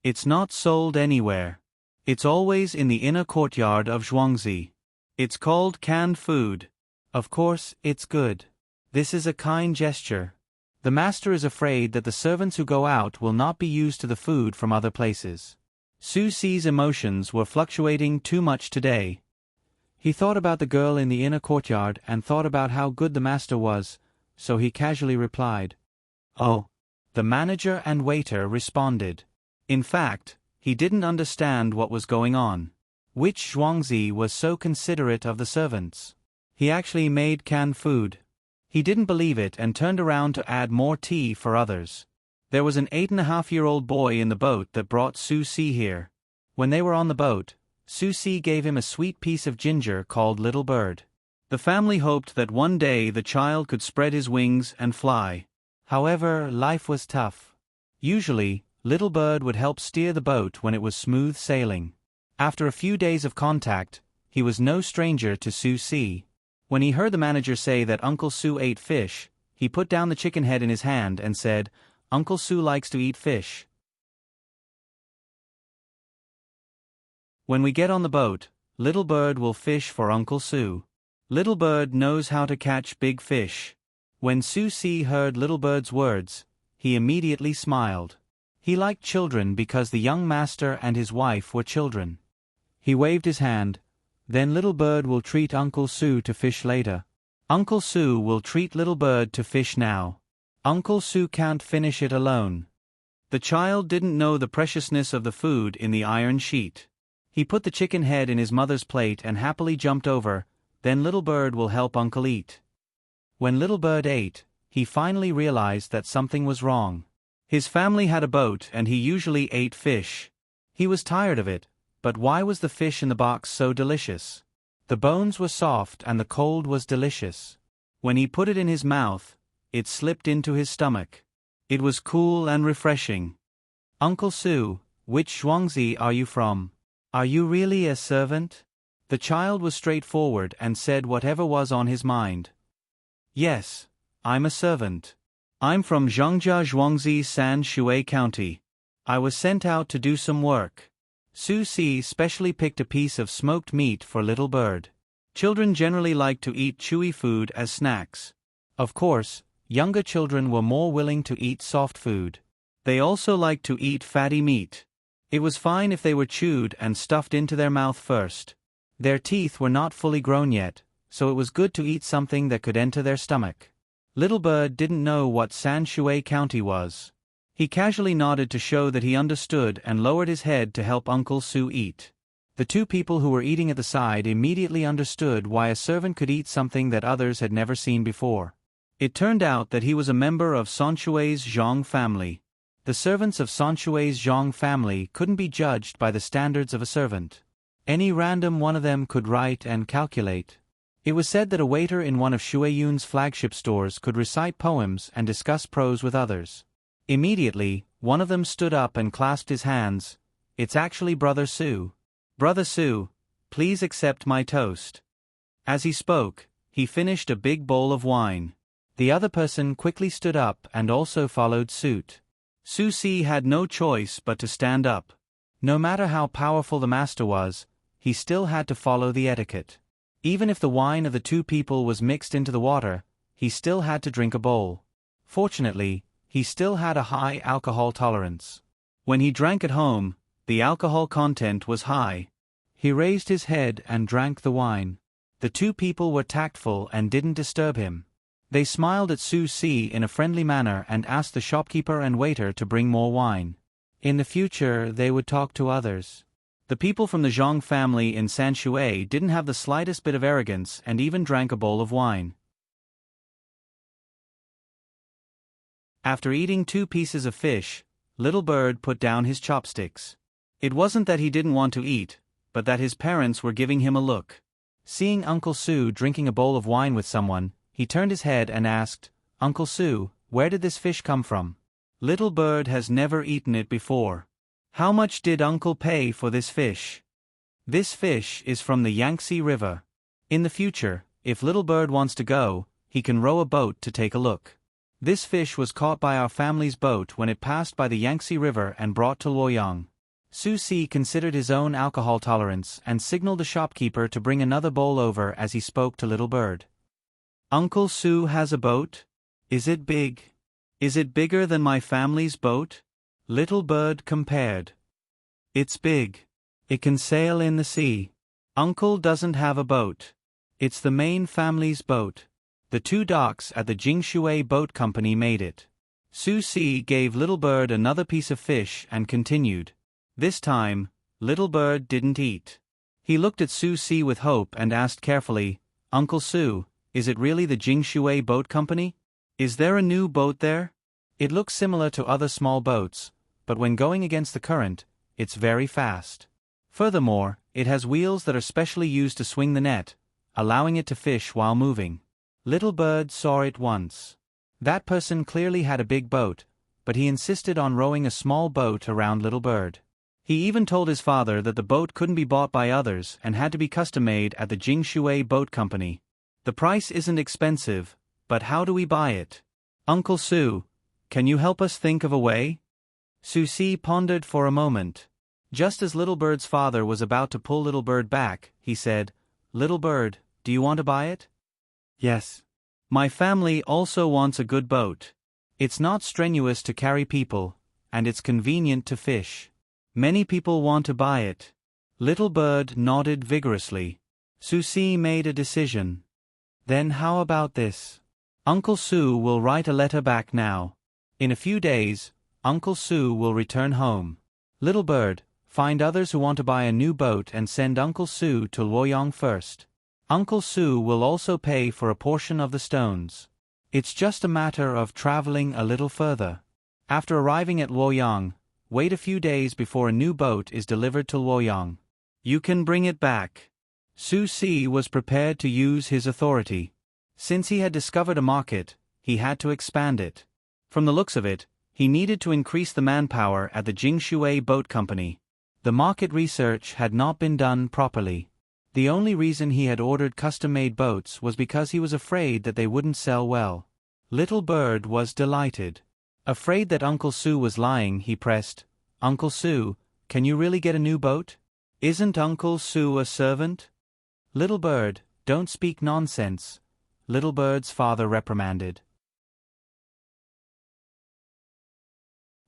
It's not sold anywhere. It's always in the inner courtyard of Zhuangzi. It's called canned food. Of course, it's good. This is a kind gesture. The master is afraid that the servants who go out will not be used to the food from other places. Su Si's emotions were fluctuating too much today. He thought about the girl in the inner courtyard and thought about how good the master was, so he casually replied, "Oh." The manager and waiter responded. In fact, he didn't understand what was going on. Which Zhuangzi was so considerate of the servants? He actually made canned food. He didn't believe it and turned around to add more tea for others. There was an 8.5-year-old boy in the boat that brought Su Si here. When they were on the boat, Su Si gave him a sweet piece of ginger called Little Bird. The family hoped that one day the child could spread his wings and fly. However, life was tough. Usually, Little Bird would help steer the boat when it was smooth sailing. After a few days of contact, he was no stranger to Su Si. When he heard the manager say that Uncle Su ate fish, he put down the chicken head in his hand and said, "Uncle Su likes to eat fish. When we get on the boat, Little Bird will fish for Uncle Su. Little Bird knows how to catch big fish." When Su Si heard Little Bird's words, he immediately smiled. He liked children because the young master and his wife were children. He waved his hand. "Then Little Bird will treat Uncle Su to fish later. Uncle Su will treat Little Bird to fish now. Uncle Su can't finish it alone." The child didn't know the preciousness of the food in the iron sheet. He put the chicken head in his mother's plate and happily jumped over. "Then Little Bird will help Uncle eat." When Little Bird ate, he finally realized that something was wrong. His family had a boat and he usually ate fish. He was tired of it, but why was the fish in the box so delicious? The bones were soft and the cold was delicious. When he put it in his mouth, it slipped into his stomach. It was cool and refreshing. "Uncle Su, which Zhuangzi are you from? Are you really a servant?" The child was straightforward and said whatever was on his mind. "Yes, I'm a servant. I'm from Zhongjia Zhuangzi San Shui County. I was sent out to do some work." Su Si specially picked a piece of smoked meat for Little Bird. Children generally like to eat chewy food as snacks. Of course, younger children were more willing to eat soft food. They also liked to eat fatty meat. It was fine if they were chewed and stuffed into their mouth first. Their teeth were not fully grown yet, so it was good to eat something that could enter their stomach. Little Bird didn't know what San Shui County was. He casually nodded to show that he understood and lowered his head to help Uncle Su eat. The two people who were eating at the side immediately understood why a servant could eat something that others had never seen before. It turned out that he was a member of San Shui's Zhang family. The servants of San Shui's Zhang family couldn't be judged by the standards of a servant. Any random one of them could write and calculate. It was said that a waiter in one of Shuiyun's flagship stores could recite poems and discuss prose with others. Immediately, one of them stood up and clasped his hands. "It's actually Brother Su. Brother Su, please accept my toast." As he spoke, he finished a big bowl of wine. The other person quickly stood up and also followed suit. Su Si had no choice but to stand up. No matter how powerful the master was, he still had to follow the etiquette. Even if the wine of the two people was mixed into the water, he still had to drink a bowl. Fortunately, he still had a high alcohol tolerance. When he drank at home, the alcohol content was high. He raised his head and drank the wine. The two people were tactful and didn't disturb him. They smiled at Su Si in a friendly manner and asked the shopkeeper and waiter to bring more wine. In the future, they would talk to others. The people from the Zhang family in San Shui didn't have the slightest bit of arrogance and even drank a bowl of wine. After eating 2 pieces of fish, Little Bird put down his chopsticks. It wasn't that he didn't want to eat, but that his parents were giving him a look. Seeing Uncle Su drinking a bowl of wine with someone, he turned his head and asked, "Uncle Su, where did this fish come from?" Little Bird has never eaten it before. "How much did Uncle pay for this fish?" "This fish is from the Yangtze River. In the future, if Little Bird wants to go, he can row a boat to take a look. This fish was caught by our family's boat when it passed by the Yangtze River and brought to Luoyang." Su Si considered his own alcohol tolerance and signaled the shopkeeper to bring another bowl over as he spoke to Little Bird. Uncle Su has a boat? Is it big? Is it bigger than my family's boat? Little bird compared. It's big. It can sail in the sea. Uncle doesn't have a boat. It's the main family's boat. The 2 docks at the Jingshui Boat Company made it. Su Si gave Little Bird another piece of fish and continued. This time, Little Bird didn't eat. He looked at Su Si with hope and asked carefully, Uncle Su, is it really the Jingshui Boat Company? Is there a new boat there? It looks similar to other small boats, but when going against the current, it's very fast. Furthermore, it has wheels that are specially used to swing the net, allowing it to fish while moving. Little Bird saw it once. That person clearly had a big boat, but he insisted on rowing a small boat around Little Bird. He even told his father that the boat couldn't be bought by others and had to be custom-made at the Jingshui Boat Company. The price isn't expensive, but how do we buy it? Uncle Su, can you help us think of a way? Su Si pondered for a moment. Just as Little Bird's father was about to pull Little Bird back, he said, Little Bird, do you want to buy it? Yes. My family also wants a good boat. It's not strenuous to carry people, and it's convenient to fish. Many people want to buy it. Little Bird nodded vigorously. Su Si made a decision. Then how about this? Uncle Su will write a letter back now. In a few days, Uncle Su will return home. Little Bird, find others who want to buy a new boat and send Uncle Su to Luoyang first. Uncle Su will also pay for a portion of the stones. It's just a matter of traveling a little further. After arriving at Luoyang, wait a few days before a new boat is delivered to Luoyang. You can bring it back. Su Si was prepared to use his authority. Since he had discovered a market, he had to expand it. From the looks of it, he needed to increase the manpower at the Jingshui Boat Company. The market research had not been done properly. The only reason he had ordered custom-made boats was because he was afraid that they wouldn't sell well. Little Bird was delighted. Afraid that Uncle Su was lying, he pressed, Uncle Su, can you really get a new boat? Isn't Uncle Su a servant? Little Bird, don't speak nonsense, Little Bird's father reprimanded.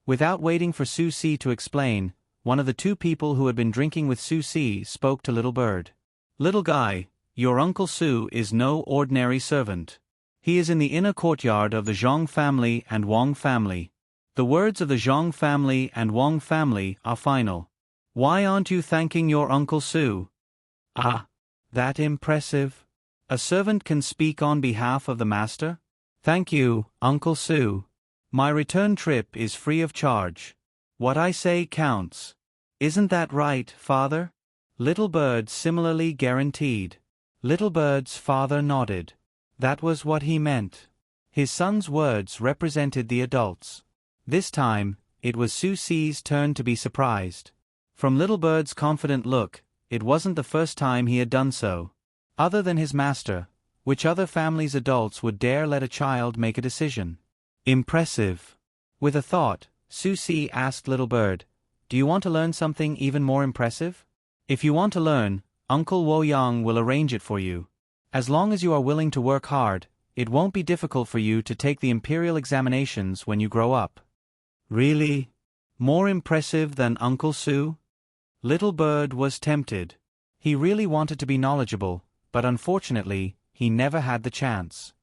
Without waiting for Su Si to explain, one of the 2 people who had been drinking with Su Si spoke to Little Bird. Little guy, your Uncle Su is no ordinary servant. He is in the inner courtyard of the Zhang family and Wang family. The words of the Zhang family and Wang family are final. Why aren't you thanking your Uncle Su? Ah, that impressive. A servant can speak on behalf of the master? Thank you, Uncle Su. My return trip is free of charge. What I say counts. Isn't that right, father? Little Bird similarly guaranteed. Little Bird's father nodded. That was what he meant. His son's words represented the adults. This time, it was Su Si's turn to be surprised. From Little Bird's confident look, it wasn't the first time he had done so. Other than his master, which other family's adults would dare let a child make a decision? Impressive. With a thought, Su Si asked Little Bird, do you want to learn something even more impressive? If you want to learn, Uncle Luoyang will arrange it for you. As long as you are willing to work hard, it won't be difficult for you to take the imperial examinations when you grow up. Really? More impressive than Uncle Su? Little Bird was tempted. He really wanted to be knowledgeable, but unfortunately, he never had the chance.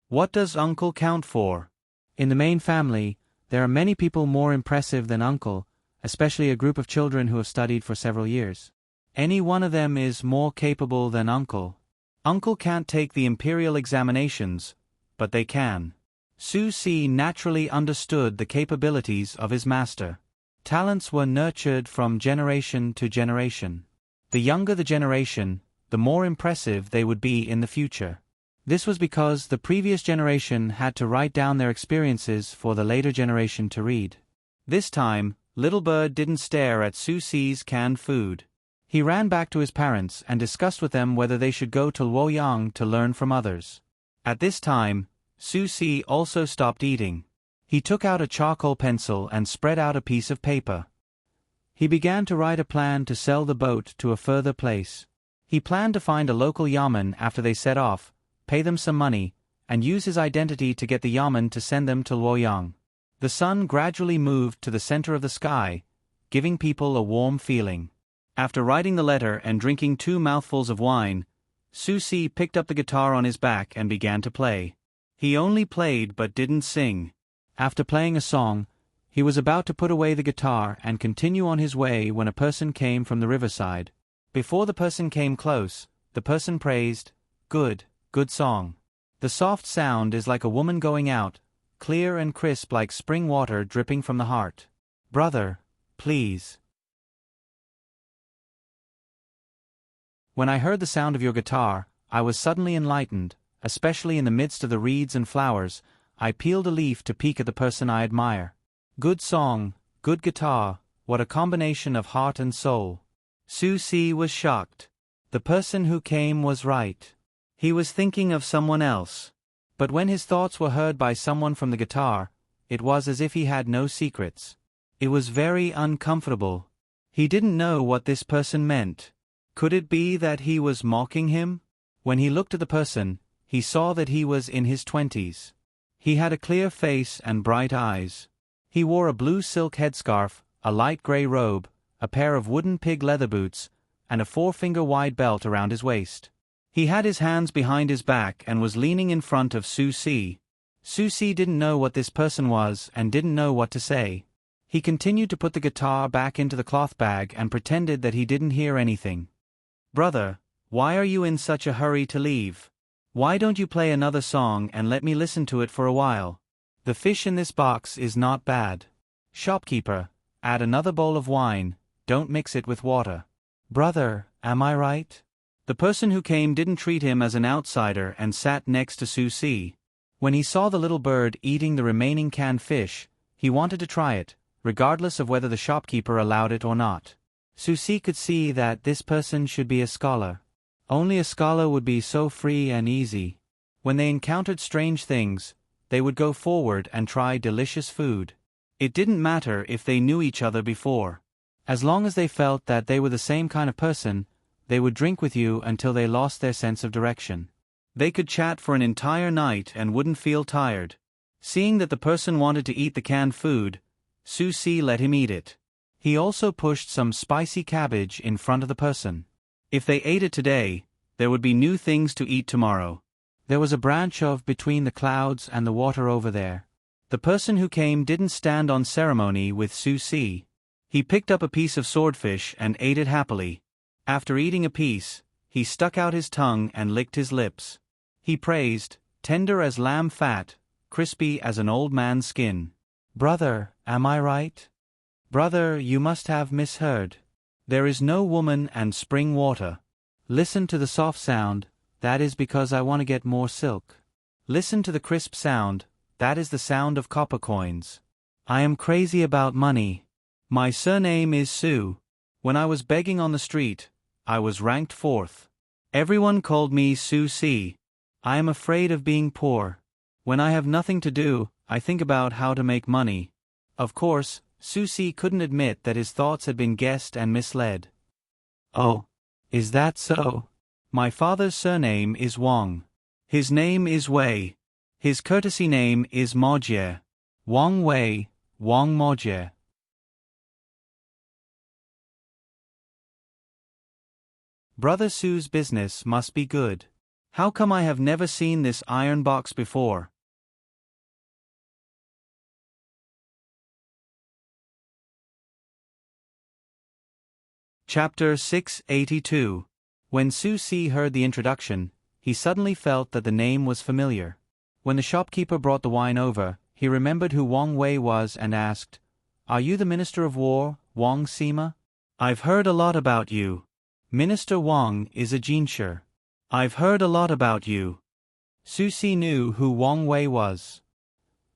What does Uncle count for? In the main family, there are many people more impressive than Uncle, especially a group of children who have studied for several years. Any one of them is more capable than Uncle. Uncle can't take the imperial examinations, but they can. Su Si naturally understood the capabilities of his master. Talents were nurtured from generation to generation. The younger the generation, the more impressive they would be in the future. This was because the previous generation had to write down their experiences for the later generation to read. This time, Little Bird didn't stare at Su Si's canned food. He ran back to his parents and discussed with them whether they should go to Luoyang to learn from others. At this time, Su Si also stopped eating. He took out a charcoal pencil and spread out a piece of paper. He began to write a plan to sell the boat to a further place. He planned to find a local yamen after they set off, pay them some money, and use his identity to get the Yamen to send them to Luoyang. The sun gradually moved to the center of the sky, giving people a warm feeling. After writing the letter and drinking 2 mouthfuls of wine, Su Si picked up the guitar on his back and began to play. He only played but didn't sing. After playing a song, he was about to put away the guitar and continue on his way when a person came from the riverside. Before the person came close, the person praised, "Good, good song. The soft sound is like a woman going out, clear and crisp like spring water dripping from the heart. Brother, please." When I heard the sound of your guitar, I was suddenly enlightened, especially in the midst of the reeds and flowers. I peeled a leaf to peek at the person I admire. Good song, good guitar, what a combination of heart and soul. Su Si was shocked. The person who came was right. He was thinking of someone else. But when his thoughts were heard by someone from the guitar, it was as if he had no secrets. It was very uncomfortable. He didn't know what this person meant. Could it be that he was mocking him? When he looked at the person, he saw that he was in his 20s. He had a clear face and bright eyes. He wore a blue silk headscarf, a light gray robe, a pair of wooden pig leather boots, and a 4-finger-wide belt around his waist. He had his hands behind his back and was leaning in front of Su Si. Su Si didn't know what this person was and didn't know what to say. He continued to put the guitar back into the cloth bag and pretended that he didn't hear anything. Brother, why are you in such a hurry to leave? Why don't you play another song and let me listen to it for a while? The fish in this box is not bad. Shopkeeper, add another bowl of wine, don't mix it with water. Brother, am I right? The person who came didn't treat him as an outsider and sat next to Su Si. When he saw the little bird eating the remaining canned fish, he wanted to try it, regardless of whether the shopkeeper allowed it or not. Su Si could see that this person should be a scholar. Only a scholar would be so free and easy. When they encountered strange things, they would go forward and try delicious food. It didn't matter if they knew each other before. As long as they felt that they were the same kind of person, they would drink with you until they lost their sense of direction. They could chat for an entire night and wouldn't feel tired. Seeing that the person wanted to eat the canned food, Su Si let him eat it. He also pushed some spicy cabbage in front of the person. If they ate it today, there would be new things to eat tomorrow. There was a branch of between the clouds and the water over there. The person who came didn't stand on ceremony with Su Si. He picked up a piece of swordfish and ate it happily. After eating a piece, he stuck out his tongue and licked his lips. He praised, tender as lamb fat, crispy as an old man's skin. Brother, am I right? Brother, you must have misheard. There is no woman and spring water. Listen to the soft sound, that is because I want to get more silk. Listen to the crisp sound, that is the sound of copper coins. I am crazy about money. My surname is Su. When I was begging on the street, I was ranked 4th. Everyone called me Su Si. I am afraid of being poor. When I have nothing to do, I think about how to make money. Of course, Su Si couldn't admit that his thoughts had been guessed and misled. Oh, is that so? My father's surname is Wang. His name is Wei. His courtesy name is Mojie. Wang Wei, Wang Mojie. Brother Su's business must be good. How come I have never seen this iron box before? Chapter 682. When Su Si heard the introduction, he suddenly felt that the name was familiar. When the shopkeeper brought the wine over, he remembered who Wang Wei was and asked, "Are you the Minister of War, Wang Sima? I've heard a lot about you. Minister Wang is a jinshi. I've heard a lot about you." Su Si knew who Wang Wei was.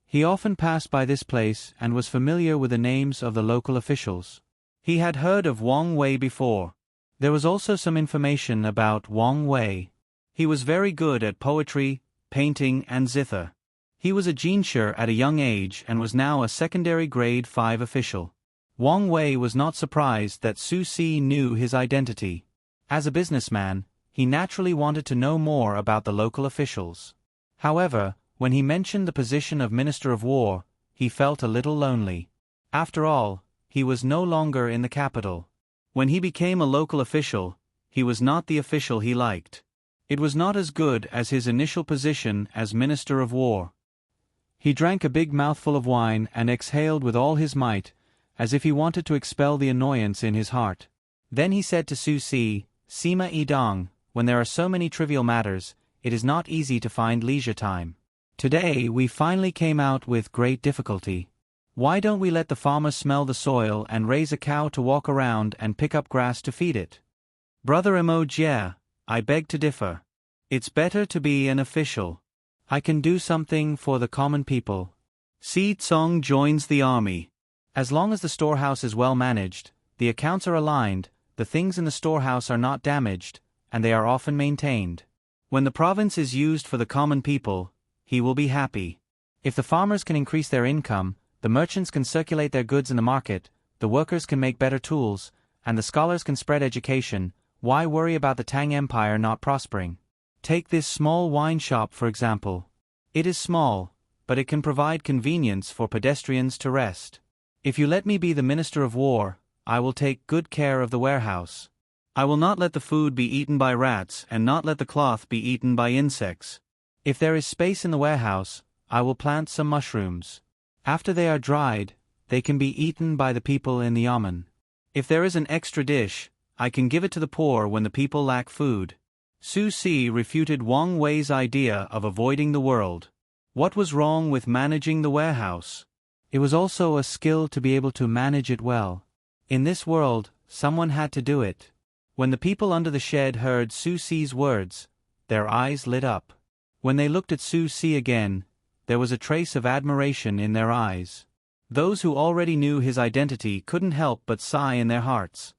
He often passed by this place and was familiar with the names of the local officials. He had heard of Wang Wei before. There was also some information about Wang Wei. He was very good at poetry, painting and zither. He was a jinshi at a young age and was now a secondary grade 5 official. Wang Wei was not surprised that Su Si knew his identity. As a businessman, he naturally wanted to know more about the local officials. However, when he mentioned the position of Minister of War, he felt a little lonely. After all, he was no longer in the capital. When he became a local official, he was not the official he liked. It was not as good as his initial position as Minister of War. He drank a big mouthful of wine and exhaled with all his might, as if he wanted to expel the annoyance in his heart. Then he said to Su Si, "Sima Yi Dong, when there are so many trivial matters, it is not easy to find leisure time. Today we finally came out with great difficulty. Why don't we let the farmer smell the soil and raise a cow to walk around and pick up grass to feed it?" "Brother Mo Jie, I beg to differ. It's better to be an official. I can do something for the common people." Si Tsong joins the army. As long as the storehouse is well managed, the accounts are aligned, the things in the storehouse are not damaged, and they are often maintained. When the province is used for the common people, he will be happy. If the farmers can increase their income, the merchants can circulate their goods in the market, the workers can make better tools, and the scholars can spread education, why worry about the Tang Empire not prospering? Take this small wine shop for example. It is small, but it can provide convenience for pedestrians to rest. If you let me be the Minister of War, I will take good care of the warehouse. I will not let the food be eaten by rats and not let the cloth be eaten by insects. If there is space in the warehouse, I will plant some mushrooms. After they are dried, they can be eaten by the people in the yamen. If there is an extra dish, I can give it to the poor when the people lack food. Su Si refuted Wang Wei's idea of avoiding the world. What was wrong with managing the warehouse? It was also a skill to be able to manage it well. In this world, someone had to do it. When the people under the shed heard Su Si's words, their eyes lit up. When they looked at Su Si again, there was a trace of admiration in their eyes. Those who already knew his identity couldn't help but sigh in their hearts.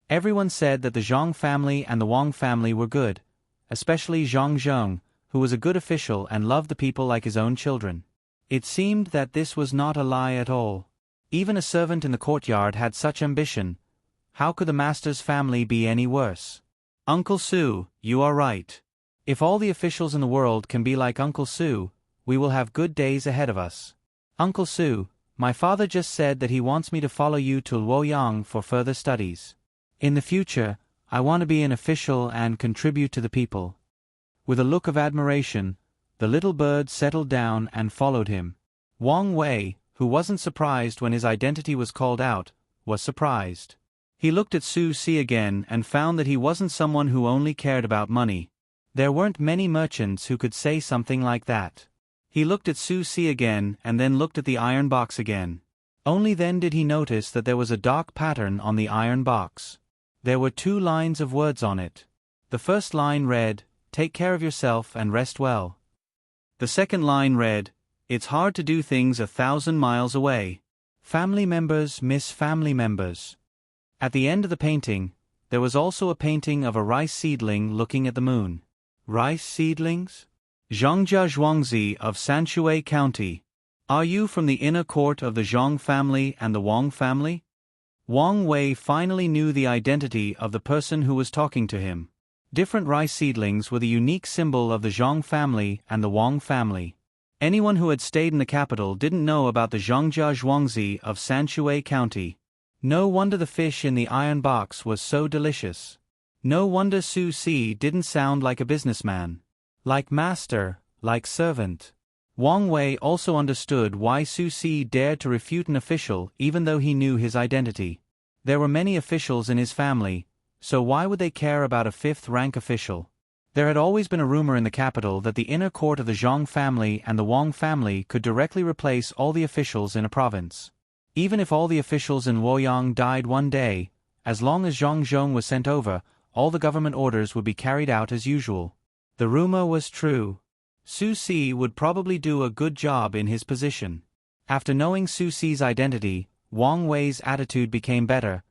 Everyone said that the Zhang family and the Wang family were good, especially Zhang Zheng, who was a good official and loved the people like his own children. It seemed that this was not a lie at all. Even a servant in the courtyard had such ambition. How could the master's family be any worse? Uncle Su, you are right. If all the officials in the world can be like Uncle Su, we will have good days ahead of us. Uncle Su, my father just said that he wants me to follow you to Luoyang for further studies. In the future, I want to be an official and contribute to the people. With a look of admiration, the little bird settled down and followed him. Wang Wei, who wasn't surprised when his identity was called out, was surprised. He looked at Su Si again and found that he wasn't someone who only cared about money. There weren't many merchants who could say something like that. He looked at Su Si again and then looked at the iron box again. Only then did he notice that there was a dark pattern on the iron box. There were 2 lines of words on it. The first line read, "Take care of yourself and rest well." The second line read, "It's hard to do things 1,000 miles away. Family members miss family members." At the end of the painting, there was also a painting of a rice seedling looking at the moon. Rice seedlings? Zhongjia Zhuangzi of Sanshui County. Are you from the inner court of the Zhang family and the Wang family? Wang Wei finally knew the identity of the person who was talking to him. Different rice seedlings were the unique symbol of the Zhang family and the Wang family. Anyone who had stayed in the capital didn't know about the Zhongjia Zhuangzi of Sanshui County. No wonder the fish in the iron box was so delicious. No wonder Su Si didn't sound like a businessman. Like master, like servant. Wang Wei also understood why Su Si dared to refute an official even though he knew his identity. There were many officials in his family, so why would they care about a 5th-rank official? There had always been a rumor in the capital that the inner court of the Zhang family and the Wang family could directly replace all the officials in a province. Even if all the officials in Luoyang died one day, as long as Zhang Zhong was sent over, all the government orders would be carried out as usual. The rumor was true. Su Si would probably do a good job in his position. After knowing Su Si's identity, Wang Wei's attitude became better.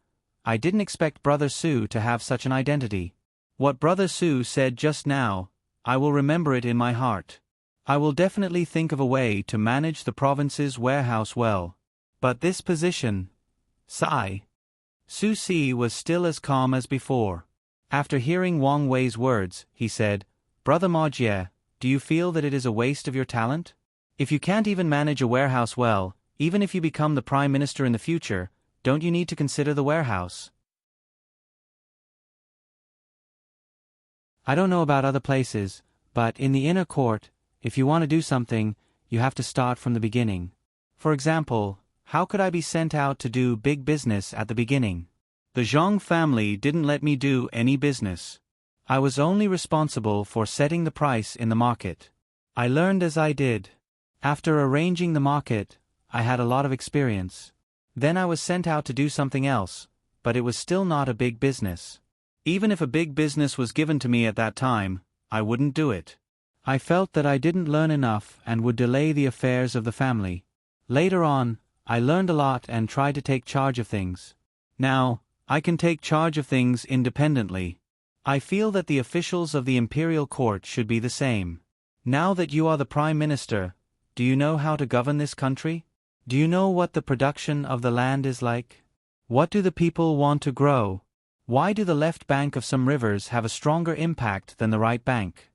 I didn't expect Brother Su to have such an identity. What Brother Su said just now, I will remember it in my heart. I will definitely think of a way to manage the province's warehouse well. But this position... Sigh. Su Si was still as calm as before. After hearing Wang Wei's words, he said, "Brother Ma Jie, do you feel that it is a waste of your talent? If you can't even manage a warehouse well, even if you become the prime minister in the future, don't you need to consider the warehouse?" "I don't know about other places, but in the inner court, if you want to do something, you have to start from the beginning. For example, how could I be sent out to do big business at the beginning? The Zhang family didn't let me do any business. I was only responsible for setting the price in the market. I learned as I did. After arranging the market, I had a lot of experience. Then I was sent out to do something else, but it was still not a big business. Even if a big business was given to me at that time, I wouldn't do it. I felt that I didn't learn enough and would delay the affairs of the family. Later on, I learned a lot and tried to take charge of things. Now, I can take charge of things independently. I feel that the officials of the imperial court should be the same. Now that you are the prime minister, do you know how to govern this country? Do you know what the production of the land is like? What do the people want to grow? Why do the left bank of some rivers have a stronger impact than the right bank?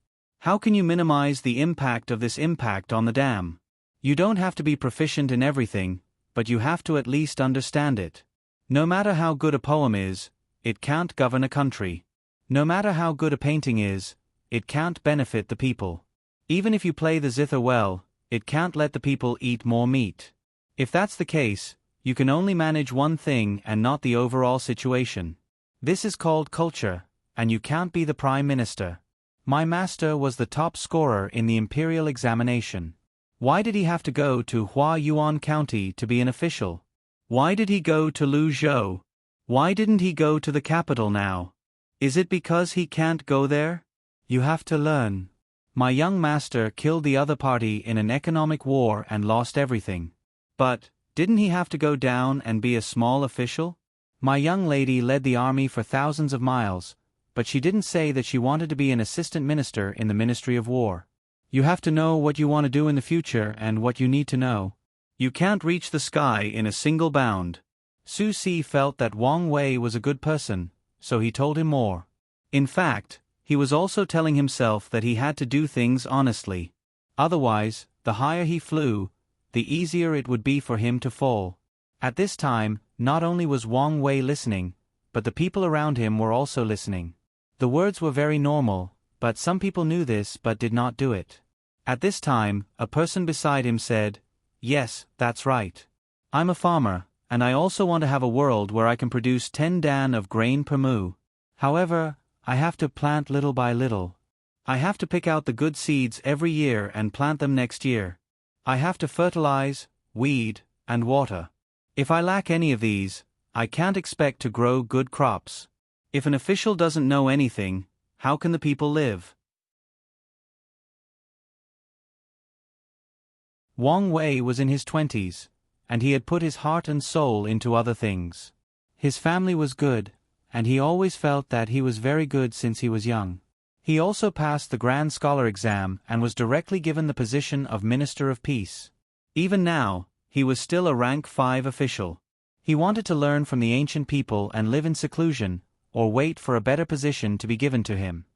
How can you minimize the impact of this impact on the dam? You don't have to be proficient in everything, but you have to at least understand it. No matter how good a poem is, it can't govern a country. No matter how good a painting is, it can't benefit the people. Even if you play the zither well, it can't let the people eat more meat. If that's the case, you can only manage one thing and not the overall situation. This is called culture, and you can't be the prime minister. My master was the top scorer in the imperial examination. Why did he have to go to Huayuan County to be an official? Why did he go to Luzhou? Why didn't he go to the capital now? Is it because he can't go there? You have to learn. My young master killed the other party in an economic war and lost everything. But, didn't he have to go down and be a small official? My young lady led the army for thousands of miles, but she didn't say that she wanted to be an assistant minister in the Ministry of War. You have to know what you want to do in the future and what you need to know. You can't reach the sky in a single bound. Su Si felt that Wang Wei was a good person, so he told him more. In fact, he was also telling himself that he had to do things honestly. Otherwise, the higher he flew, the easier it would be for him to fall. At this time, not only was Wang Wei listening, but the people around him were also listening. The words were very normal, but some people knew this but did not do it. At this time, a person beside him said, "Yes, that's right. I'm a farmer, and I also want to have a world where I can produce 10 dan of grain per mu. However, I have to plant little by little. I have to pick out the good seeds every year and plant them next year. I have to fertilize, weed, and water. If I lack any of these, I can't expect to grow good crops. If an official doesn't know anything, how can the people live?" Wang Wei was in his 20s, and he had put his heart and soul into other things. His family was good, and he always felt that he was very good since he was young. He also passed the Grand Scholar exam and was directly given the position of Minister of Peace. Even now, he was still a rank 5 official. He wanted to learn from the ancient people and live in seclusion, or wait for a better position to be given to him.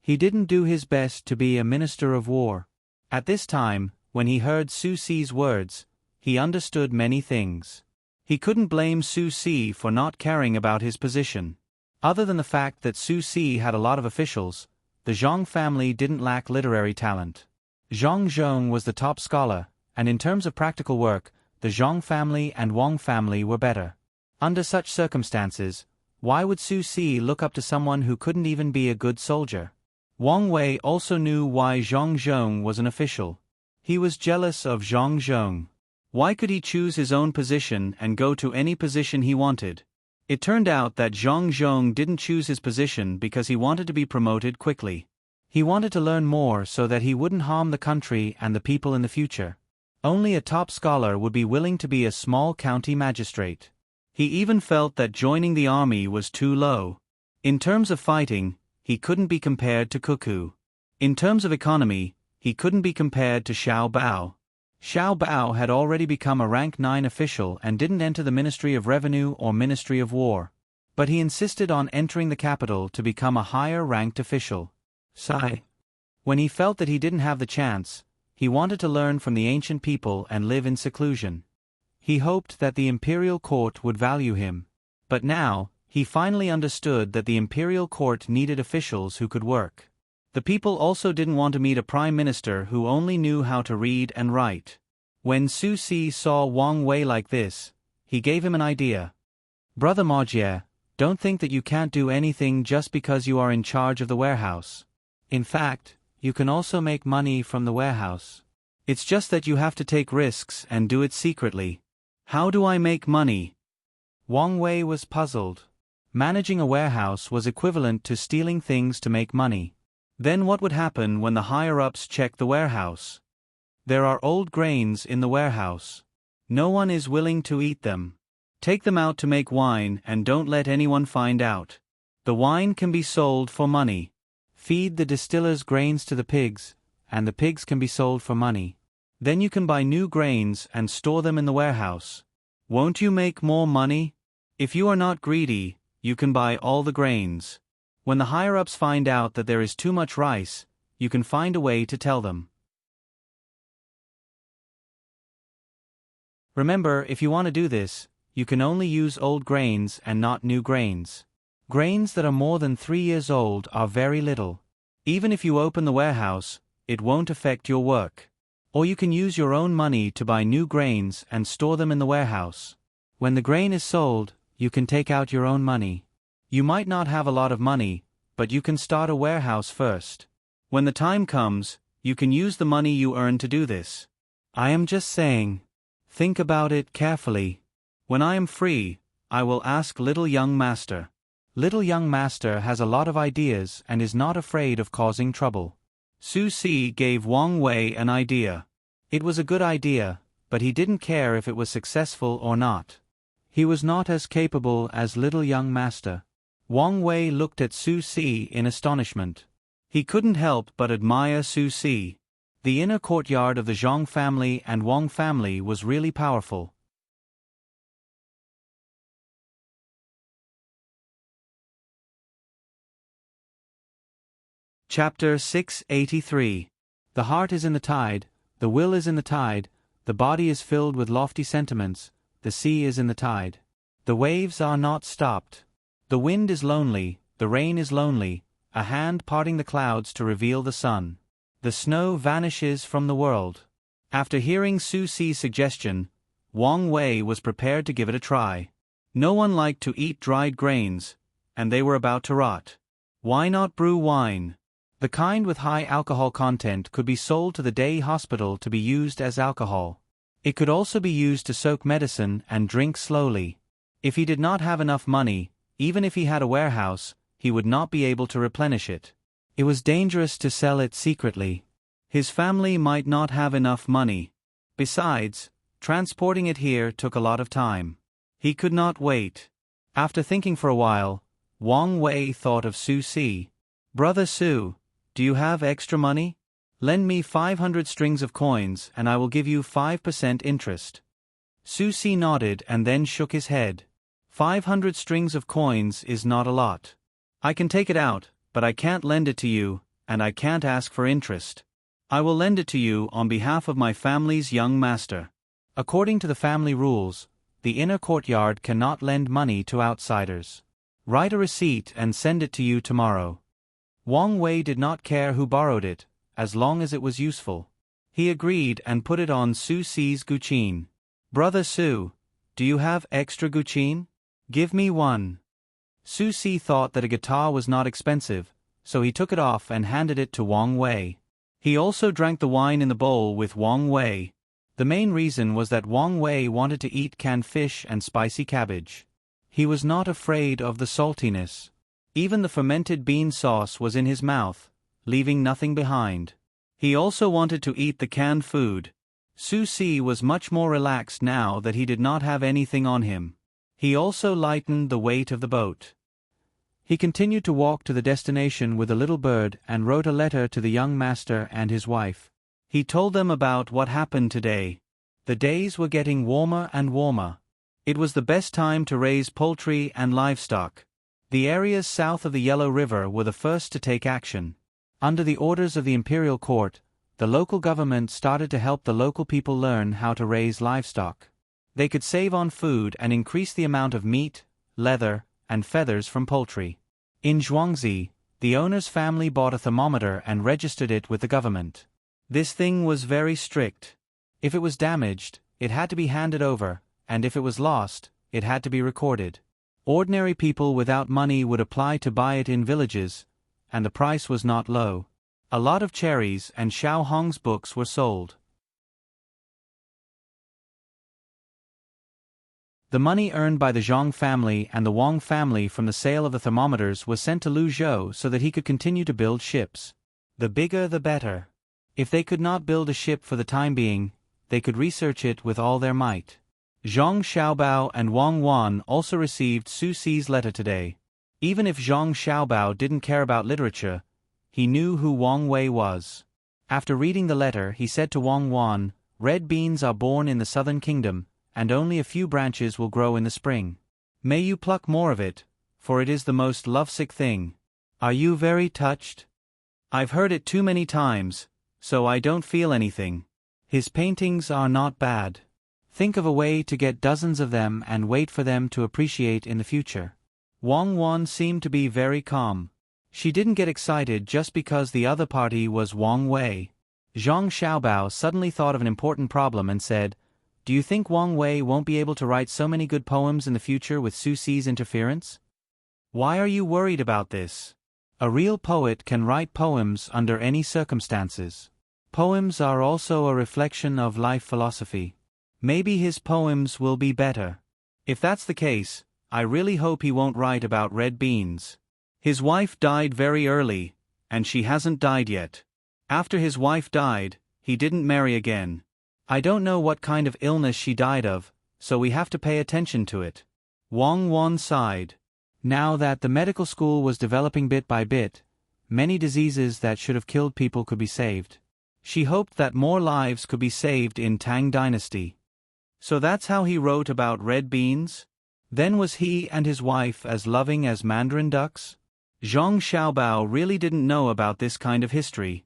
He didn't do his best to be a minister of war. At this time, when he heard Su Si's words, he understood many things. He couldn't blame Su Si for not caring about his position. Other than the fact that Su Si had a lot of officials, the Zhang family didn't lack literary talent. Zhang Zhong was the top scholar, and in terms of practical work, the Zhang family and Wang family were better. Under such circumstances, why would Su Si look up to someone who couldn't even be a good soldier? Wang Wei also knew why Zhang Zhong was an official. He was jealous of Zhang Zhong. Why could he choose his own position and go to any position he wanted? It turned out that Zhang Zhong didn't choose his position because he wanted to be promoted quickly. He wanted to learn more so that he wouldn't harm the country and the people in the future. Only a top scholar would be willing to be a small county magistrate. He even felt that joining the army was too low. In terms of fighting, he couldn't be compared to Cuckoo. In terms of economy, he couldn't be compared to Xiao Bao. Xiao Bao had already become a rank 9 official and didn't enter the Ministry of Revenue or Ministry of War. but he insisted on entering the capital to become a higher-ranked official. Sigh. When he felt that he didn't have the chance, he wanted to learn from the ancient people and live in seclusion. He hoped that the imperial court would value him. But now, he finally understood that the imperial court needed officials who could work. The people also didn't want to meet a prime minister who only knew how to read and write. When Su Si saw Wang Wei like this, he gave him an idea. Brother Majier, don't think that you can't do anything just because you are in charge of the warehouse. In fact, you can also make money from the warehouse. It's just that you have to take risks and do it secretly. How do I make money? Wang Wei was puzzled. Managing a warehouse was equivalent to stealing things to make money. Then what would happen when the higher-ups check the warehouse? There are old grains in the warehouse. No one is willing to eat them. Take them out to make wine and don't let anyone find out. The wine can be sold for money. Feed the distiller's grains to the pigs, and the pigs can be sold for money. Then you can buy new grains and store them in the warehouse. Won't you make more money? If you are not greedy, you can buy all the grains. When the higher-ups find out that there is too much rice, you can find a way to tell them. Remember, if you want to do this, you can only use old grains and not new grains. Grains that are more than 3 years old are very little. Even if you open the warehouse, it won't affect your work. Or you can use your own money to buy new grains and store them in the warehouse. When the grain is sold, you can take out your own money. You might not have a lot of money, but you can start a warehouse first. When the time comes, you can use the money you earn to do this. I am just saying. Think about it carefully. When I am free, I will ask Little Young Master. Little Young Master has a lot of ideas and is not afraid of causing trouble. Su Si gave Wang Wei an idea. It was a good idea, but he didn't care if it was successful or not. He was not as capable as Little Young Master. Wang Wei looked at Su Si in astonishment. He couldn't help but admire Su Si. The inner courtyard of the Zhang family and Wang family was really powerful. Chapter 683. The heart is in the tide, the will is in the tide, the body is filled with lofty sentiments, the sea is in the tide. The waves are not stopped. The wind is lonely, the rain is lonely, a hand parting the clouds to reveal the sun. The snow vanishes from the world. After hearing Su Si's suggestion, Wang Wei was prepared to give it a try. No one liked to eat dried grains, and they were about to rot. Why not brew wine? The kind with high alcohol content could be sold to the day hospital to be used as alcohol. It could also be used to soak medicine and drink slowly. If he did not have enough money, even if he had a warehouse, he would not be able to replenish it. It was dangerous to sell it secretly. His family might not have enough money. Besides, transporting it here took a lot of time. He could not wait. After thinking for a while, Wang Wei thought of Su Si. Brother Su, do you have extra money? Lend me 500 strings of coins and I will give you 5% interest. Su Si nodded and then shook his head. 500 strings of coins is not a lot. I can take it out, but I can't lend it to you, and I can't ask for interest. I will lend it to you on behalf of my family's young master. According to the family rules, the inner courtyard cannot lend money to outsiders. Write a receipt and send it to you tomorrow. Wang Wei did not care who borrowed it, as long as it was useful. He agreed and put it on Su Si's guqin. Brother Su, do you have extra guqin? Give me one. Su Si thought that a guitar was not expensive, so he took it off and handed it to Wang Wei. He also drank the wine in the bowl with Wang Wei. The main reason was that Wang Wei wanted to eat canned fish and spicy cabbage. He was not afraid of the saltiness. Even the fermented bean sauce was in his mouth, leaving nothing behind. He also wanted to eat the canned food. Su Si was much more relaxed now that he did not have anything on him. He also lightened the weight of the boat. He continued to walk to the destination with the little bird and wrote a letter to the young master and his wife. He told them about what happened today. The days were getting warmer and warmer. It was the best time to raise poultry and livestock. The areas south of the Yellow River were the first to take action. Under the orders of the imperial court, the local government started to help the local people learn how to raise livestock. They could save on food and increase the amount of meat, leather, and feathers from poultry. In Zhuangzi, the owner's family bought a thermometer and registered it with the government. This thing was very strict. If it was damaged, it had to be handed over, and if it was lost, it had to be recorded. Ordinary people without money would apply to buy it in villages, and the price was not low. A lot of cherries and Xiao Hong's books were sold. The money earned by the Zhang family and the Wang family from the sale of the thermometers was sent to Lu Zhou so that he could continue to build ships. The bigger the better. If they could not build a ship for the time being, they could research it with all their might. Zhang Xiaobao and Wang Wan also received Su Ci's letter today. Even if Zhang Xiaobao didn't care about literature, he knew who Wang Wei was. After reading the letter, he said to Wang Wan, "Red beans are born in the southern kingdom, and only a few branches will grow in the spring. May you pluck more of it, for it is the most lovesick thing." Are you very touched? I've heard it too many times, so I don't feel anything. His paintings are not bad. Think of a way to get dozens of them and wait for them to appreciate in the future. Wang Wan seemed to be very calm. She didn't get excited just because the other party was Wang Wei. Zhang Xiaobao suddenly thought of an important problem and said, "Do you think Wang Wei won't be able to write so many good poems in the future with Su Ci's interference? Why are you worried about this? A real poet can write poems under any circumstances. Poems are also a reflection of life philosophy. Maybe his poems will be better. If that's the case, I really hope he won't write about red beans. His wife died very early, and she hasn't died yet. After his wife died, he didn't marry again. I don't know what kind of illness she died of, so we have to pay attention to it." Wang Wan sighed. Now that the medical school was developing bit by bit, many diseases that should have killed people could be saved. She hoped that more lives could be saved in Tang Dynasty. So that's how he wrote about red beans? Then was he and his wife as loving as mandarin ducks? Zhang Xiaobao really didn't know about this kind of history.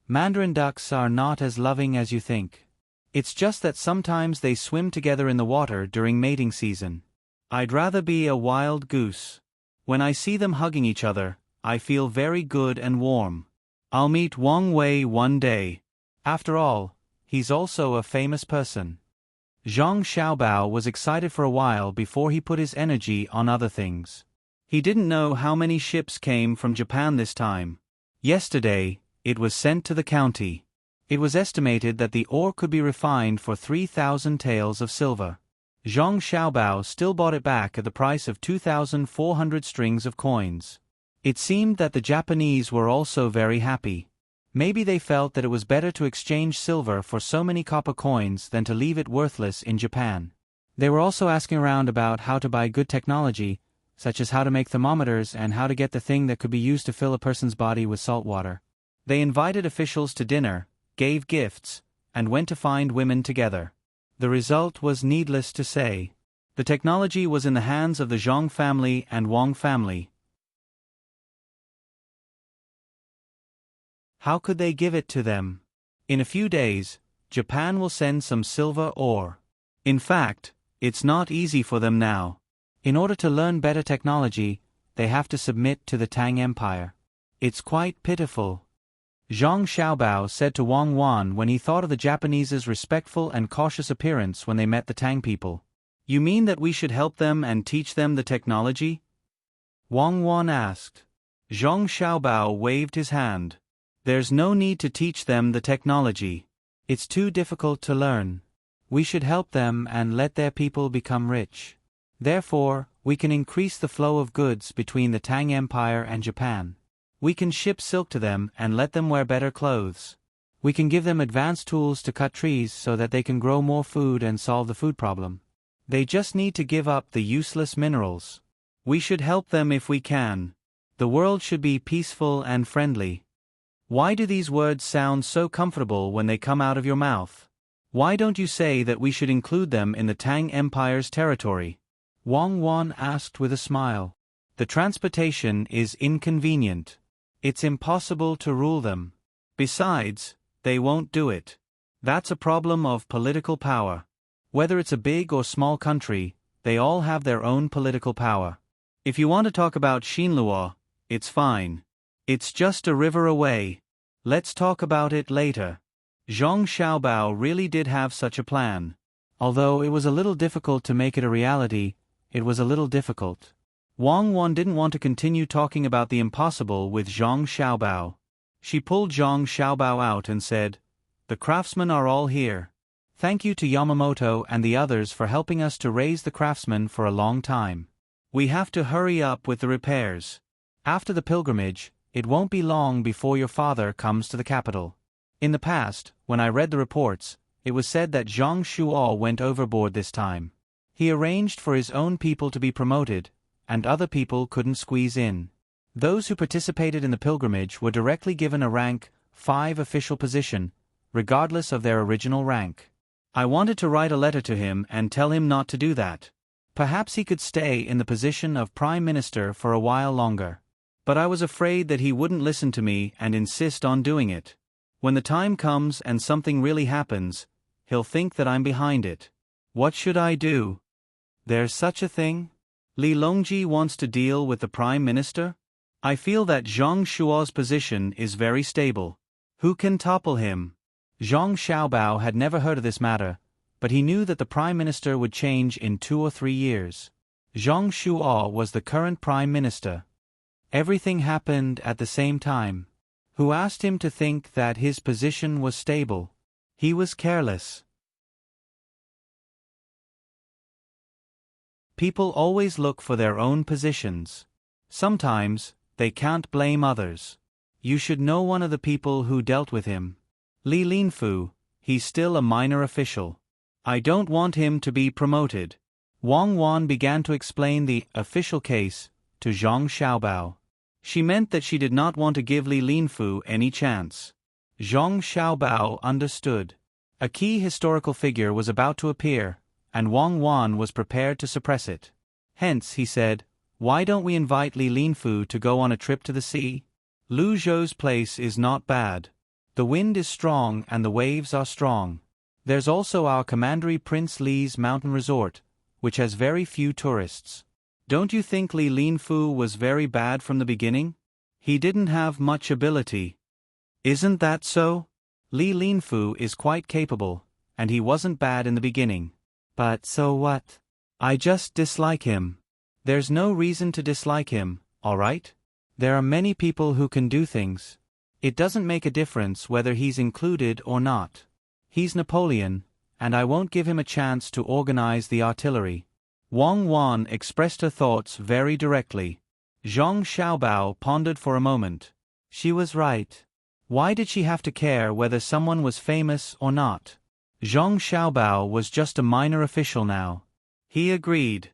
Mandarin ducks are not as loving as you think. It's just that sometimes they swim together in the water during mating season. I'd rather be a wild goose. When I see them hugging each other, I feel very good and warm. I'll meet Wang Wei one day. After all, he's also a famous person. Zhang Xiaobao was excited for a while before he put his energy on other things. He didn't know how many ships came from Japan this time. Yesterday, it was sent to the county. It was estimated that the ore could be refined for 3,000 taels of silver. Zhang Xiaobao still bought it back at the price of 2,400 strings of coins. It seemed that the Japanese were also very happy. Maybe they felt that it was better to exchange silver for so many copper coins than to leave it worthless in Japan. They were also asking around about how to buy good technology, such as how to make thermometers and how to get the thing that could be used to fill a person's body with salt water. They invited officials to dinner, gave gifts, and went to find women together. The result was needless to say. The technology was in the hands of the Zhang family and Wang family. How could they give it to them? In a few days, Japan will send some silver ore. In fact, it's not easy for them now. In order to learn better technology, they have to submit to the Tang Empire. It's quite pitiful. Zhang Xiaobao said to Wang Wan when he thought of the Japanese's respectful and cautious appearance when they met the Tang people. "You mean that we should help them and teach them the technology?" Wang Wan asked. Zhang Xiaobao waved his hand. "There's no need to teach them the technology. It's too difficult to learn. We should help them and let their people become rich. Therefore, we can increase the flow of goods between the Tang Empire and Japan. We can ship silk to them and let them wear better clothes. We can give them advanced tools to cut trees so that they can grow more food and solve the food problem. They just need to give up the useless minerals. We should help them if we can. The world should be peaceful and friendly." Why do these words sound so comfortable when they come out of your mouth? Why don't you say that we should include them in the Tang Empire's territory? Wang Wan asked with a smile. The transportation is inconvenient. It's impossible to rule them. Besides, they won't do it. That's a problem of political power. Whether it's a big or small country, they all have their own political power. If you want to talk about Xinluo, it's fine. It's just a river away. Let's talk about it later. Zhang Xiaobao really did have such a plan. Although it was a little difficult to make it a reality, it was a little difficult. Wang Wan didn't want to continue talking about the impossible with Zhang Xiaobao. She pulled Zhang Xiaobao out and said, "The craftsmen are all here. Thank you to Yamamoto and the others for helping us to raise the craftsmen for a long time. We have to hurry up with the repairs. After the pilgrimage, it won't be long before your father comes to the capital." In the past, when I read the reports, it was said that Zhang Shuo went overboard this time. He arranged for his own people to be promoted, and other people couldn't squeeze in. Those who participated in the pilgrimage were directly given a rank 5 official position, regardless of their original rank. I wanted to write a letter to him and tell him not to do that. Perhaps he could stay in the position of Prime Minister for a while longer. But I was afraid that he wouldn't listen to me and insist on doing it. When the time comes and something really happens, he'll think that I'm behind it. What should I do? There's such a thing? Li Longji wants to deal with the Prime Minister? I feel that Zhang Shuo's position is very stable. Who can topple him? Zhang Xiaobao had never heard of this matter, but he knew that the Prime Minister would change in 2 or 3 years. Zhang Shuo was the current Prime Minister. Everything happened at the same time. Who asked him to think that his position was stable? He was careless. People always look for their own positions. Sometimes, they can't blame others. You should know one of the people who dealt with him. Li Linfu, he's still a minor official. I don't want him to be promoted. Wang Wan began to explain the official case to Zhang Xiaobao. She meant that she did not want to give Li Linfu any chance. Zhang Xiaobao understood. A key historical figure was about to appear, and Wang Wan was prepared to suppress it. Hence, he said, "Why don't we invite Li Linfu to go on a trip to the sea? Lu Zhou's place is not bad. The wind is strong and the waves are strong. There's also our Commandery Prince Li's mountain resort, which has very few tourists. Don't you think Li Linfu was very bad from the beginning? He didn't have much ability. Isn't that so? Li Linfu is quite capable, and he wasn't bad in the beginning. But so what? I just dislike him." There's no reason to dislike him, alright? There are many people who can do things. It doesn't make a difference whether he's included or not. He's Napoleon, and I won't give him a chance to organize the artillery. Wang Wan expressed her thoughts very directly. Zhang Xiaobao pondered for a moment. She was right. Why did she have to care whether someone was famous or not? Zhang Xiaobao was just a minor official now. He agreed.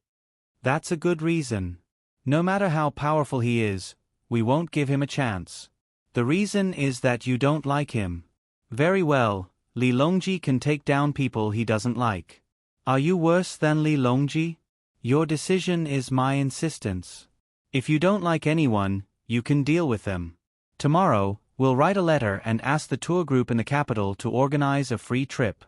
That's a good reason. No matter how powerful he is, we won't give him a chance. The reason is that you don't like him. Very well, Li Longji can take down people he doesn't like. Are you worse than Li Longji? Your decision is my insistence. If you don't like anyone, you can deal with them. Tomorrow, we'll write a letter and ask the tour group in the capital to organize a free trip.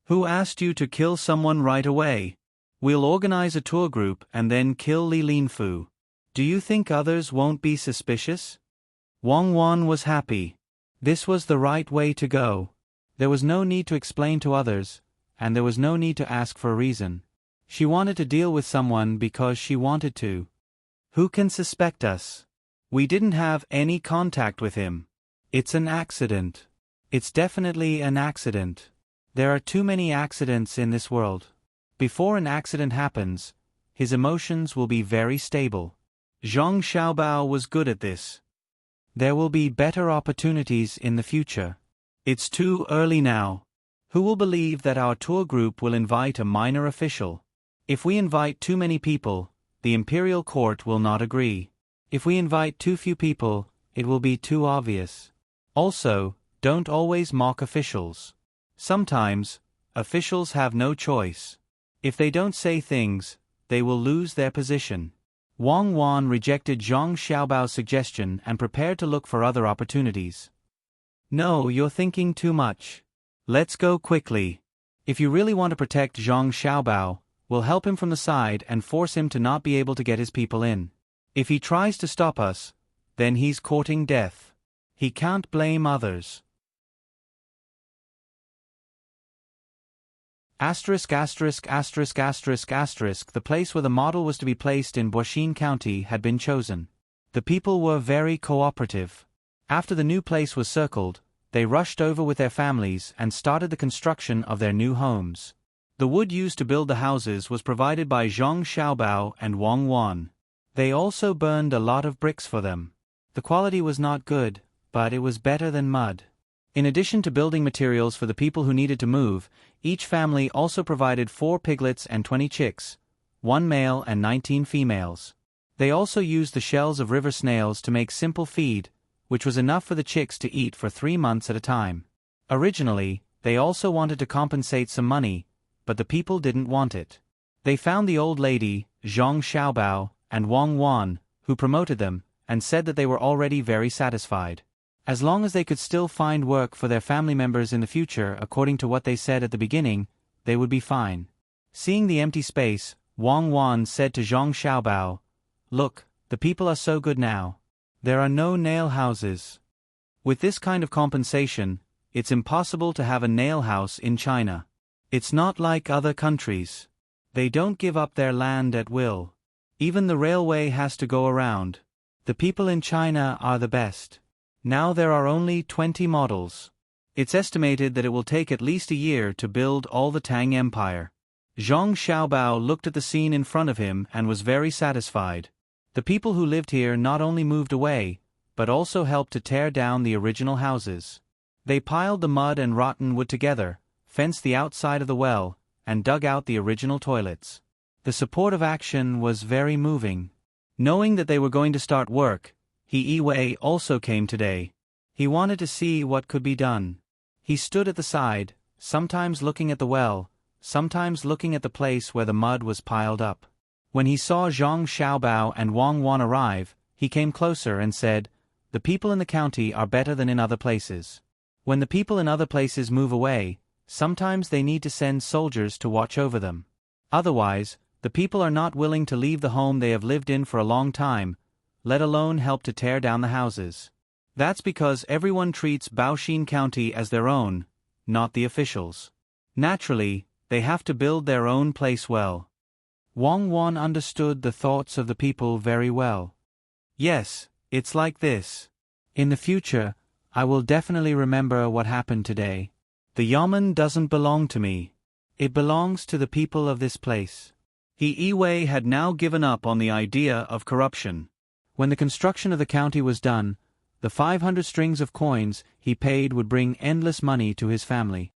Who asked you to kill someone right away? We'll organize a tour group and then kill Li Linfu. Do you think others won't be suspicious? Wang Wan was happy. This was the right way to go. There was no need to explain to others, and there was no need to ask for a reason. She wanted to deal with someone because she wanted to. Who can suspect us? We didn't have any contact with him. It's an accident. It's definitely an accident. There are too many accidents in this world. Before an accident happens, his emotions will be very stable. Zhang Xiaobao was good at this. There will be better opportunities in the future. It's too early now. Who will believe that our tour group will invite a minor official? If we invite too many people, the imperial court will not agree. If we invite too few people, it will be too obvious. Also, don't always mock officials. Sometimes, officials have no choice. If they don't say things, they will lose their position. Wang Wan rejected Zhang Xiaobao's suggestion and prepared to look for other opportunities. No, you're thinking too much. Let's go quickly. If you really want to protect Zhang Xiaobao, we'll help him from the side and force him to not be able to get his people in. If he tries to stop us, then he's courting death. He can't blame others. Asterisk asterisk asterisk asterisk asterisk. The place where the model was to be placed in Boxin County had been chosen. The people were very cooperative. After the new place was circled, they rushed over with their families and started the construction of their new homes. The wood used to build the houses was provided by Zhang Xiaobao and Wang Wan. They also burned a lot of bricks for them. The quality was not good, but it was better than mud. In addition to building materials for the people who needed to move, each family also provided 4 piglets and 20 chicks, 1 male and 19 females. They also used the shells of river snails to make simple feed, which was enough for the chicks to eat for 3 months at a time. Originally, they also wanted to compensate some money, but the people didn't want it. They found the old lady, Zhang Xiaobao, and Wang Wan, who promoted them, and said that they were already very satisfied. As long as they could still find work for their family members in the future according to what they said at the beginning, they would be fine. Seeing the empty space, Wang Wan said to Zhang Xiaobao, "Look, the people are so good now. There are no nail houses. With this kind of compensation, it's impossible to have a nail house in China. It's not like other countries. They don't give up their land at will. Even the railway has to go around. The people in China are the best. Now there are only 20 models. It's estimated that it will take at least a year to build all the Tang Empire." Zhang Xiaobao looked at the scene in front of him and was very satisfied. The people who lived here not only moved away, but also helped to tear down the original houses. They piled the mud and rotten wood together, fenced the outside of the well, and dug out the original toilets. The support of action was very moving. Knowing that they were going to start work, He Yiwei also came today. He wanted to see what could be done. He stood at the side, sometimes looking at the well, sometimes looking at the place where the mud was piled up. When he saw Zhang Xiaobao and Wang Wan arrive, he came closer and said, "The people in the county are better than in other places. When the people in other places move away, sometimes they need to send soldiers to watch over them. Otherwise, the people are not willing to leave the home they have lived in for a long time, let alone help to tear down the houses. That's because everyone treats Baoxin County as their own, not the officials. Naturally, they have to build their own place well." Wang Wan understood the thoughts of the people very well. "Yes, it's like this. In the future, I will definitely remember what happened today. The yamen doesn't belong to me. It belongs to the people of this place." He Yiwei had now given up on the idea of corruption. When the construction of the county was done, the 500 strings of coins he paid would bring endless money to his family.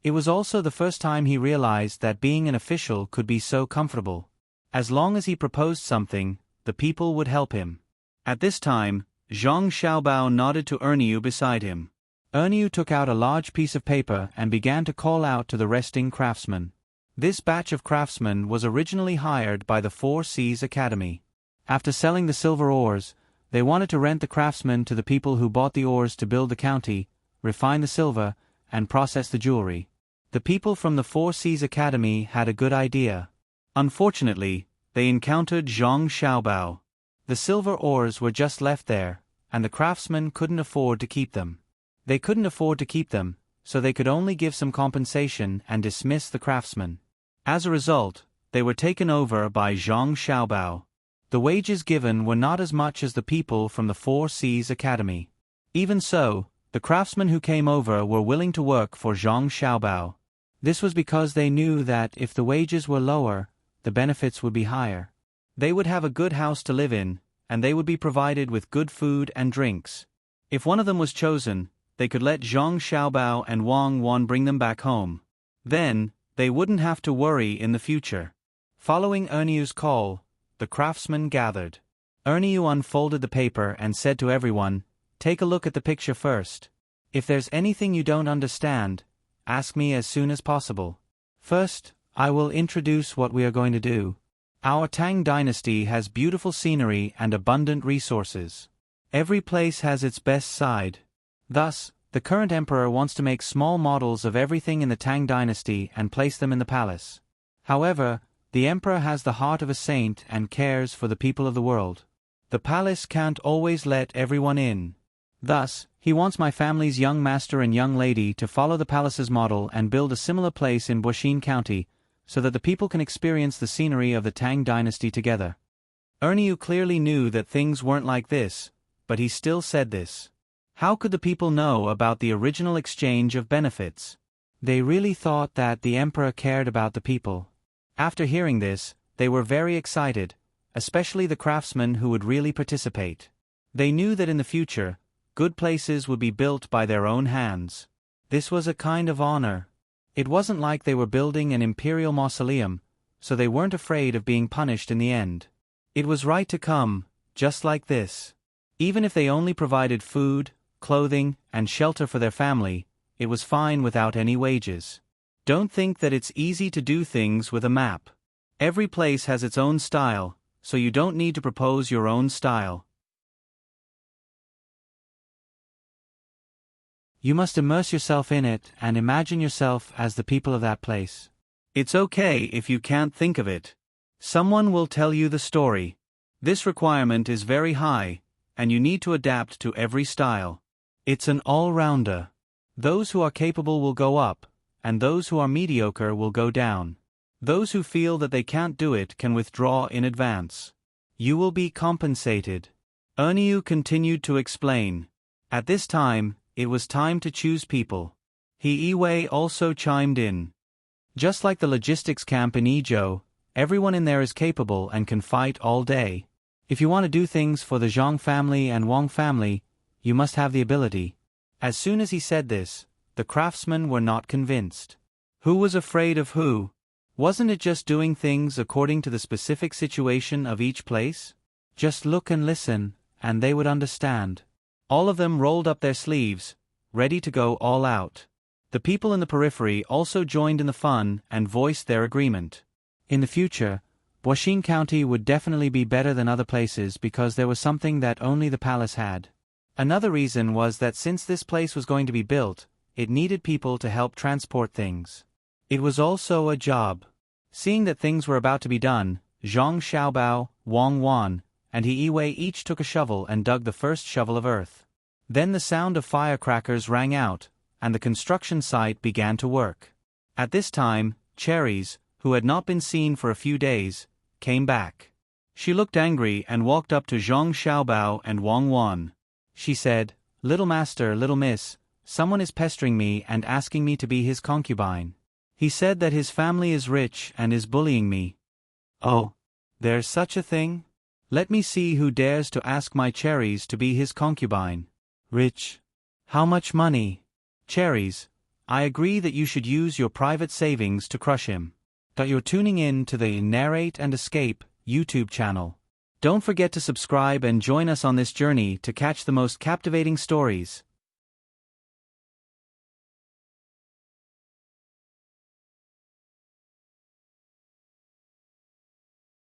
It was also the first time he realized that being an official could be so comfortable. As long as he proposed something, the people would help him. At this time, Zhang Xiaobao nodded to Erniu beside him. Erniu took out a large piece of paper and began to call out to the resting craftsmen. This batch of craftsmen was originally hired by the 4 Seas Academy. After selling the silver ores, they wanted to rent the craftsmen to the people who bought the ores to build the county, refine the silver, and process the jewelry. The people from the 4 Seas Academy had a good idea. Unfortunately, they encountered Zhang Xiaobao. The silver ores were just left there, and the craftsmen couldn't afford to keep them. They couldn't afford to keep them, so they could only give some compensation and dismiss the craftsmen. As a result, they were taken over by Zhang Xiaobao. The wages given were not as much as the people from the 4 Seas Academy. Even so, the craftsmen who came over were willing to work for Zhang Xiaobao. This was because they knew that if the wages were lower, the benefits would be higher. They would have a good house to live in, and they would be provided with good food and drinks. If one of them was chosen, they could let Zhang Xiaobao and Wang Wan bring them back home. Then, they wouldn't have to worry in the future. Following Erniu's call, the craftsmen gathered. Erniu unfolded the paper and said to everyone, "Take a look at the picture first. If there's anything you don't understand, ask me as soon as possible. First, I will introduce what we are going to do. Our Tang Dynasty has beautiful scenery and abundant resources. Every place has its best side. Thus, the current emperor wants to make small models of everything in the Tang Dynasty and place them in the palace. However, the emperor has the heart of a saint and cares for the people of the world. The palace can't always let everyone in. Thus, he wants my family's young master and young lady to follow the palace's model and build a similar place in Buxin County, so that the people can experience the scenery of the Tang Dynasty together. Erniu clearly knew that things weren't like this, but he still said this. How could the people know about the original exchange of benefits? They really thought that the emperor cared about the people. After hearing this, they were very excited, especially the craftsmen who would really participate. They knew that in the future, good places would be built by their own hands. This was a kind of honor. It wasn't like they were building an imperial mausoleum, so they weren't afraid of being punished in the end. It was right to come, just like this. Even if they only provided food, clothing, and shelter for their family, it was fine without any wages. Don't think that it's easy to do things with a map. Every place has its own style, so you don't need to propose your own style. You must immerse yourself in it and imagine yourself as the people of that place. It's okay if you can't think of it. Someone will tell you the story. This requirement is very high, and you need to adapt to every style. It's an all-rounder. Those who are capable will go up, and those who are mediocre will go down. Those who feel that they can't do it can withdraw in advance. You will be compensated. Erniu continued to explain. At this time, it was time to choose people. He also chimed in. Just like the logistics camp in Izhou, everyone in there is capable and can fight all day. If you want to do things for the Zhang family and Wang family, you must have the ability. As soon as he said this, the craftsmen were not convinced. Who was afraid of who? Wasn't it just doing things according to the specific situation of each place? Just look and listen, and they would understand. All of them rolled up their sleeves, ready to go all out. The people in the periphery also joined in the fun and voiced their agreement. In the future, Buxin County would definitely be better than other places because there was something that only the palace had. Another reason was that since this place was going to be built, it needed people to help transport things. It was also a job. Seeing that things were about to be done, Zhang Xiaobao, Wang Wan, and He Yiwei each took a shovel and dug the first shovel of earth. Then the sound of firecrackers rang out, and the construction site began to work. At this time, Cherries, who had not been seen for a few days, came back. She looked angry and walked up to Zhang Xiaobao and Wang Wan. She said, "Little master, little miss, someone is pestering me and asking me to be his concubine. He said that his family is rich and is bullying me." "Oh, there's such a thing? Let me see who dares to ask my Cherries to be his concubine. Rich? How much money?" "Cherries, I agree that you should use your private savings to crush him." That you're tuning in to the Narrate and Escape YouTube channel. Don't forget to subscribe and join us on this journey to catch the most captivating stories.